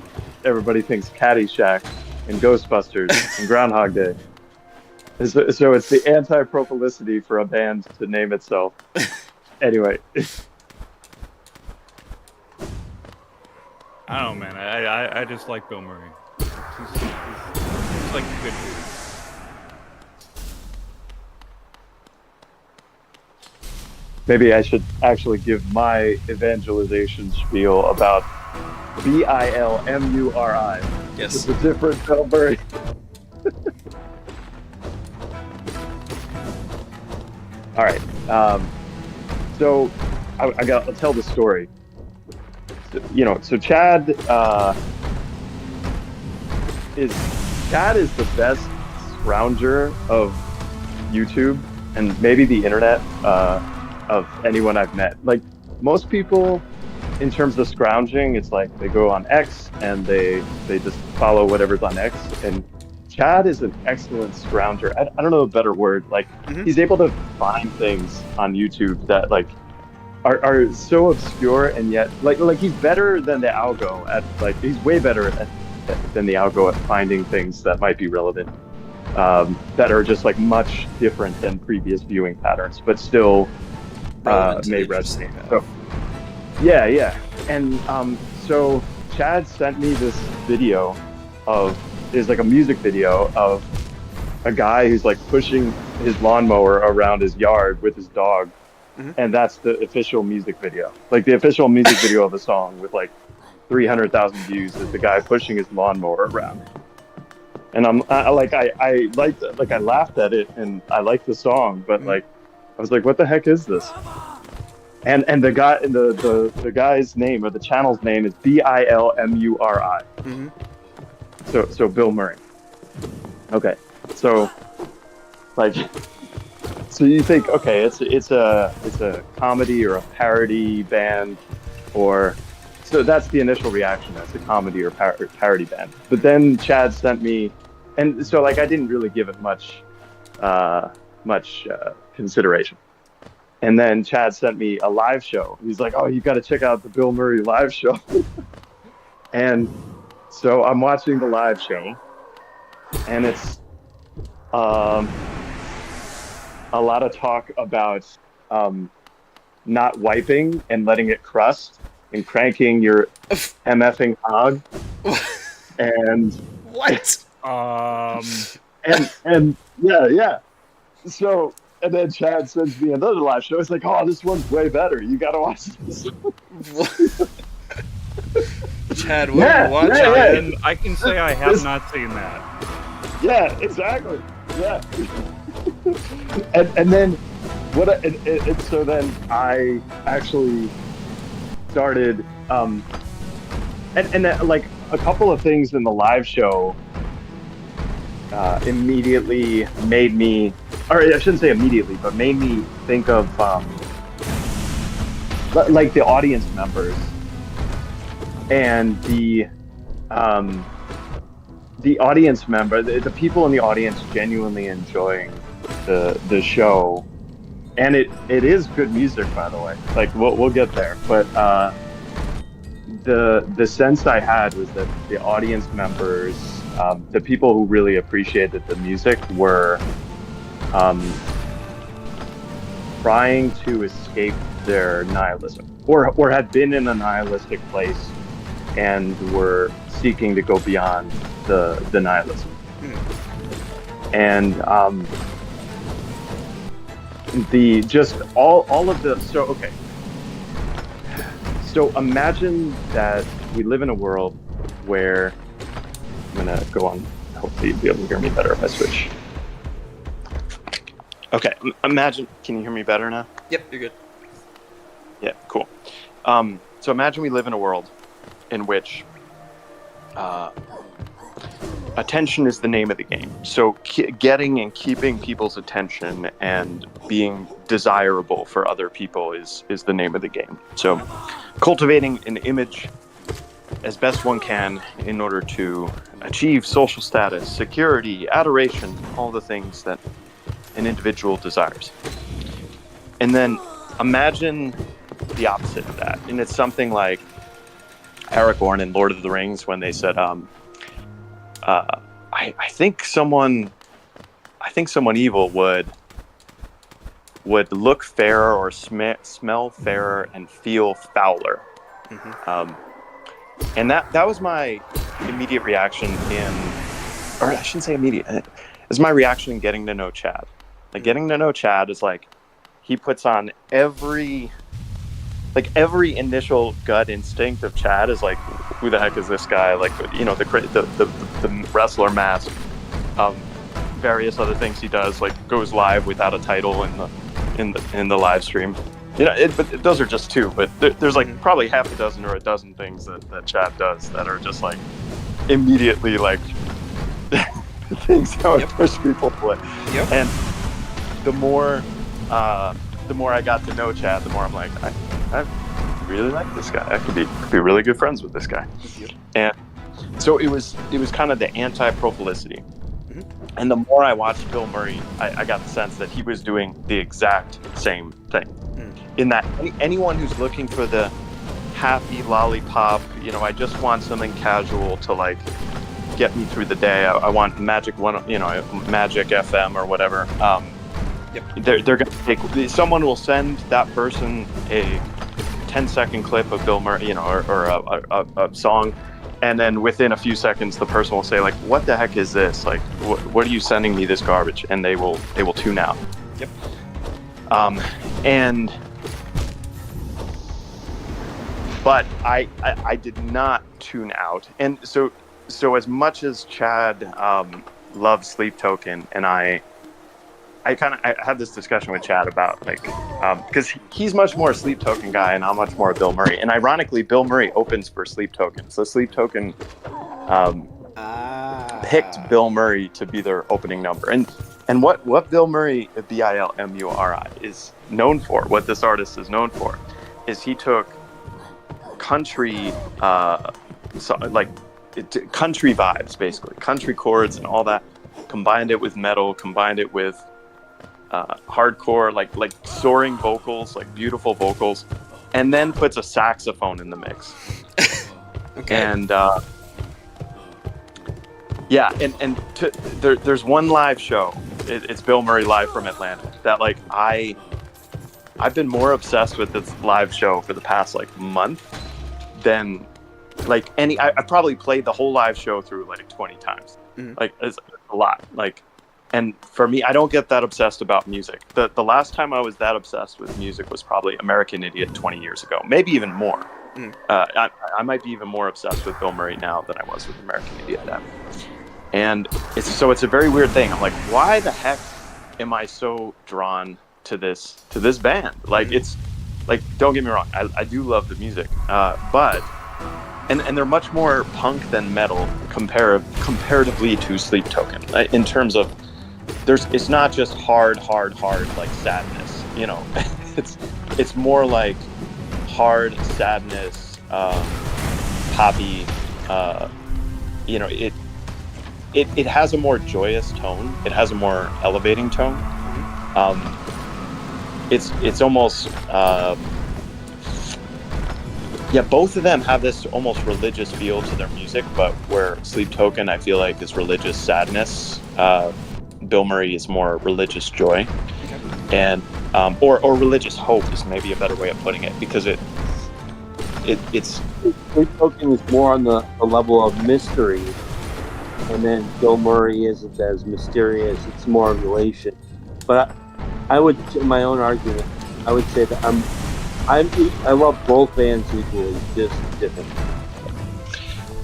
everybody thinks Caddyshack and Ghostbusters and Groundhog Day. So it's the anti-profilicity for a band to name itself. Anyway. I don't know, man. I just like Bill Murray. He's like a good dude. Maybe I should actually give my evangelization spiel about Bilmuri. Yes. It's a different Bill Murray. All right. So I'll tell the story. So Chad is the best scrounger of YouTube and maybe the internet of anyone I've met. Like, most people, in terms of scrounging, it's like they go on X and they just follow whatever's on X. And Chad is an excellent scrounger. I don't know a better word. Like, he's able to find things on YouTube that, like, are so obscure, and yet like he's better than the algo at, like, he's way better than the algo at finding things that might be relevant, that are just like much different than previous viewing patterns, but still may resonate. So yeah. And so Chad sent me this video is like a music video of a guy who's like pushing his lawnmower around his yard with his dog. And that's the official music video. Like, the official music video of a song with like 300,000 views is the guy pushing his lawnmower around. And I laughed at it and I liked the song, but like, I was like, what the heck is this? And the guy, the guy's name, or the channel's name, is Bilmuri. So Bill Murray. Okay. So, like, so you think, okay, it's a comedy or a parody band, or so that's the initial reaction, as a comedy or parody band. But then Chad sent me, and so like I didn't really give it much consideration. And then Chad sent me a live show. He's like, "Oh, you got to check out the Bill Murray live show." And so I'm watching the live show, and it's a lot of talk about not wiping and letting it crust and cranking your MFing hog. And what? And yeah. So, and then Chad sends me another live show. It's like, oh, this one's way better. You gotta watch this. Chad, what are you watching? And I can say I have not seen that. Yeah, exactly. Yeah. and then so then I actually started and like a couple of things in the live show immediately made me, or I shouldn't say immediately, but made me think of like the audience members and the audience member, the people in the audience genuinely enjoying the show. And it is good music, by the way. Like, we'll get there, but the sense I had was that the audience members, the people who really appreciated the music, were trying to escape their nihilism, or had been in a nihilistic place and were seeking to go beyond the nihilism. And the just all of the so imagine that we live in a world where, I'm gonna go on, hopefully you'll be able to hear me better if I switch. Okay, imagine, can you hear me better now? Yep, you're good. Yeah, cool. So imagine we live in a world in which attention is the name of the game. So getting and keeping people's attention and being desirable for other people is the name of the game. So cultivating an image as best one can in order to achieve social status, security, adoration, all the things that an individual desires. And then imagine the opposite of that. And it's something like Aragorn in Lord of the Rings when they said, I think someone evil would look fairer or smell fairer and feel fouler. And that was my immediate reaction or I shouldn't say immediate. It was my reaction in getting to know Chad. Like getting to know Chad is like he puts on every initial gut instinct of Chad is like, who the heck is this guy? Like, you know, the wrestler mask, various other things he does, like goes live without a title in the live stream. You know, but those are just two. But there's like probably half a dozen or a dozen things that Chad does that are just like immediately like things that would push people away. Yep. And the more I got to know Chad, the more I'm like, I really like this guy. I could be really good friends with this guy. And so it was kind of the anti-prolificity. And the more I watched Bill Murray, I got the sense that he was doing the exact same thing. In that anyone who's looking for the happy lollipop, you know, I just want something casual to like get me through the day. I want Magic Magic FM or whatever. They're going to take. Someone will send that person a 10-second clip of Bill Murray, you know, or a song, and then within a few seconds, the person will say like, "What the heck is this? Like, what are you sending me this garbage?" And they will tune out. Yep. But I did not tune out, and so as much as Chad loves Sleep Token, and I had this discussion with Chad about like because he's much more a Sleep Token guy, and I'm much more a Bill Murray. And ironically, Bill Murray opens for Sleep Token, so Sleep Token picked Bill Murray to be their opening number. And what Bill Murray, Bilmuri, is known for, what this artist is known for, is he took country country vibes, basically country chords and all that, combined it with metal, combined it with hardcore, like soaring vocals, like beautiful vocals, and then puts a saxophone in the mix. Okay. And there's one live show. It's Bill Murray live from Atlanta. That like I've been more obsessed with this live show for the past like month than like any. I probably played the whole live show through like 20 times. Like it's a lot. Like, and for me, I don't get that obsessed about music. The last time I was that obsessed with music was probably American Idiot 20 years ago, maybe even more. I might be even more obsessed with Bill Murray now than I was with American Idiot then. And it's a very weird thing. I'm like, why the heck am I so drawn to this band? Like, it's like, don't get me wrong, I do love the music, but and they're much more punk than metal comparatively to Sleep Token, in terms of it's not just hard like sadness, you know. it's more like hard sadness, poppy, you know. It has a more joyous tone. It has a more elevating tone. It's almost both of them have this almost religious feel to their music, but where Sleep Token, I feel like, is religious sadness, Bill Murray is more religious joy. And or religious hope is maybe a better way of putting it, because it's Sleep Token is more on the level of mystery, and then Bill Murray isn't as mysterious. It's more of relation. But I would, in my own argument, I would say that I love both bands equally, just different.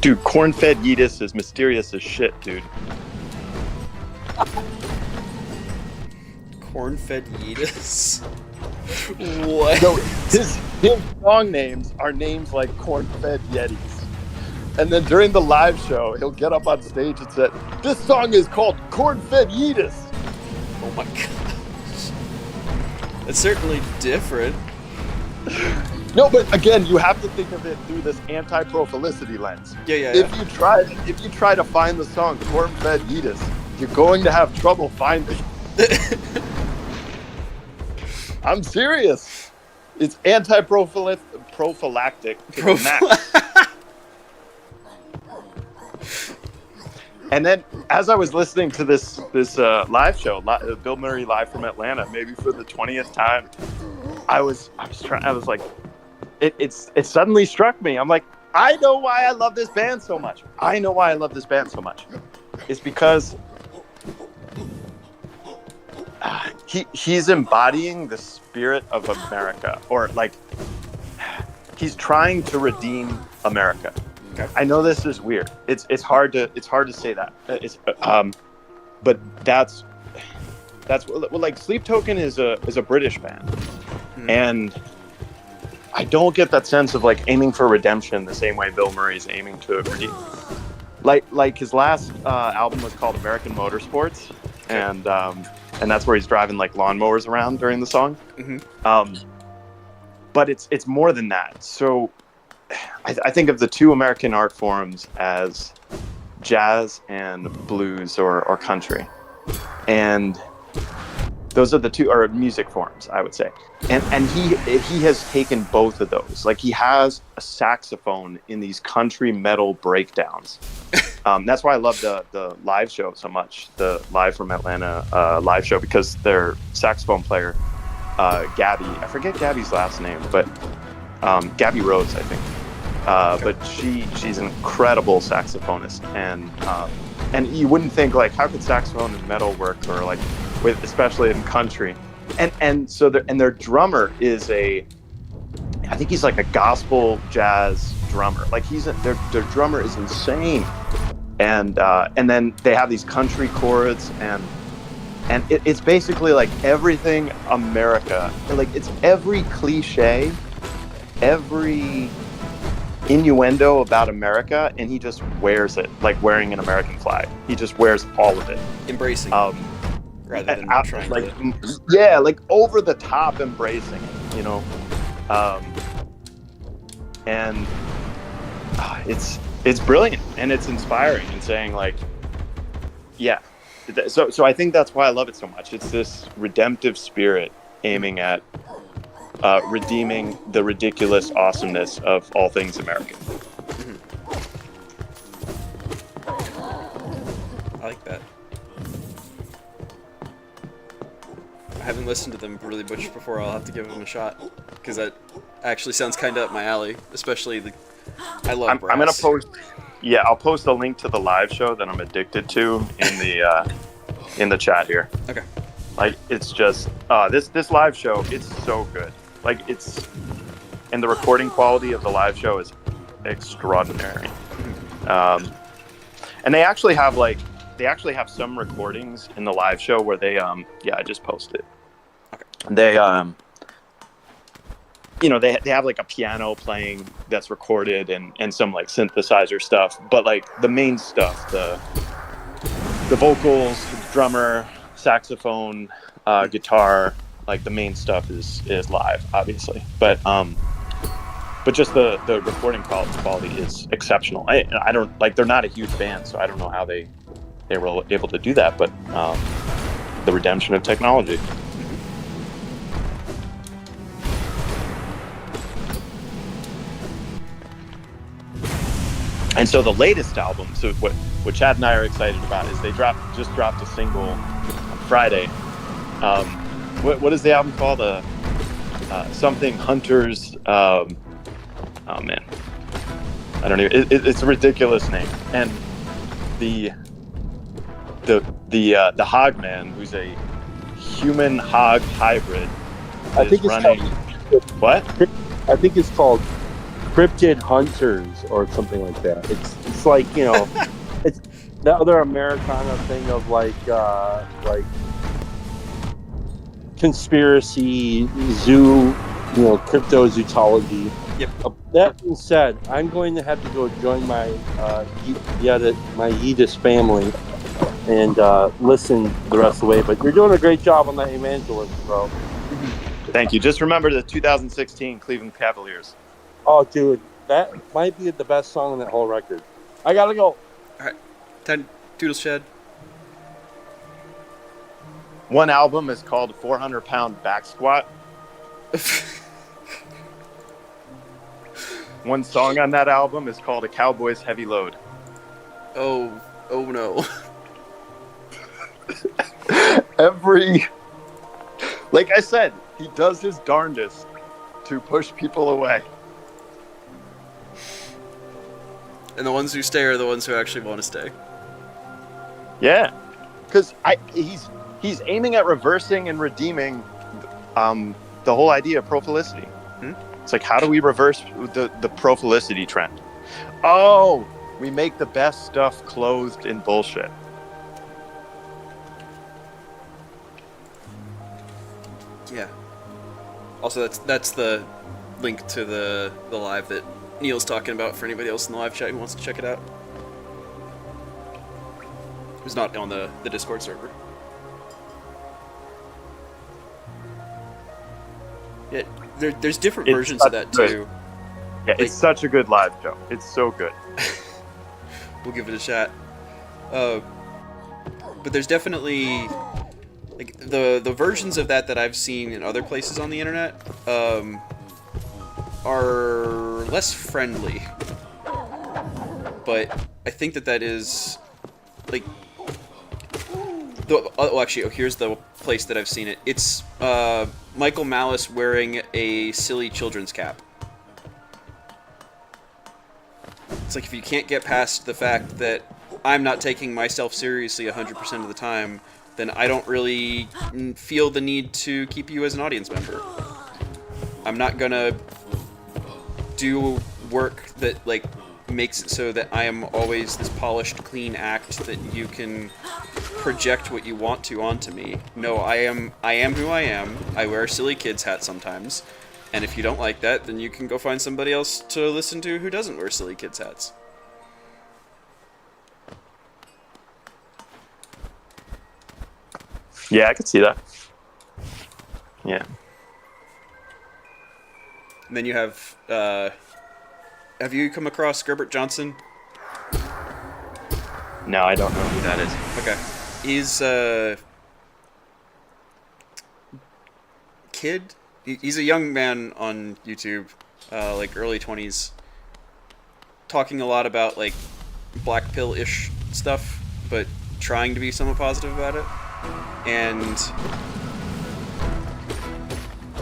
Dude, Corn-Fed Yeetus is mysterious as shit, dude. Corn-Fed Yeetus? What? No, his song names are names like Corn-Fed Yetis. And then during the live show, he'll get up on stage and say, "This song is called Corn-Fed Yeetus." Oh my gosh. It's certainly different. No, but again, you have to think of it through this anti-prophilicity lens. Yeah. If you try to find the song Corn-Fed Yeetus, you're going to have trouble finding. I'm serious. It's prophylactic to the max. And then, as I was listening to this live show, Bill Murray live from Atlanta, maybe for the 20th time, I was like, it suddenly struck me. I'm like, I know why I love this band so much. It's because he's embodying the spirit of America, or like he's trying to redeem America. Okay. I know this is weird. It's hard to say that. But that's like Sleep Token is a British band, and I don't get that sense of like aiming for redemption the same way Bill Murray is aiming to redeem. Like his last album was called American Motorsports, and that's where he's driving like lawnmowers around during the song. But it's more than that. So I think of the two American art forms as jazz and blues or country, and those are the two are music forms, I would say. And he has taken both of those. Like he has a saxophone in these country metal breakdowns. That's why I love the live show so much, the Live from Atlanta live show, because their saxophone player, Gabby, I forget Gabby's last name, but Gabby Rhodes, I think. But she's an incredible saxophonist, and you wouldn't think like how could saxophone and metal work, or like especially in country, and so their drummer is I think he's like a gospel jazz drummer. Like their drummer is insane, and then they have these country chords, and it's basically like everything America, like it's every cliche, every innuendo about America, and he just wears it like wearing an American flag. He just wears all of it, embracing rather than trying like to... like over the top embracing it, you know. And it's brilliant, and it's inspiring, and saying like, yeah. So I think that's why I love it so much. It's this redemptive spirit aiming at redeeming the ridiculous awesomeness of all things American. I like that. I haven't listened to them really much before. I'll have to give them a shot, because that actually sounds kind of up my alley. Especially I love brass. I'm gonna post. Yeah, I'll post a link to the live show that I'm addicted to in the chat here. Okay. Like it's just this live show. It's so good. Like and the recording quality of the live show is extraordinary. And they actually have some recordings in the live show where they I just posted. Okay. They they have like a piano playing that's recorded, and some like synthesizer stuff, but like the main stuff, the vocals, drummer, saxophone, guitar, like the main stuff is live, obviously, but just the recording quality is exceptional. I don't like, they're not a huge band, so I don't know how they were able to do that, but the redemption of technology. And so the latest album, so what Chad and I are excited about, is they just dropped a single on Friday. What is the album called? Something Hunters. Oh man, I don't even. It's a ridiculous name. And the Hogman, who's a human hog hybrid, I think it's running. What? I think it's called Cryptid Hunters or something like that. It's like, you know, it's the other Americana thing of like conspiracy zoo, you know, cryptozoology. Yep. That being said, I'm going to have to go join my my Yiddish family and listen the rest of the way. But you're doing a great job on that evangelist, bro. Thank you. Just remember the 2016 Cleveland Cavaliers. Oh, dude, that might be the best song on that whole record. I gotta go. All right, 10 Doodles Shed. One album is called 400-Pound Back Squat. One song on that album is called A Cowboy's Heavy Load. Oh no. Like I said, he does his darndest to push people away. And the ones who stay are the ones who actually want to stay. Yeah, because he's aiming at reversing and redeeming the whole idea of prophilicity. It's like, how do we reverse the prophilicity trend? Oh, we make the best stuff clothed in bullshit. Yeah. Also, that's the link to the live that Neil's talking about for anybody else in the live chat who wants to check it out. Who's not on the Discord server. Yeah, there's different versions of that too. Yeah, it's such a good live show. It's so good. We'll give it a shot. But there's definitely like the versions of that I've seen in other places on the internet are less friendly. But I think that is like here's the place that I've seen it. It's Michael Malice wearing a silly children's cap. It's like, if you can't get past the fact that I'm not taking myself seriously 100% of the time, then I don't really feel the need to keep you as an audience member. I'm not gonna do work that like makes it so that I am always this polished, clean act that you can project what you want to onto me. No, I am who I am. I wear a silly kid's hat sometimes. And if you don't like that, then you can go find somebody else to listen to who doesn't wear silly kids' hats. Yeah, I could see that. Yeah. And then you have you come across Gerbert Johnson? No, I don't know who that is. Okay. He's a kid. He's a young man on YouTube, like early 20s, talking a lot about like black pill-ish stuff, but trying to be somewhat positive about it. And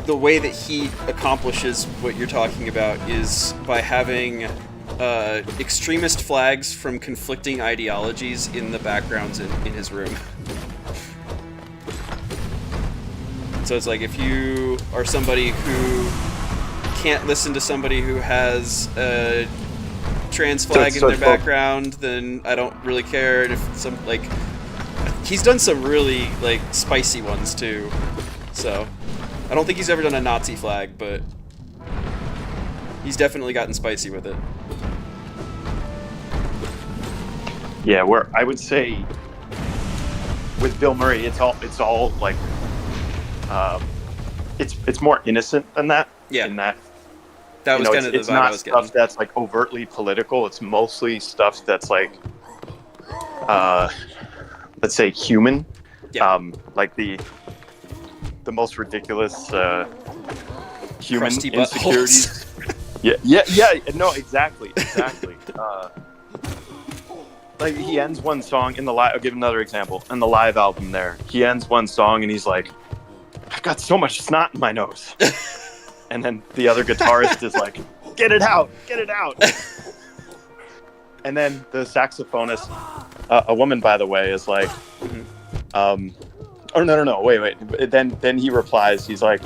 the way that he accomplishes what you're talking about is by having extremist flags from conflicting ideologies in the backgrounds in his room. So it's like, if you are somebody who can't listen to somebody who has a trans flag in their background, then I don't really care. And if some, like, he's done some really like spicy ones too. So I don't think he's ever done a Nazi flag, but he's definitely gotten spicy with it. Yeah, where I would say with Bill Murray, it's all like it's more innocent than that. Yeah. In that was kind of the vibe I was getting. It's not stuff that's like overtly political. It's mostly stuff that's like let's say human. Yeah. Like the most ridiculous human Crusty insecurities. yeah. No, exactly. Like, he ends one song in the live. I'll give another example. In the live album there, he ends one song and he's like, I've got so much snot in my nose. And then the other guitarist is like, get it out. And then the saxophonist, a woman, by the way, is like, oh, no, wait. Then he replies, he's like,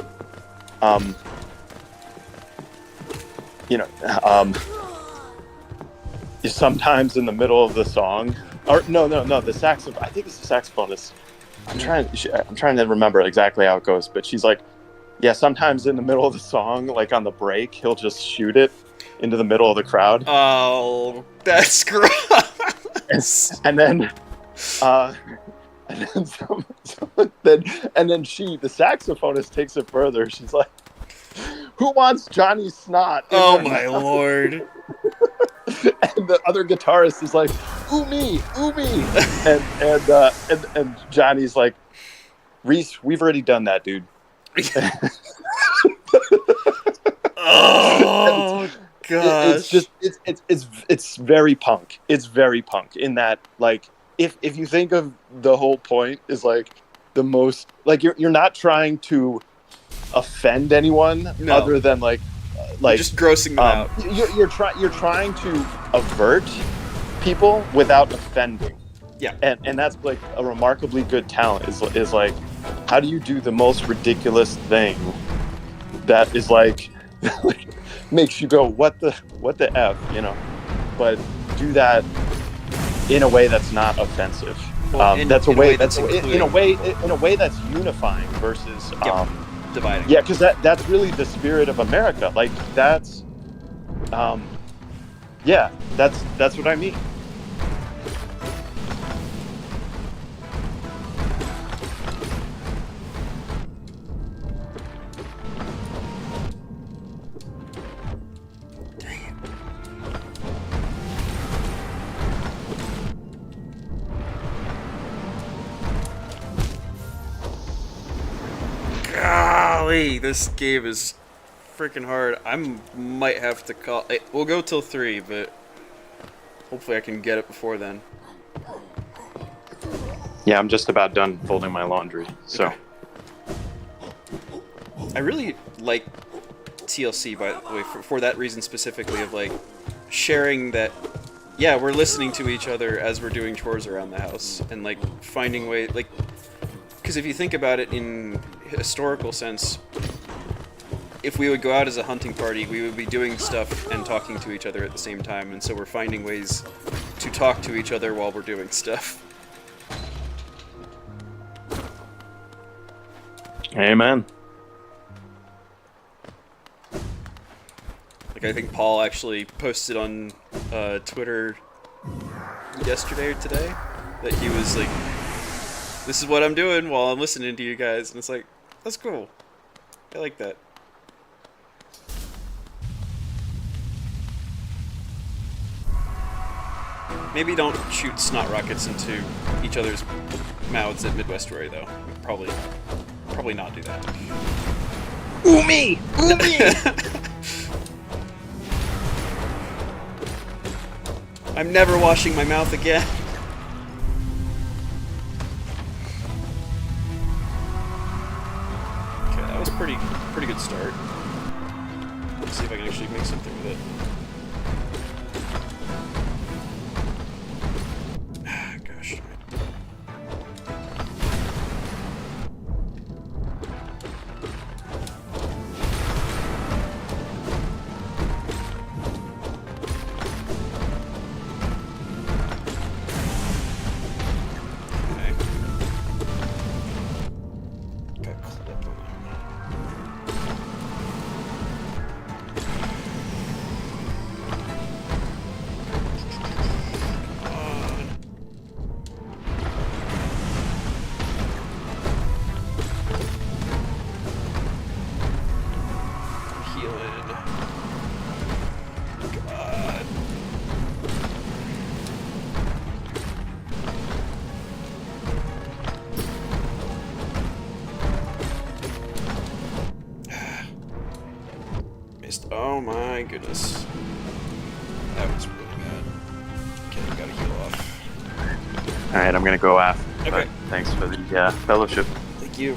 sometimes in the middle of the song, or no, the saxophone. I think it's the saxophonist. I'm trying to remember exactly how it goes, but she's like, Yeah, sometimes in the middle of the song, like on the break, he'll just shoot it into the middle of the crowd. Oh, that's gross. And then the saxophonist takes it further. She's like, "Who wants Johnny's snot?" Oh my lord! And the other guitarist is like, "Ooh me, and Johnny's like, "Reese, we've already done that, dude." Oh gosh! It's very punk. It's very punk in that, like, if you think of the whole point is like the most, like, you're not trying to offend anyone other than like just grossing them out. You're trying to avert people without offending. Yeah. And that's like a remarkably good talent is like, how do you do the most ridiculous thing that is like makes you go, what the F, you know, but do that in a way that's not offensive. In a way that's unifying versus dividing. Yeah, because that's really the spirit of America. Like that's that's what I mean. Golly, this game is freaking hard. I might have to call. We'll go till 3, but hopefully I can get it before then. Yeah, I'm just about done folding my laundry. So okay. I really like TLC, by the way, for that reason specifically, of like sharing that. Yeah, we're listening to each other as we're doing chores around the house, and like finding ways, like, because if you think about it in historical sense, if we would go out as a hunting party, we would be doing stuff and talking to each other at the same time, and so we're finding ways to talk to each other while we're doing stuff. Amen. Like, I think Paul actually posted on Twitter yesterday or today that he was like, this is what I'm doing while I'm listening to you guys, and it's like, that's cool. I like that. Maybe don't shoot snot rockets into each other's mouths at Midwest Roy, though. Probably not do that. Ooh me! Ooh me! I'm never washing my mouth again. Okay, that was a pretty good start. Let's see if I can actually make something with it. Gosh. Oh my goodness. That was really bad. Okay, I gotta heal off. Alright, I'm gonna go after. Okay. But thanks for the fellowship. Thank you.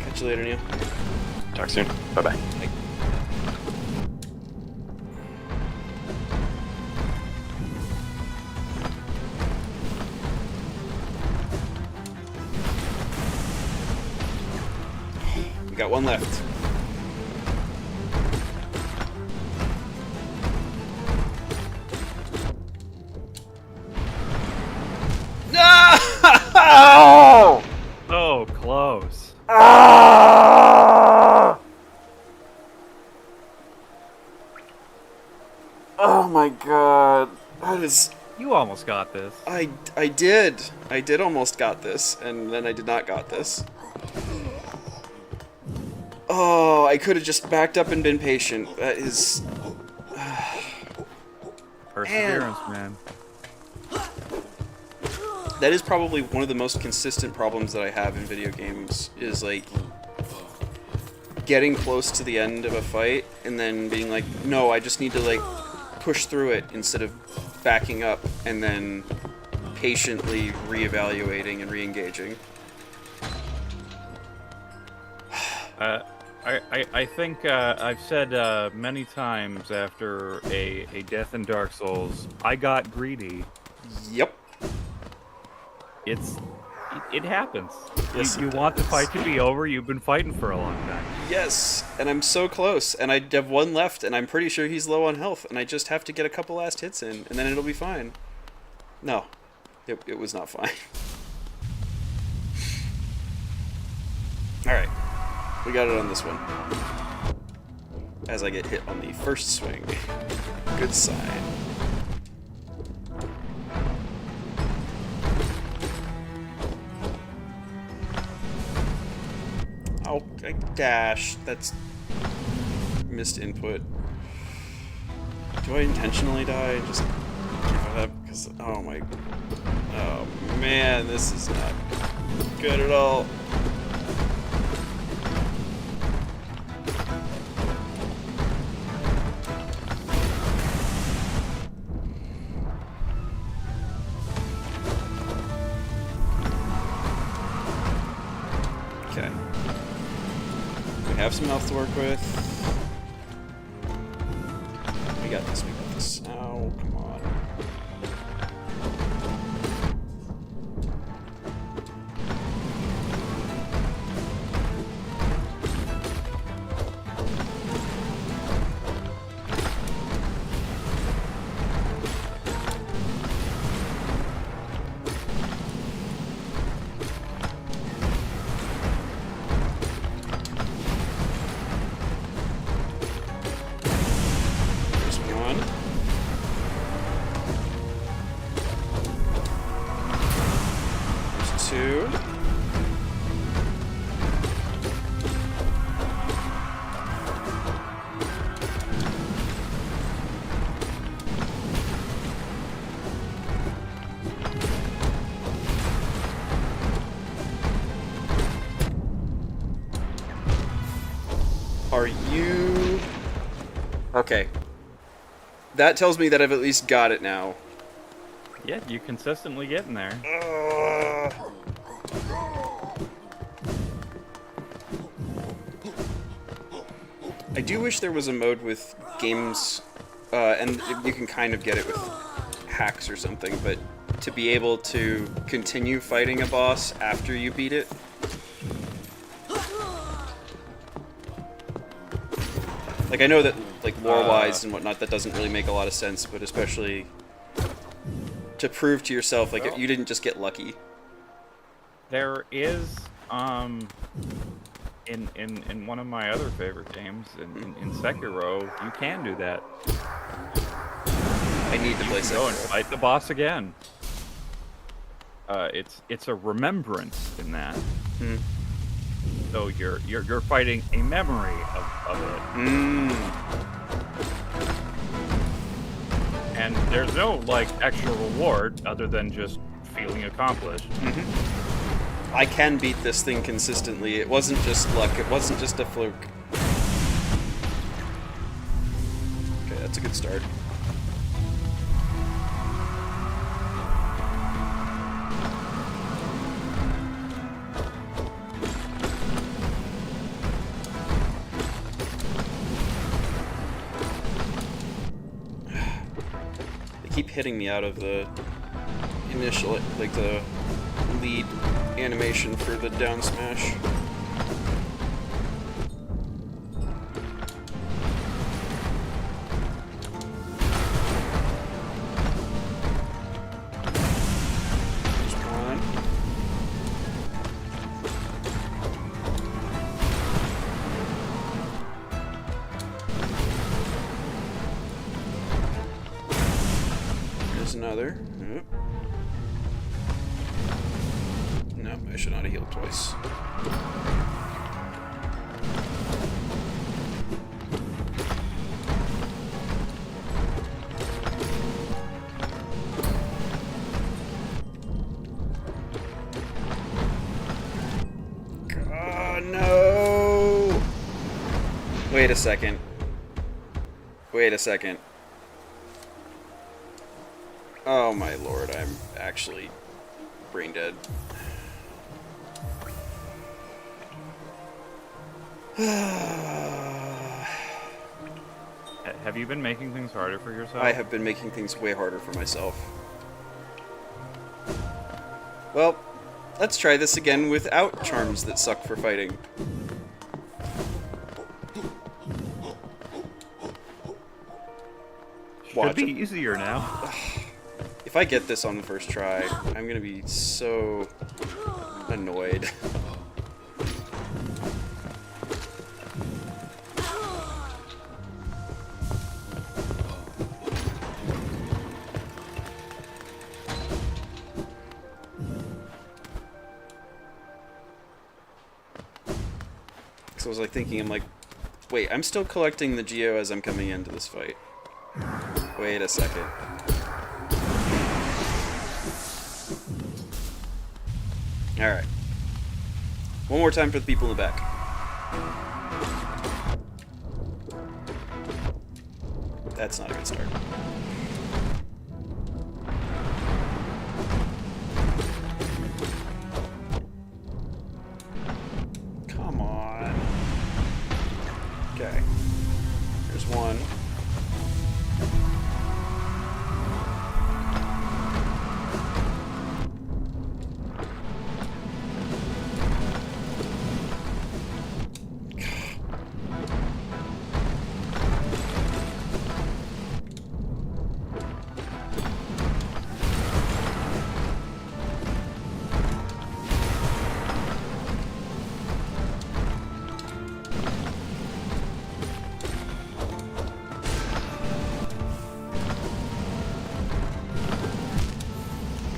Catch you later, Neil. Talk soon. Bye-bye. Bye. We got one left. Oh! So close. Oh my god. That is... You almost got this. I did. I did almost got this, and then I did not got this. Oh, I could have just backed up and been patient. That is... Perseverance, man. That is probably one of the most consistent problems that I have in video games, is like getting close to the end of a fight and then being like, no, I just need to like push through it instead of backing up and then patiently reevaluating and re-engaging. I think I've said many times after a death in Dark Souls, I got greedy. Yep. It happens. Yes, you it want the does. fight to be over. You've been fighting for a long time. Yes, and I'm so close, and I have one left, and I'm pretty sure he's low on health, and I just have to get a couple last hits in, and then it'll be fine. No, it was not fine. Alright, we got it on this one. As I get hit on the first swing. Good sign. Oh, I dash. That's missed input. Do I intentionally die? Just give it up? Because, oh my... Oh man, this is not good at all. Okay. We have some health to work with. We got this, we got this. Oh, come on. There's one. There's two. Are you... Okay. That tells me that I've at least got it now. Yeah, you're consistently getting there. I do wish there was a mode with games, and you can kind of get it with hacks or something, but to be able to continue fighting a boss after you beat it. Like, I know that, like, lore-wise and whatnot, that doesn't really make a lot of sense, but especially to prove to yourself, like, you didn't just get lucky. There is, in one of my other favorite games, in Sekiro, you can do that. I need to play Sekiro. Go and fight the boss again. It's a remembrance in that. So you're fighting a memory of it. And there's no like extra reward other than just feeling accomplished. I can beat this thing consistently. It wasn't just luck. It wasn't just a fluke. Okay, that's a good start. They keep hitting me out of the initial, like the lead animation for the down smash. There's one. There's another. Yep. No, I should not have healed twice. Oh no! Wait a second. Wait a second. Oh my lord, I'm actually brain dead. Have you been making things harder for yourself? I have been making things way harder for myself. Well, let's try this again without charms that suck for fighting. Should be easier now. If I get this on the first try, I'm gonna be so annoyed. So I was like thinking, I'm like, wait, I'm still collecting the Geo as I'm coming into this fight. Wait a second. Alright. One more time for the people in the back. That's not a good start. Come on. Okay. Here's one.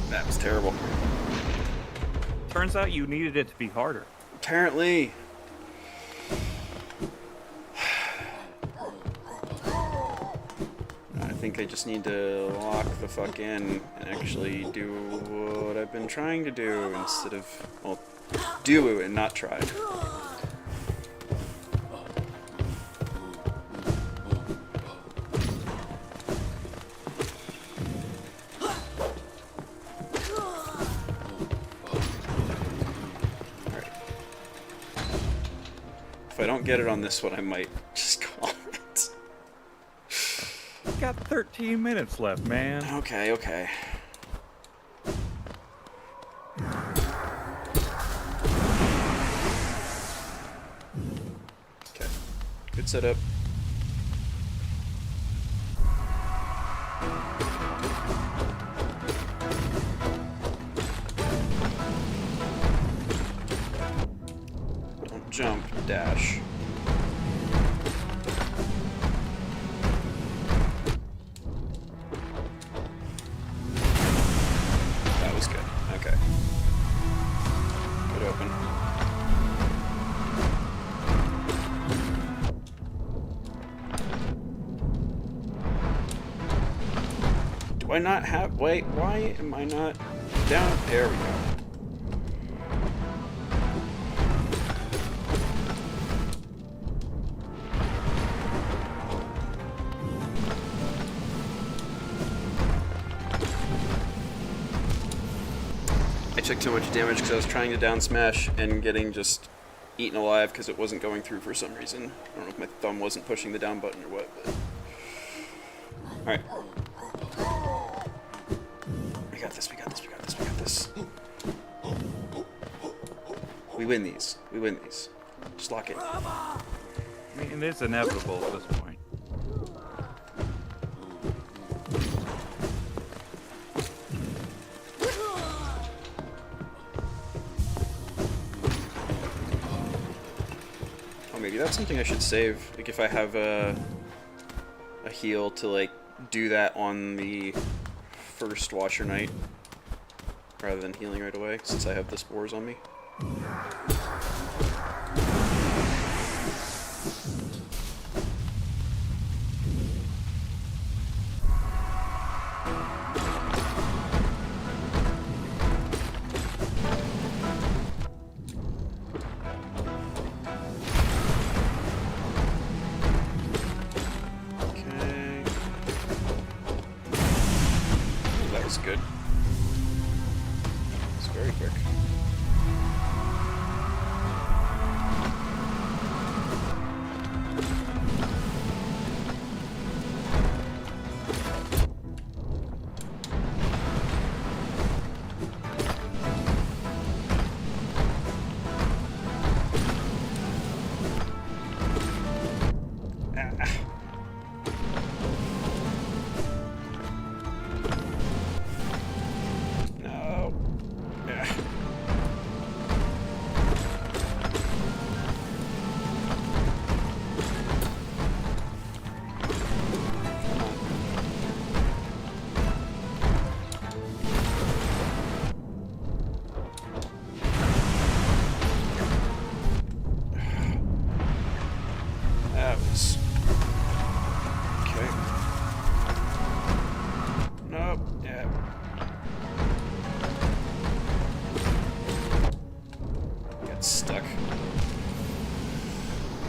That was terrible. Turns out you needed it to be harder. Apparently. I think I just need to lock the fuck in and actually do what I've been trying to do instead of, well, do and not try. If I don't get it on this one, I might just call it. Got 13 minutes left, man. Okay, okay. Okay. Good setup. Don't jump, dash. That was good. Okay. Good open. Do I not have... Wait, why am I not down? There we go. I took too much damage because I was trying to down smash and getting just eaten alive because it wasn't going through for some reason. I don't know if my thumb wasn't pushing the down button or what, but... Alright. We got this, we got this, we got this, we got this. We win these. We win these. Just lock it. I mean, it's inevitable at this point. Oh, maybe that's something I should save. Like if I have a heal to like do that on the first Watcher Knight rather than healing right away, since I have the spores on me. Good. It's very quick.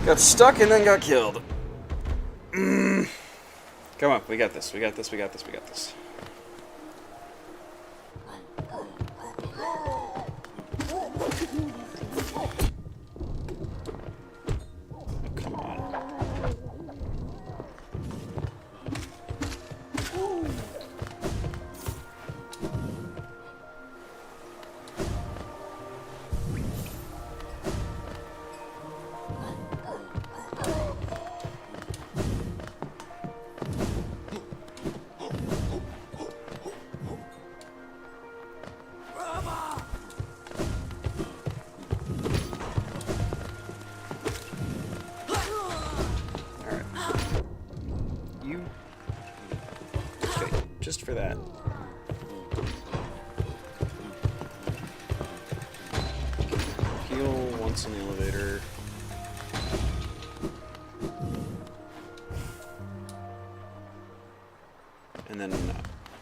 Got stuck and then got killed. Come on, we got this, we got this, we got this, we got this. Come on. Just for that. Heal once in the elevator. And then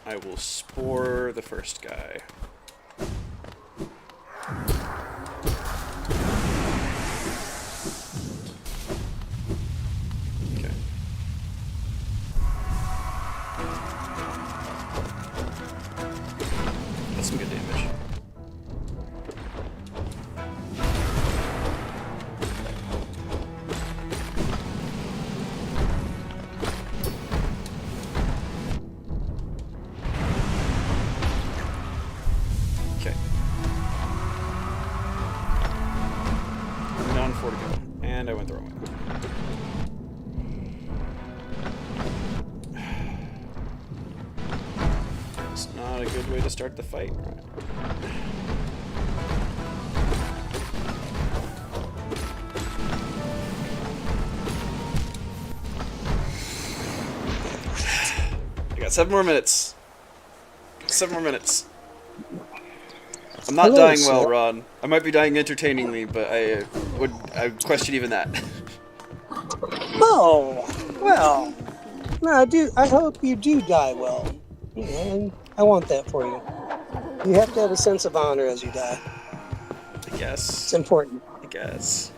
I will spore the first guy. Some good damage. Okay. Down 4 to go. And I went the wrong way. Not a good way to start the fight. Right. I got 7 more minutes. 7 more minutes. I'm not dying well, Ron. I might be dying entertainingly, but I would question even that. Oh, well. No, dude, I hope you do die well. And I want that for you. You have to have a sense of honor as you die. I guess. It's important. I guess.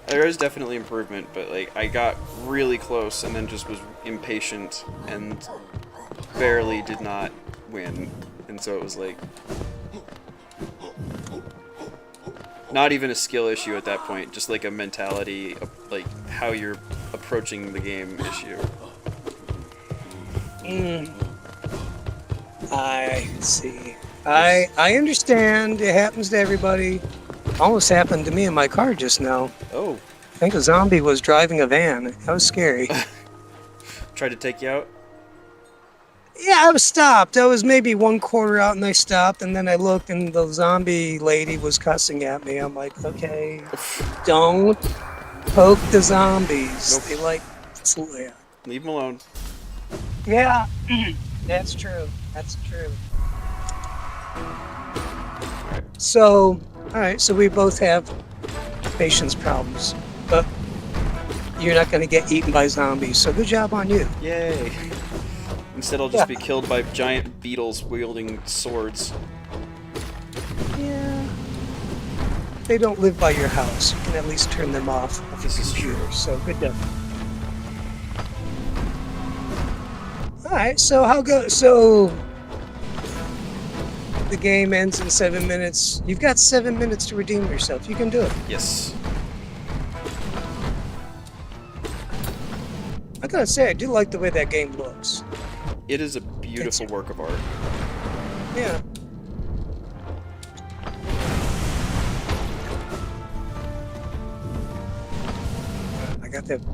There is definitely improvement, but like I got really close and then just was impatient and barely did not win. And so it was like not even a skill issue at that point, just like a mentality, like how you're approaching the game issue. I see. I understand. It happens to everybody. Almost happened to me in my car just now. Oh. I think a zombie was driving a van. That was scary. Tried to take you out? Yeah, I was stopped. I was maybe 1/4 out and I stopped, and then I looked and the zombie lady was cussing at me. I'm like, okay, don't poke the zombies. Nope. They like slap. Leave them alone. Yeah, that's true. That's true. So, all right. So we both have patience problems, but you're not going to get eaten by zombies. So good job on you. Yay! Instead, I'll just be killed by giant beetles wielding swords. Yeah. They don't live by your house. You can at least turn them off of This your is true. computer. So good job. All right. So the game ends in 7 minutes. You've got 7 minutes to redeem yourself. You can do it. Yes. I gotta say, I do like the way that game looks. It is a beautiful work of art. Yeah.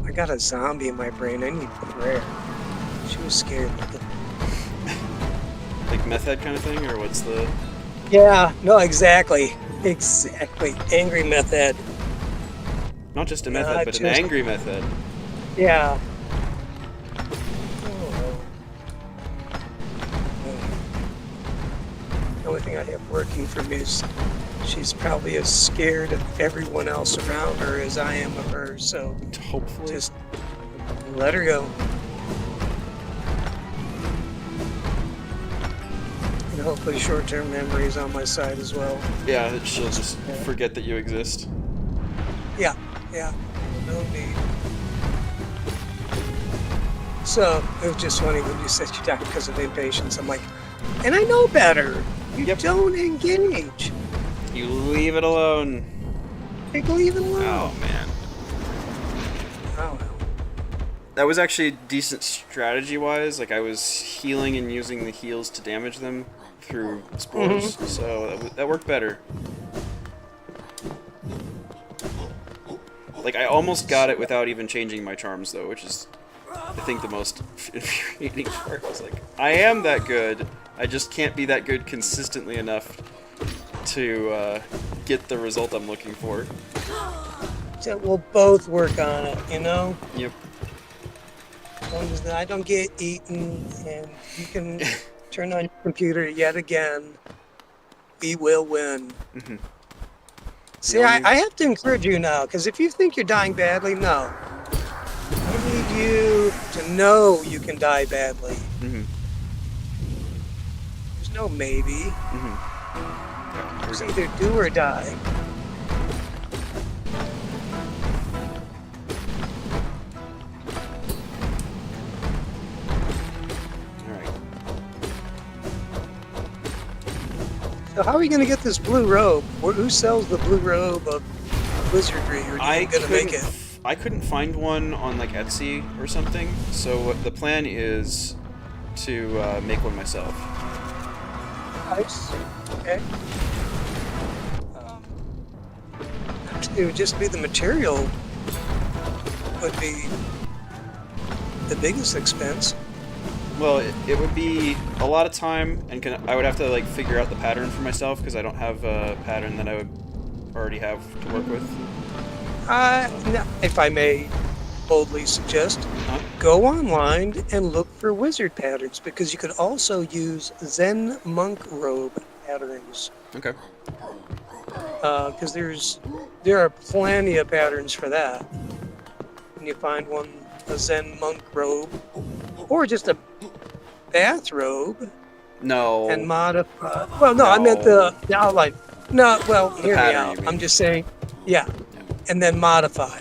I got a zombie in my brain. I need prayer. She was scared. Like meth head kind of thing, or what's the? Yeah. No. Exactly. Exactly. Angry meth head. Not just a meth head, but an just- angry meth head. Yeah. The only thing I have working for me is she's probably as scared of everyone else around her as I am of her, so Hopefully. just let her go. And hopefully short-term memory is on my side as well. Yeah, that she'll just forget that you exist. Yeah, yeah, no need. So, it was just funny when you said you died because of impatience. I'm like, and I know better. You don't engage. You leave it alone. Like, leave it alone. Oh man. Oh, well. That was actually decent strategy-wise. Like I was healing and using the heals to damage them through spores, so that worked better. Like I almost got it without even changing my charms, though, which is, I think, the most infuriating part. I was like, I am that good. I just can't be that good consistently enough to get the result I'm looking for. So we'll both work on it, you know? Yep. As long as I don't get eaten and you can turn on your computer yet again, we will win. Mm-hmm. See, I have to encourage you now, because if you think you're dying badly, no. I need you to know you can die badly. Mm-hmm. There's no maybe. Mm-hmm. It's either do or die. So how are you going to get this blue robe? Who sells the blue robe of wizardry? Or are you going to make it? I couldn't find one on like Etsy or something, so what the plan is to make one myself. Nice. Okay. It would just be the material would be the biggest expense. Well, it would be a lot of time, and I would have to like figure out the pattern for myself because I don't have a pattern that I would already have to work with. Now, if I may boldly suggest, go online and look for wizard patterns, because you could also use Zen monk robe patterns. Okay. Because there are plenty of patterns for that. When you find one, a Zen monk robe, or just a bathrobe, No. and modify. Well, no, I meant the outline. No, well, hear me pattern, out. you mean. I'm just saying, yeah, and then modify.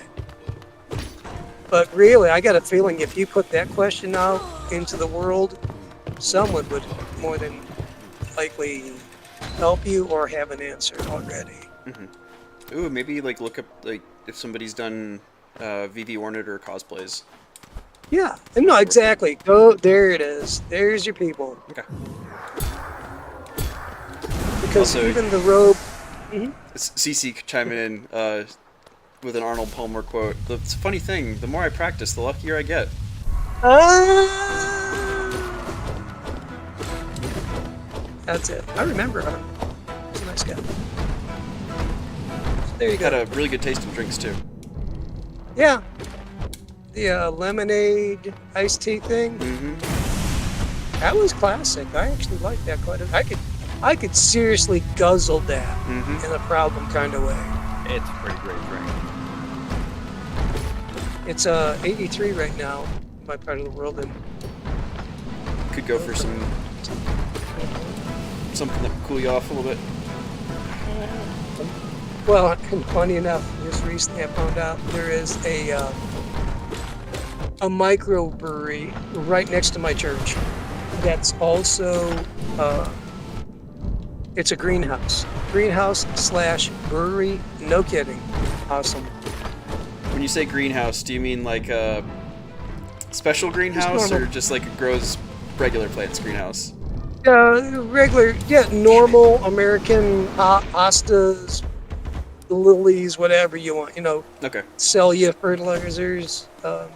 But really, I got a feeling if you put that question out into the world, someone would more than likely help you or have an answer already. Mm-hmm. Ooh, maybe like look up like if somebody's done VV Orniter cosplays. Yeah, no, exactly. Go, there it is. There's your people. Okay. Because Also, even the robe. CC chiming in with an Arnold Palmer quote. It's a funny thing. The more I practice, the luckier I get. That's it. I remember him. He's a nice guy. So there you go. Had a really good taste in drinks too. Yeah. The lemonade iced tea thing. Mm-hmm. That was classic. I actually liked that quite a bit. I could seriously guzzle that in a problem kind of way. It's a pretty great drink. It's 83 right now in my part of the world, and Could go for something that would cool you off a little bit. well, and funny enough, just recently I found out there is a microbrewery right next to my church. That's also it's a greenhouse / brewery. No kidding, awesome. When you say greenhouse, do you mean like a special greenhouse or just like it grows regular plants greenhouse? Regular, normal American hostas, lilies, whatever you want. Okay. Sell you fertilizers. Not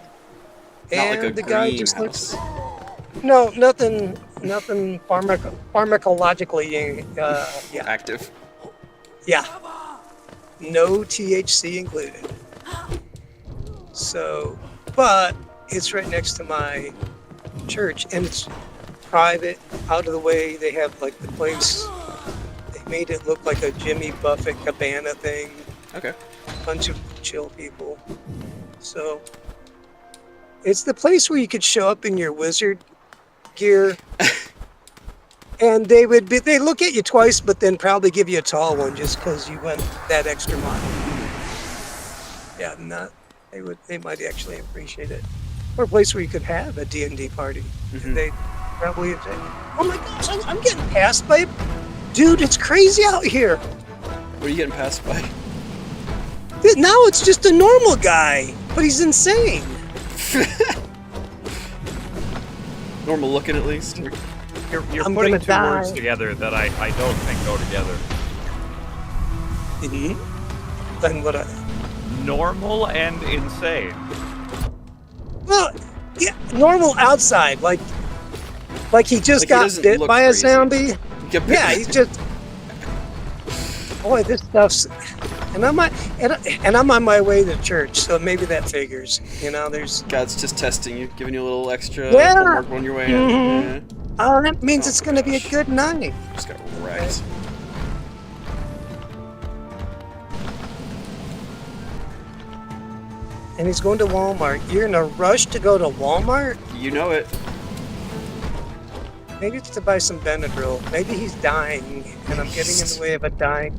and like a the guy greenhouse. just looks. No, nothing pharmacologically. Active. Yeah. No THC included. So, but it's right next to my church, and it's private, out of the way. They have like the place. They made it look like a Jimmy Buffett cabana thing. Okay. Bunch of chill people. So, it's the place where you could show up in your wizard gear. And they look at you twice, but then probably give you a tall one just because you went that extra mile. Yeah, they might actually appreciate it. Or a place where you could have a D&D party. And they probably say, oh my gosh, I'm getting passed by, dude, it's crazy out here. What are you getting passed by? Now it's just a normal guy, but he's insane. Normal looking at least. You're I'm putting gonna two die. words together that I don't think go together. Then what? Normal and insane. Well, yeah, normal outside, like he just Like he got doesn't bit look by crazy. a zombie. Get Yeah, bit. he's just. Boy, this stuff's. And I'm on my way to church, so maybe that figures. There's. God's just testing you, giving you a little extra Yeah. homework on your way in. Yeah. Oh, that means it's going to be a good night. Just got wrecked. And he's going to Walmart. You're in a rush to go to Walmart? You know it. Maybe it's to buy some Benadryl. Maybe he's dying, and I'm getting in the way of a dying.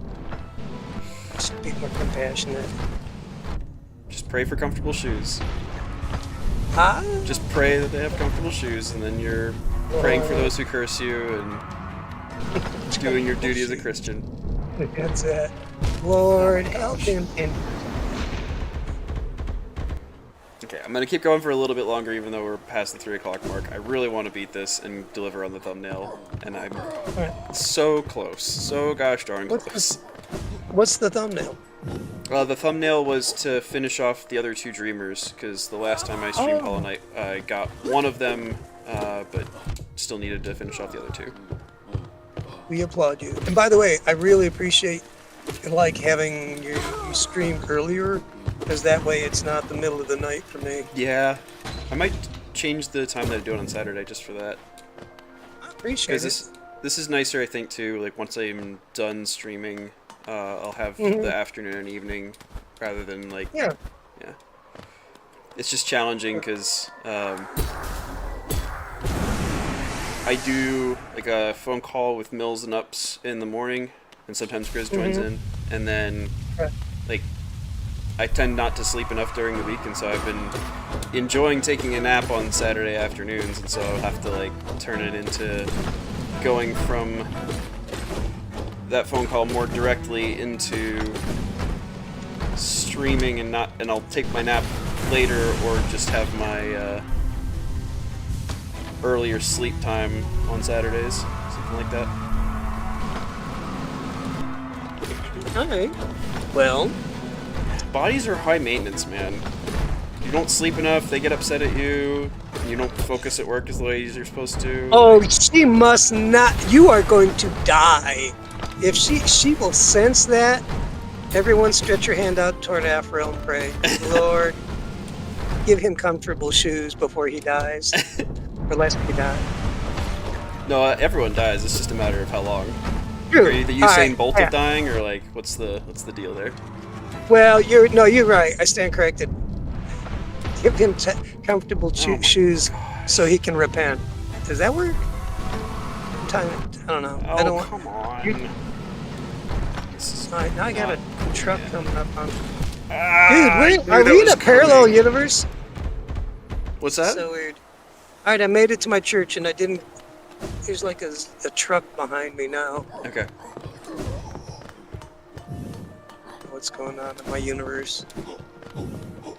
I should be more compassionate. Just pray for comfortable shoes. Ah, Just pray that they have comfortable shoes, and then you're praying for those who curse you and doing your duty as a Christian. that's it. Lord, help him. And Okay, I'm gonna keep going for a little bit longer, even though we're past the 3 o'clock mark. I really want to beat this and deliver on the thumbnail, and I'm so close, so gosh darn close. what's the thumbnail? The thumbnail was to finish off the other 2 Dreamers, because the last time I streamed Hollow Knight, I got one of them, but still needed to finish off the other 2. We applaud you. And by the way, I really appreciate having you stream earlier, because that way it's not the middle of the night for me. Yeah, I might change the time that I do it on Saturday just for that. I appreciate it. Because this is nicer, I think, too. Like, once I'm done streaming, I'll have the afternoon and evening rather than, like... Yeah. Yeah. It's just challenging because I do, like, a phone call with Mills and Ups in the morning, and sometimes Grizz joins in, and then, like, I tend not to sleep enough during the week, and so I've been enjoying taking a nap on Saturday afternoons, and so I'll have to, like, turn it into going from that phone call more directly into streaming and I'll take my nap later or just have my earlier sleep time on Saturdays, something like that. Alright. Well, Bodies are high maintenance, man. You don't sleep enough, they get upset at you, and you don't focus at work as the way you're supposed to. oh, she must not. You are going to die. If she will sense that, everyone stretch your hand out toward Afro and pray, Lord, give him comfortable shoes before he dies. Or lest he die. No, everyone dies. It's just a matter of how long. True. Are you the All Usain right, Bolt yeah. of dying, or like what's the deal there? Well, you're right. I stand corrected. Give him comfortable shoes so he can repent. Does that work? I don't know. Oh, I don't. come on. All right, now I got a truck coming up on. I Dude, knew are that we in was a parallel coming. universe? What's that? So weird. All right, I made it to my church and I didn't. There's like a truck behind me now. Okay. What's going on in my universe?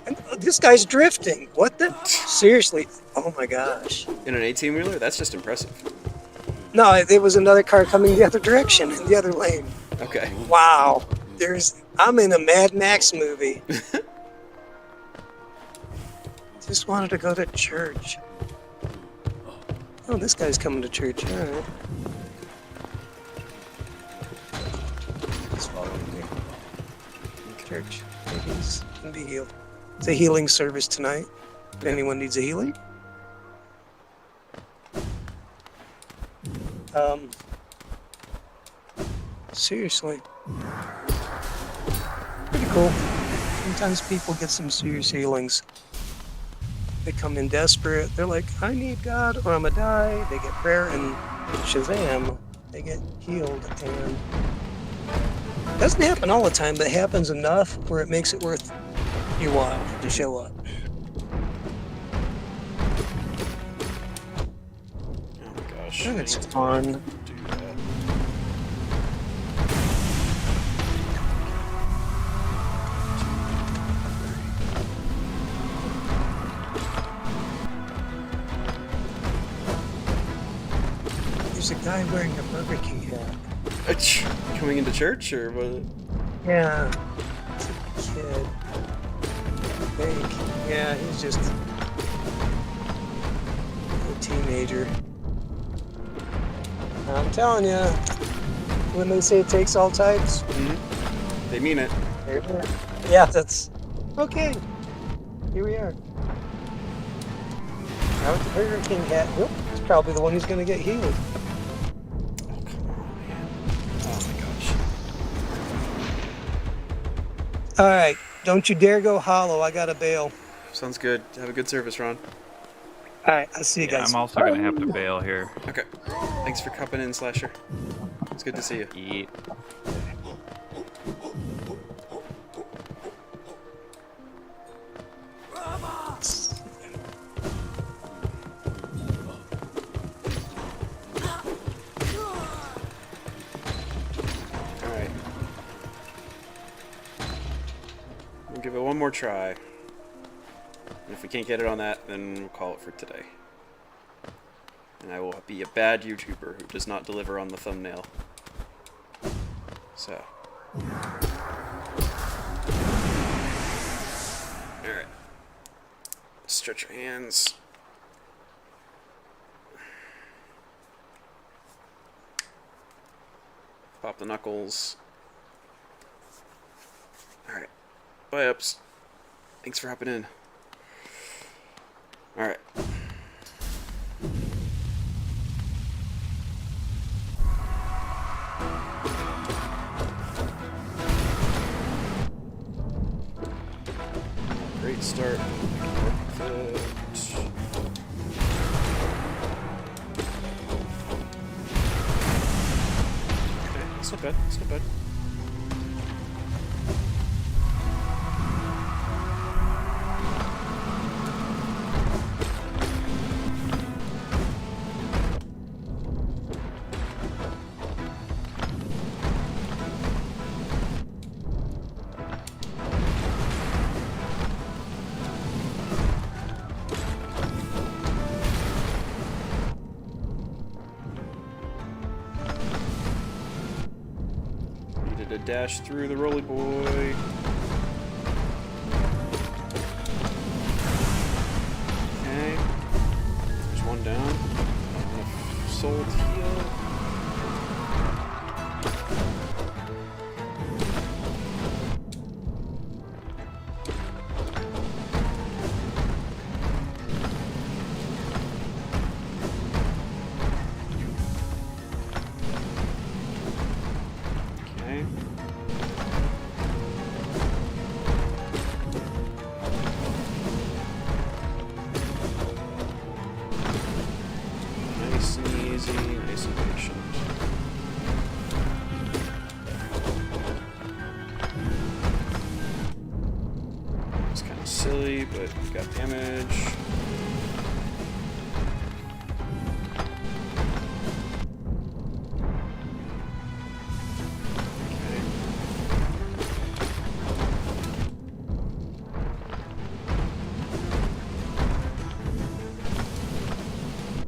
And this guy's drifting. What the? Seriously? Oh my gosh. In an 18-wheeler? That's just impressive. No, there was another car coming the other direction in the other lane. Okay. Wow. I'm in a Mad Max movie. Just wanted to go to church. Oh, this guy's coming to church. All right. He's following me. Church. Maybe he's can be healed. It's a healing service tonight. If anyone needs a healing. Seriously. Pretty cool. Sometimes people get some serious healings. They come in desperate. They're like, I need God or I'm gonna die. They get prayer and Shazam, they get healed. And it doesn't happen all the time, but it happens enough where it makes it worth your while to show up. Oh my gosh. And it's fun. There's a guy wearing a Burger King hat. Coming into church, or what? Yeah, it's a kid. I think. Yeah, he's just a teenager. I'm telling you, when they say it takes all types, They mean it. yeah, that's okay. Here we are. Now with the Burger King hat, nope, it's probably the one who's going to get healed. All right, don't you dare go hollow. I got to bail. Sounds good. Have a good service, Ron. All right, I'll see you guys. I'm also gonna have to bail here. Okay. Thanks for coming in, Slasher. It's good to see you. Eat. Alright. We'll give it one more try. And if we can't get it on that, then we'll call it for today. And I will be a bad YouTuber who does not deliver on the thumbnail. So. Alright. Stretch your hands. Pop the knuckles. Alright. Bye, ups. Thanks for hopping in. Alright. Great start. Perfect. Okay, that's not bad. That's not bad. Needed to dash through the roly boy. Okay. There's one down. Enough soul to heal. Observation. It's kind of silly, but we got damage.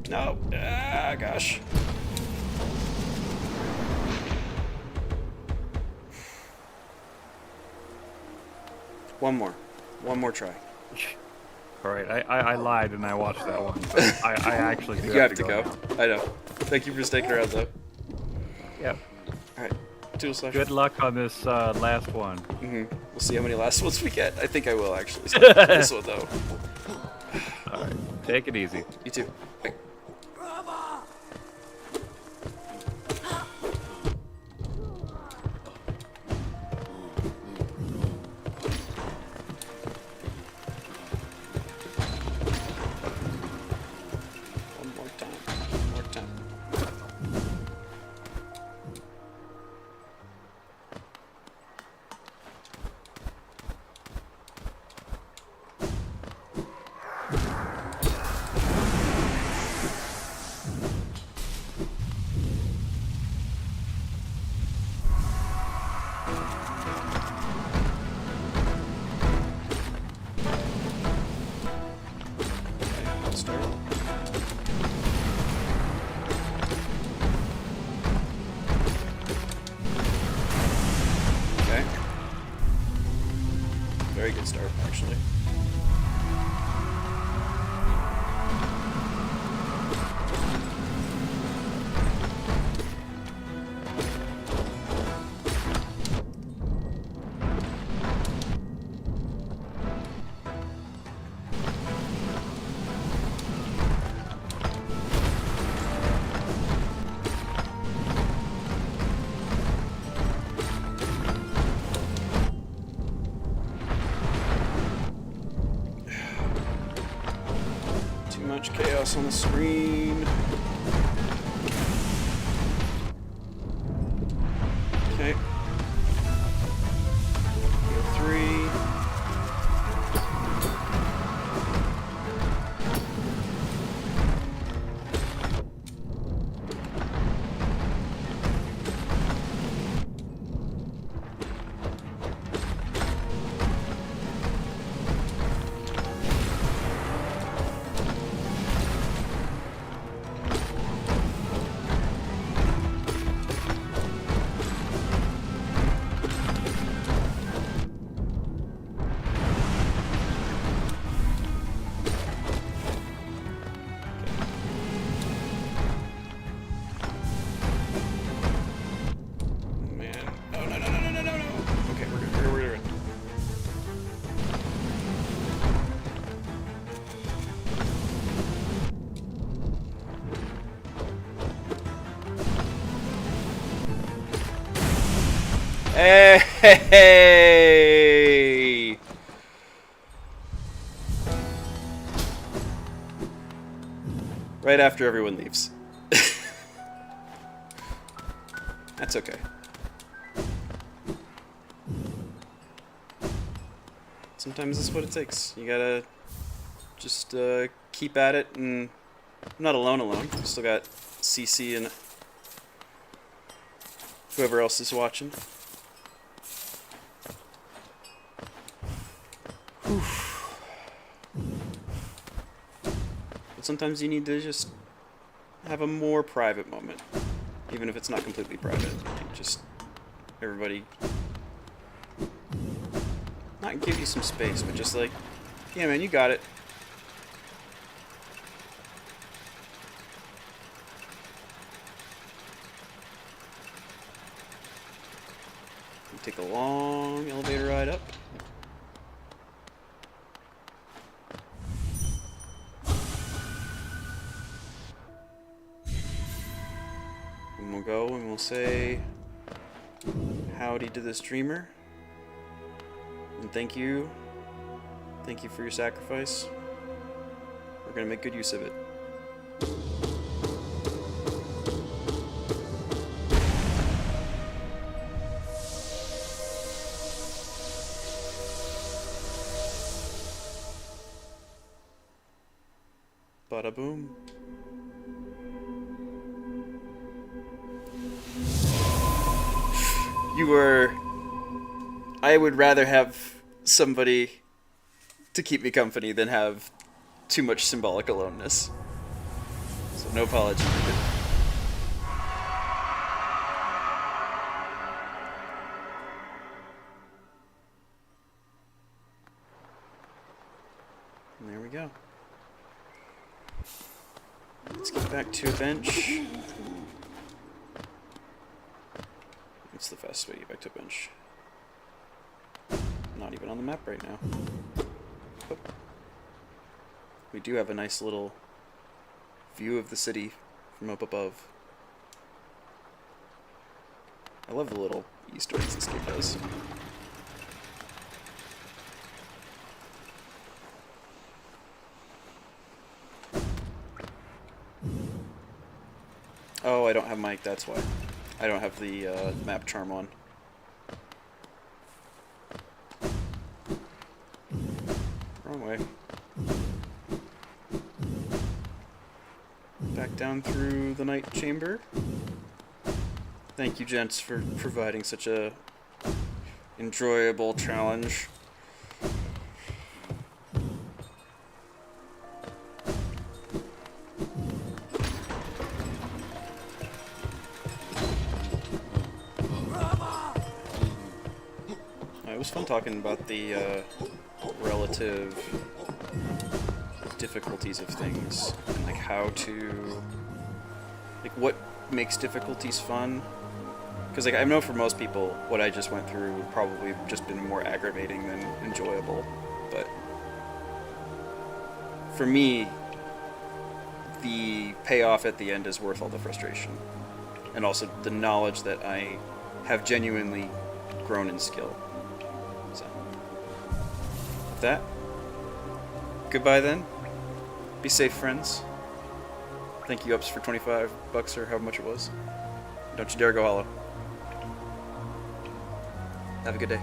No. Ah, gosh. One more try. All right, I lied and I watched that one. But I actually do You have to go. now. I know. Thank you for sticking around, though. Yep. All right. Tool slash. Good luck on this last one. We'll see how many last ones we get. I think I will actually. This one though. All right, take it easy. You too. Bye. One more time. One more time. Let's start. Okay. Very good start, actually. Too much chaos on the screen. Okay. Go 3. Man. Oh, no, no, no, no, no, no, no. Okay, we're good. We're good. Hey! Right after everyone leaves. That's okay. Sometimes that's what it takes. You gotta just keep at it, and I'm not alone. Still got CC and whoever else is watching. Oof. But sometimes you need to just have a more private moment, even if it's not completely private. Just everybody, not give you some space, but just like, yeah, man, you got it. You take a long elevator ride up. And we'll go and we'll say howdy to this dreamer. And thank you. Thank you for your sacrifice. We're gonna make good use of it. Bada boom. I would rather have somebody to keep me company than have too much symbolic aloneness. So no apology needed. And there we go. Let's get back to a bench. What's the fastest way to get back to a bench? Not even on the map right now. Oh. We do have a nice little view of the city from up above. I love the little Easter eggs this game does. Oh, I don't have mic, that's why. I don't have the map charm on. Wrong way. Back down through the night chamber. Thank you, gents, for providing such a enjoyable challenge. It was fun talking about the relative difficulties of things and like how to, like, what makes difficulties fun. Because like I know for most people what I just went through would probably just been more aggravating than enjoyable, but for me the payoff at the end is worth all the frustration, and also the knowledge that I have genuinely grown in skill. So with that, goodbye then. Be safe, friends. Thank you, Ups, for $25 or however much it was. Don't you dare go hollow. Have a good day.